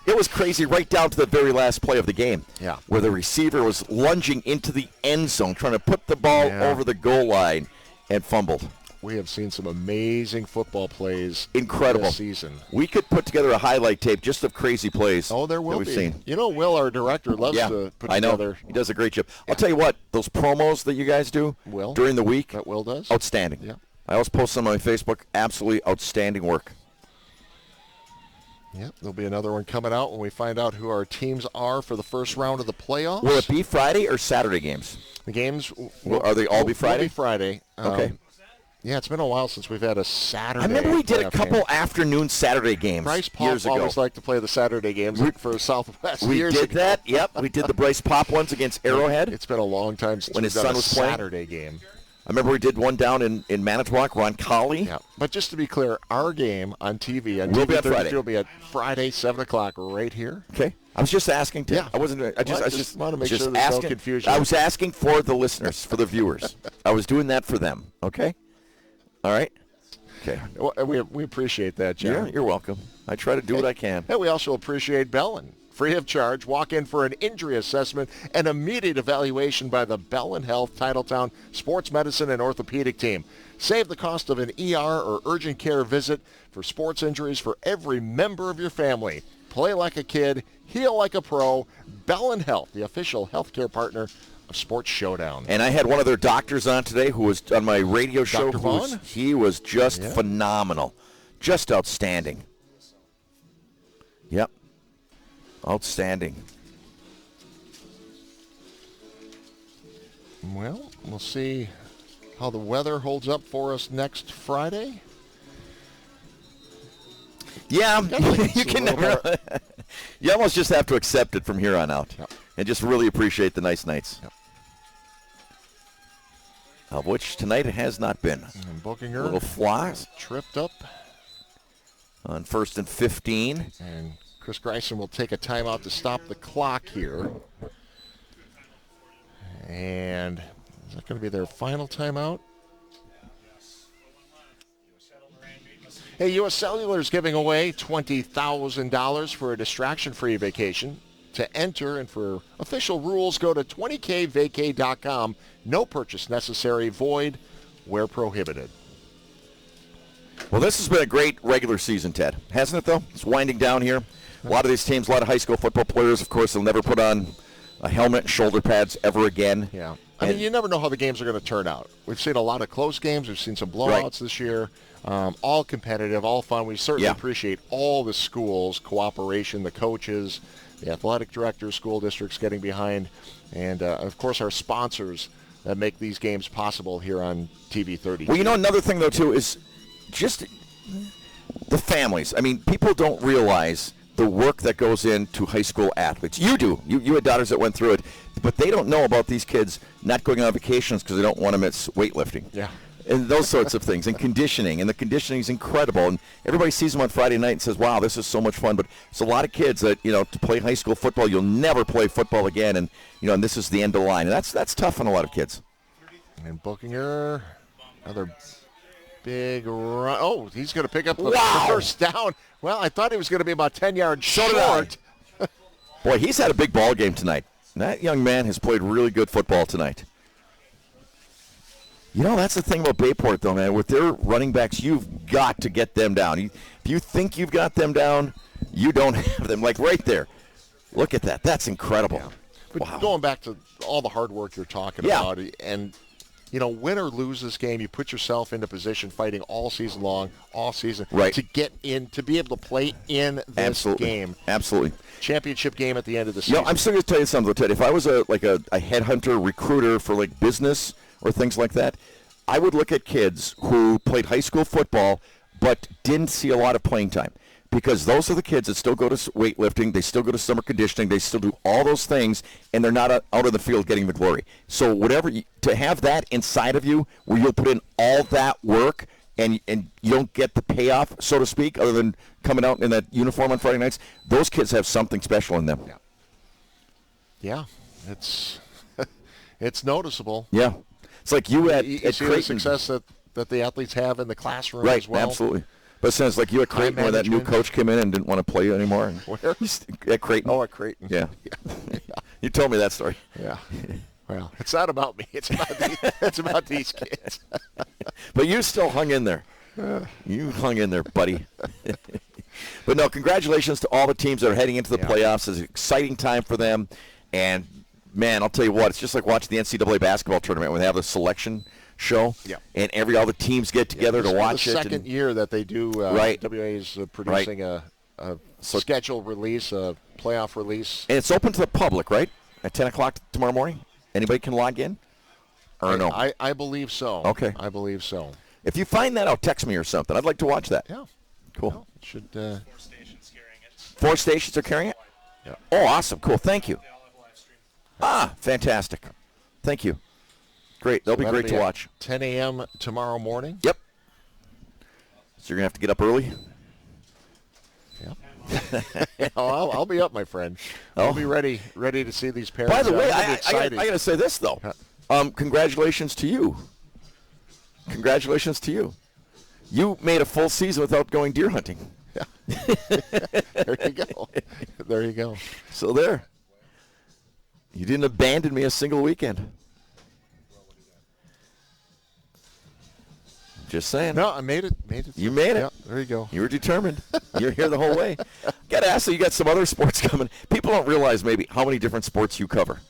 It was crazy right down to the very last play of the game. Yeah, where the receiver was lunging into the end zone, trying to put the ball over the goal line, and fumbled. We have seen some amazing football plays. Incredible this season. We could put together a highlight tape just of crazy plays. Oh, there will we've be. Seen. You know, Will, our director, loves to put together. He does a great job. I'll tell you what, those promos that you guys do during the week, that Will does, outstanding. Yeah. I always post them on my Facebook. Absolutely outstanding work. Yep, there'll be another one coming out when we find out who our teams are for the first round of the playoffs. Will it be Friday or Saturday games? The games are they all be Friday? Will be Friday. Okay. Yeah, it's been a while since we've had a Saturday. I remember we did a couple game. afternoon Saturday games Bryce Pop years ago. always liked to play the Saturday games for Southwest. We did that. Yep, we did the Bryce Pop ones against Arrowhead. It's been a long time since when his son was playing. Saturday game. I remember we did one down in Manitowoc, Roncalli. Yeah, but just to be clear, our game on TV will be on Friday. Will be at Friday, 7 o'clock, right here. Okay. I was just asking. Yeah. I wasn't. I just want to make sure there's asking, no confusion. I was asking for the listeners, for the viewers. I was doing that for them. Okay. All right. Okay. Well, we appreciate that, John. Yeah, you're welcome. I try to do what I can. And we also appreciate Bellin. Free of charge, walk in for an injury assessment and immediate evaluation by the Bellin Health Titletown Sports Medicine and Orthopedic Team. Save the cost of an ER or urgent care visit for sports injuries for every member of your family. Play like a kid, heal like a pro. Bellin Health, the official healthcare partner of Sports Showdown. And I had one of their doctors on today who was on my radio show. Dr. Vaughn? He was just phenomenal. Just outstanding. Yep. Outstanding. Well, we'll see how the weather holds up for us next Friday. Yeah, you can never. You almost just have to accept it from here on out, and just really appreciate the nice nights. Yep. Of which tonight it has not been. And Bookinger, a little flies tripped up on 1st and 15. And Chris Greisen will take a timeout to stop the clock here. And is that going to be their final timeout? Hey, U.S. Cellular is giving away $20,000 for a distraction-free vacation. To enter and for official rules, go to 20kvacay.com. No purchase necessary, void where prohibited. Well, this has been a great regular season, Ted. Hasn't it, though? It's winding down here. A lot of these teams, a lot of high school football players, of course, they'll never put on a helmet and shoulder pads ever again. Yeah. I mean, you never know how the games are going to turn out. We've seen a lot of close games. We've seen some blowouts this year. All competitive, all fun. We certainly appreciate all the schools' cooperation, the coaches, the athletic directors, school districts getting behind, and, of course, our sponsors that make these games possible here on TV 30. Well, you know, another thing, though, too, is just the families. I mean, people don't realize the work that goes into high school athletes. You do. You had daughters that went through it, but they don't know about these kids not going on vacations because they don't want to miss weightlifting. Yeah. and those sorts of things, and conditioning, and the conditioning is incredible, and everybody sees them on Friday night and says, wow, this is so much fun, but it's a lot of kids that, to play high school football, you'll never play football again, and, and this is the end of the line, and that's tough on a lot of kids. And Bookinger, another big run. Oh, he's going to pick up the first down. Well, I thought he was going to be about 10 yards short. Boy, he's had a big ball game tonight. That young man has played really good football tonight. That's the thing about Bayport, though, man. With their running backs, you've got to get them down. If you think you've got them down, you don't have them. Like right there. Look at that. That's incredible. Yeah. But going back to all the hard work you're talking about, and win or lose this game, you put yourself into position fighting all season long, to get in, to be able to play in this game. Absolutely. Championship game at the end of the season. I'm still going to tell you something, Ted. If I was a headhunter, recruiter for business or things like that, I would look at kids who played high school football but didn't see a lot of playing time. Because those are the kids that still go to weightlifting, they still go to summer conditioning, they still do all those things, and they're not out of the field getting the glory. So to have that inside of you where you'll put in all that work and you don't get the payoff, so to speak, other than coming out in that uniform on Friday nights, those kids have something special in them. Yeah, it's noticeable. Yeah. It's like you at see Creighton. The success that the athletes have in the classroom right, as well. Absolutely. But it sounds like you at Creighton where that new coach came in and didn't want to play you anymore. Where? At Creighton. Oh, at Creighton. Yeah. You told me that story. Yeah. Well, it's not about me. It's about these kids. But you still hung in there. You hung in there, buddy. But no, congratulations to all the teams that are heading into the playoffs. It's an exciting time for them. And, man, I'll tell you what, it's just like watching the NCAA basketball tournament when they have the selection show, and all the teams get together to watch it. The second year that they do, WA is producing a schedule release, a playoff release. And it's open to the public, right? At 10 o'clock tomorrow morning? Anybody can log in? Or no? I believe so. Okay. I believe so. If you find that out, text me or something. I'd like to watch that. Yeah. Cool. Well, it should, 4 stations carrying it. 4 stations are carrying it? Yeah. Oh, awesome. Cool. Thank you. They all have a live stream. Fantastic. Thank you. Great. That'll be great to watch. 10 a.m. tomorrow morning? Yep. So you're going to have to get up early? Yep. I'll be up, my friend. I'll be ready to see these parents. By the way, I got to say this, though. Congratulations to you. Congratulations to you. You made a full season without going deer hunting. Yeah. There you go. There you go. So there. You didn't abandon me a single weekend. Just saying. No, I made it. You made it. Yeah, there you go. You were determined. You're here the whole way. Got to ask you got some other sports coming. People don't realize maybe how many different sports you cover.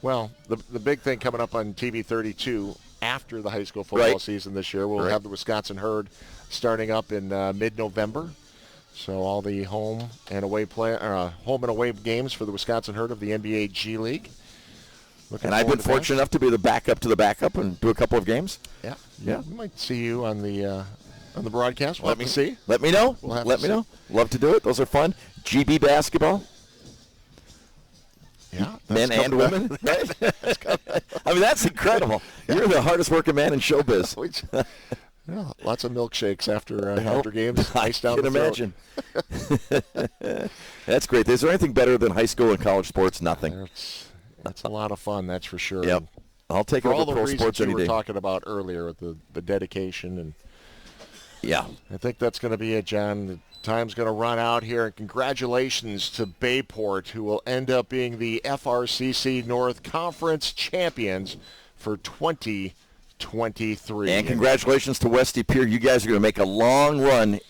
Well, the big thing coming up on TV 32 after the high school football season this year, we'll have the Wisconsin Herd starting up in mid-November. So all the home and away games for the Wisconsin Herd of the NBA G League. And I've been fortunate enough to be the backup to the backup and do a couple of games. Yeah. We might see you on the broadcast. Let me see. Let me know. Let me know. Love to do it. Those are fun. GB basketball. Yeah. Men and women. I mean, that's incredible. You're the hardest working man in showbiz. Yeah, lots of milkshakes after games. Ice down the throat. Imagine. That's great. Is there anything better than high school and college sports? Nothing. That's a lot of fun, that's for sure. Yep. I'll take it over pro sports any day. We were talking about earlier with the dedication. And yeah. I think that's going to be it, John. The time's going to run out here. And congratulations to Bayport, who will end up being the FRCC North Conference champions for 2023. And congratulations to Westy Pere. You guys are going to make a long run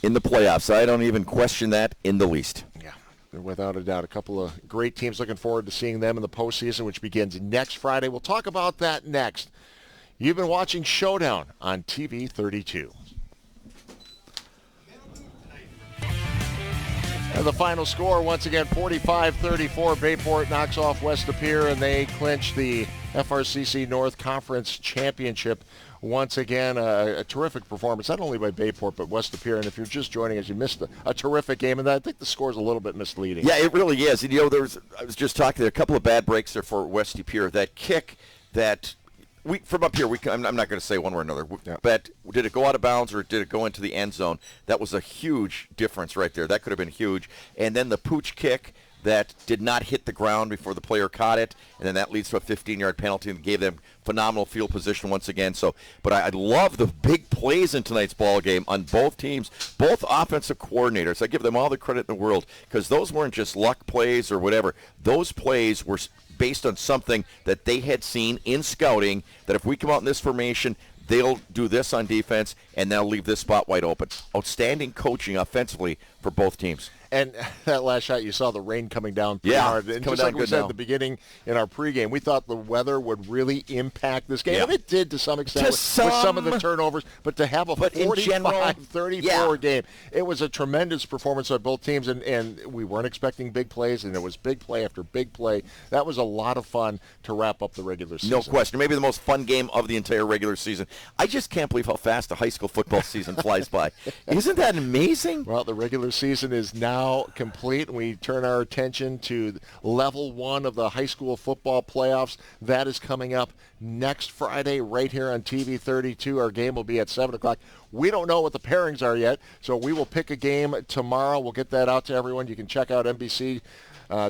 in the playoffs. I don't even question that in the least. Yeah. Without a doubt, a couple of great teams. Looking forward to seeing them in the postseason, which begins next Friday. We'll talk about that next. You've been watching Showdown on TV 32. And the final score, once again, 45-34. Bayport knocks off West Pere, and they clinch the FRCC North Conference Championship. Once again, a terrific performance, not only by Bayport, but West Pere. And if you're just joining us, you missed a terrific game, and I think the score's a little bit misleading. Yeah, it really is. And, I was just talking there, a couple of bad breaks there for West Pere. That kick that from up here, I'm not going to say one way or another. But did it go out of bounds or did it go into the end zone? That was a huge difference right there. That could have been huge. And then the pooch kick that did not hit the ground before the player caught it, and then that leads to a 15-yard penalty and gave them phenomenal field position once again. So, but I love the big plays in tonight's ball game on both teams, both offensive coordinators. I give them all the credit in the world because those weren't just luck plays or whatever. Those plays were based on something that they had seen in scouting, that if we come out in this formation, they'll do this on defense, and they'll leave this spot wide open. Outstanding coaching offensively for both teams. And that last shot, you saw the rain coming down pretty Yeah, hard. it's And coming just like down we good said now. at the beginning in our pregame, we thought the weather would really impact this game. Yeah. And it did to some extent To with some of the turnovers. But to have a But in general, 45-34 game, it was a tremendous performance by both teams. And we weren't expecting big plays, and it was big play after big play. That was a lot of fun to wrap up the regular season. No question. Maybe the most fun game of the entire regular season. I just can't believe how fast the high school football season flies by. Isn't that amazing? Well, the regular season is now complete, and we turn our attention to level 1 of the high school football playoffs. That is coming up next Friday right here on TV 32. Our game will be at 7 o'clock. We don't know what the pairings are yet, so we will pick a game tomorrow. We'll get that out to everyone. You can check out NBC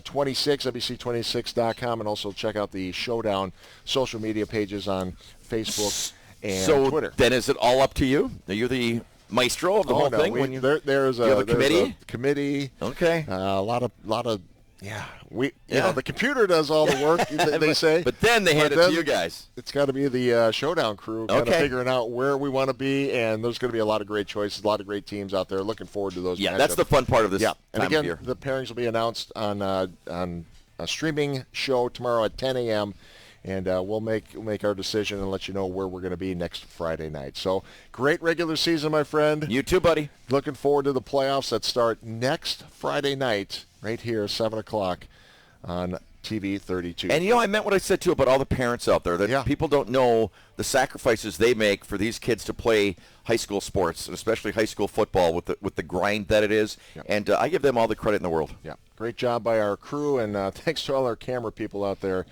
26, NBC26.com, and also check out the Showdown social media pages on Facebook and Twitter. Then is it all up to you? Are you the maestro of the whole thing? When there's a committee? Committee. Okay. A lot of you know, the computer does all the work, they say. But then they hand it to you guys. It's got to be the Showdown crew kind of figuring out where we want to be, and there's going to be a lot of great choices, a lot of great teams out there. Looking forward to those matchups. That's the fun part of this time and again, of year. the pairings will be announced on a streaming show tomorrow at 10 a.m., and we'll make our decision and let you know where we're going to be next Friday night. So great regular season, my friend. You too, buddy. Looking forward to the playoffs that start next Friday night right here, 7 o'clock on TV 32. And, I meant what I said, too, about all the parents out there, that people don't know the sacrifices they make for these kids to play high school sports, and especially high school football with the grind that it is. Yep. And I give them all the credit in the world. Yeah, great job by our crew, and thanks to all our camera people out there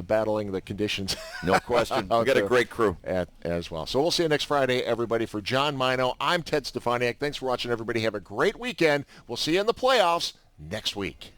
battling the conditions. No question. We got a great crew. As well. So we'll see you next Friday, everybody. For John Mino, I'm Ted Stefaniak. Thanks for watching, everybody. Have a great weekend. We'll see you in the playoffs next week.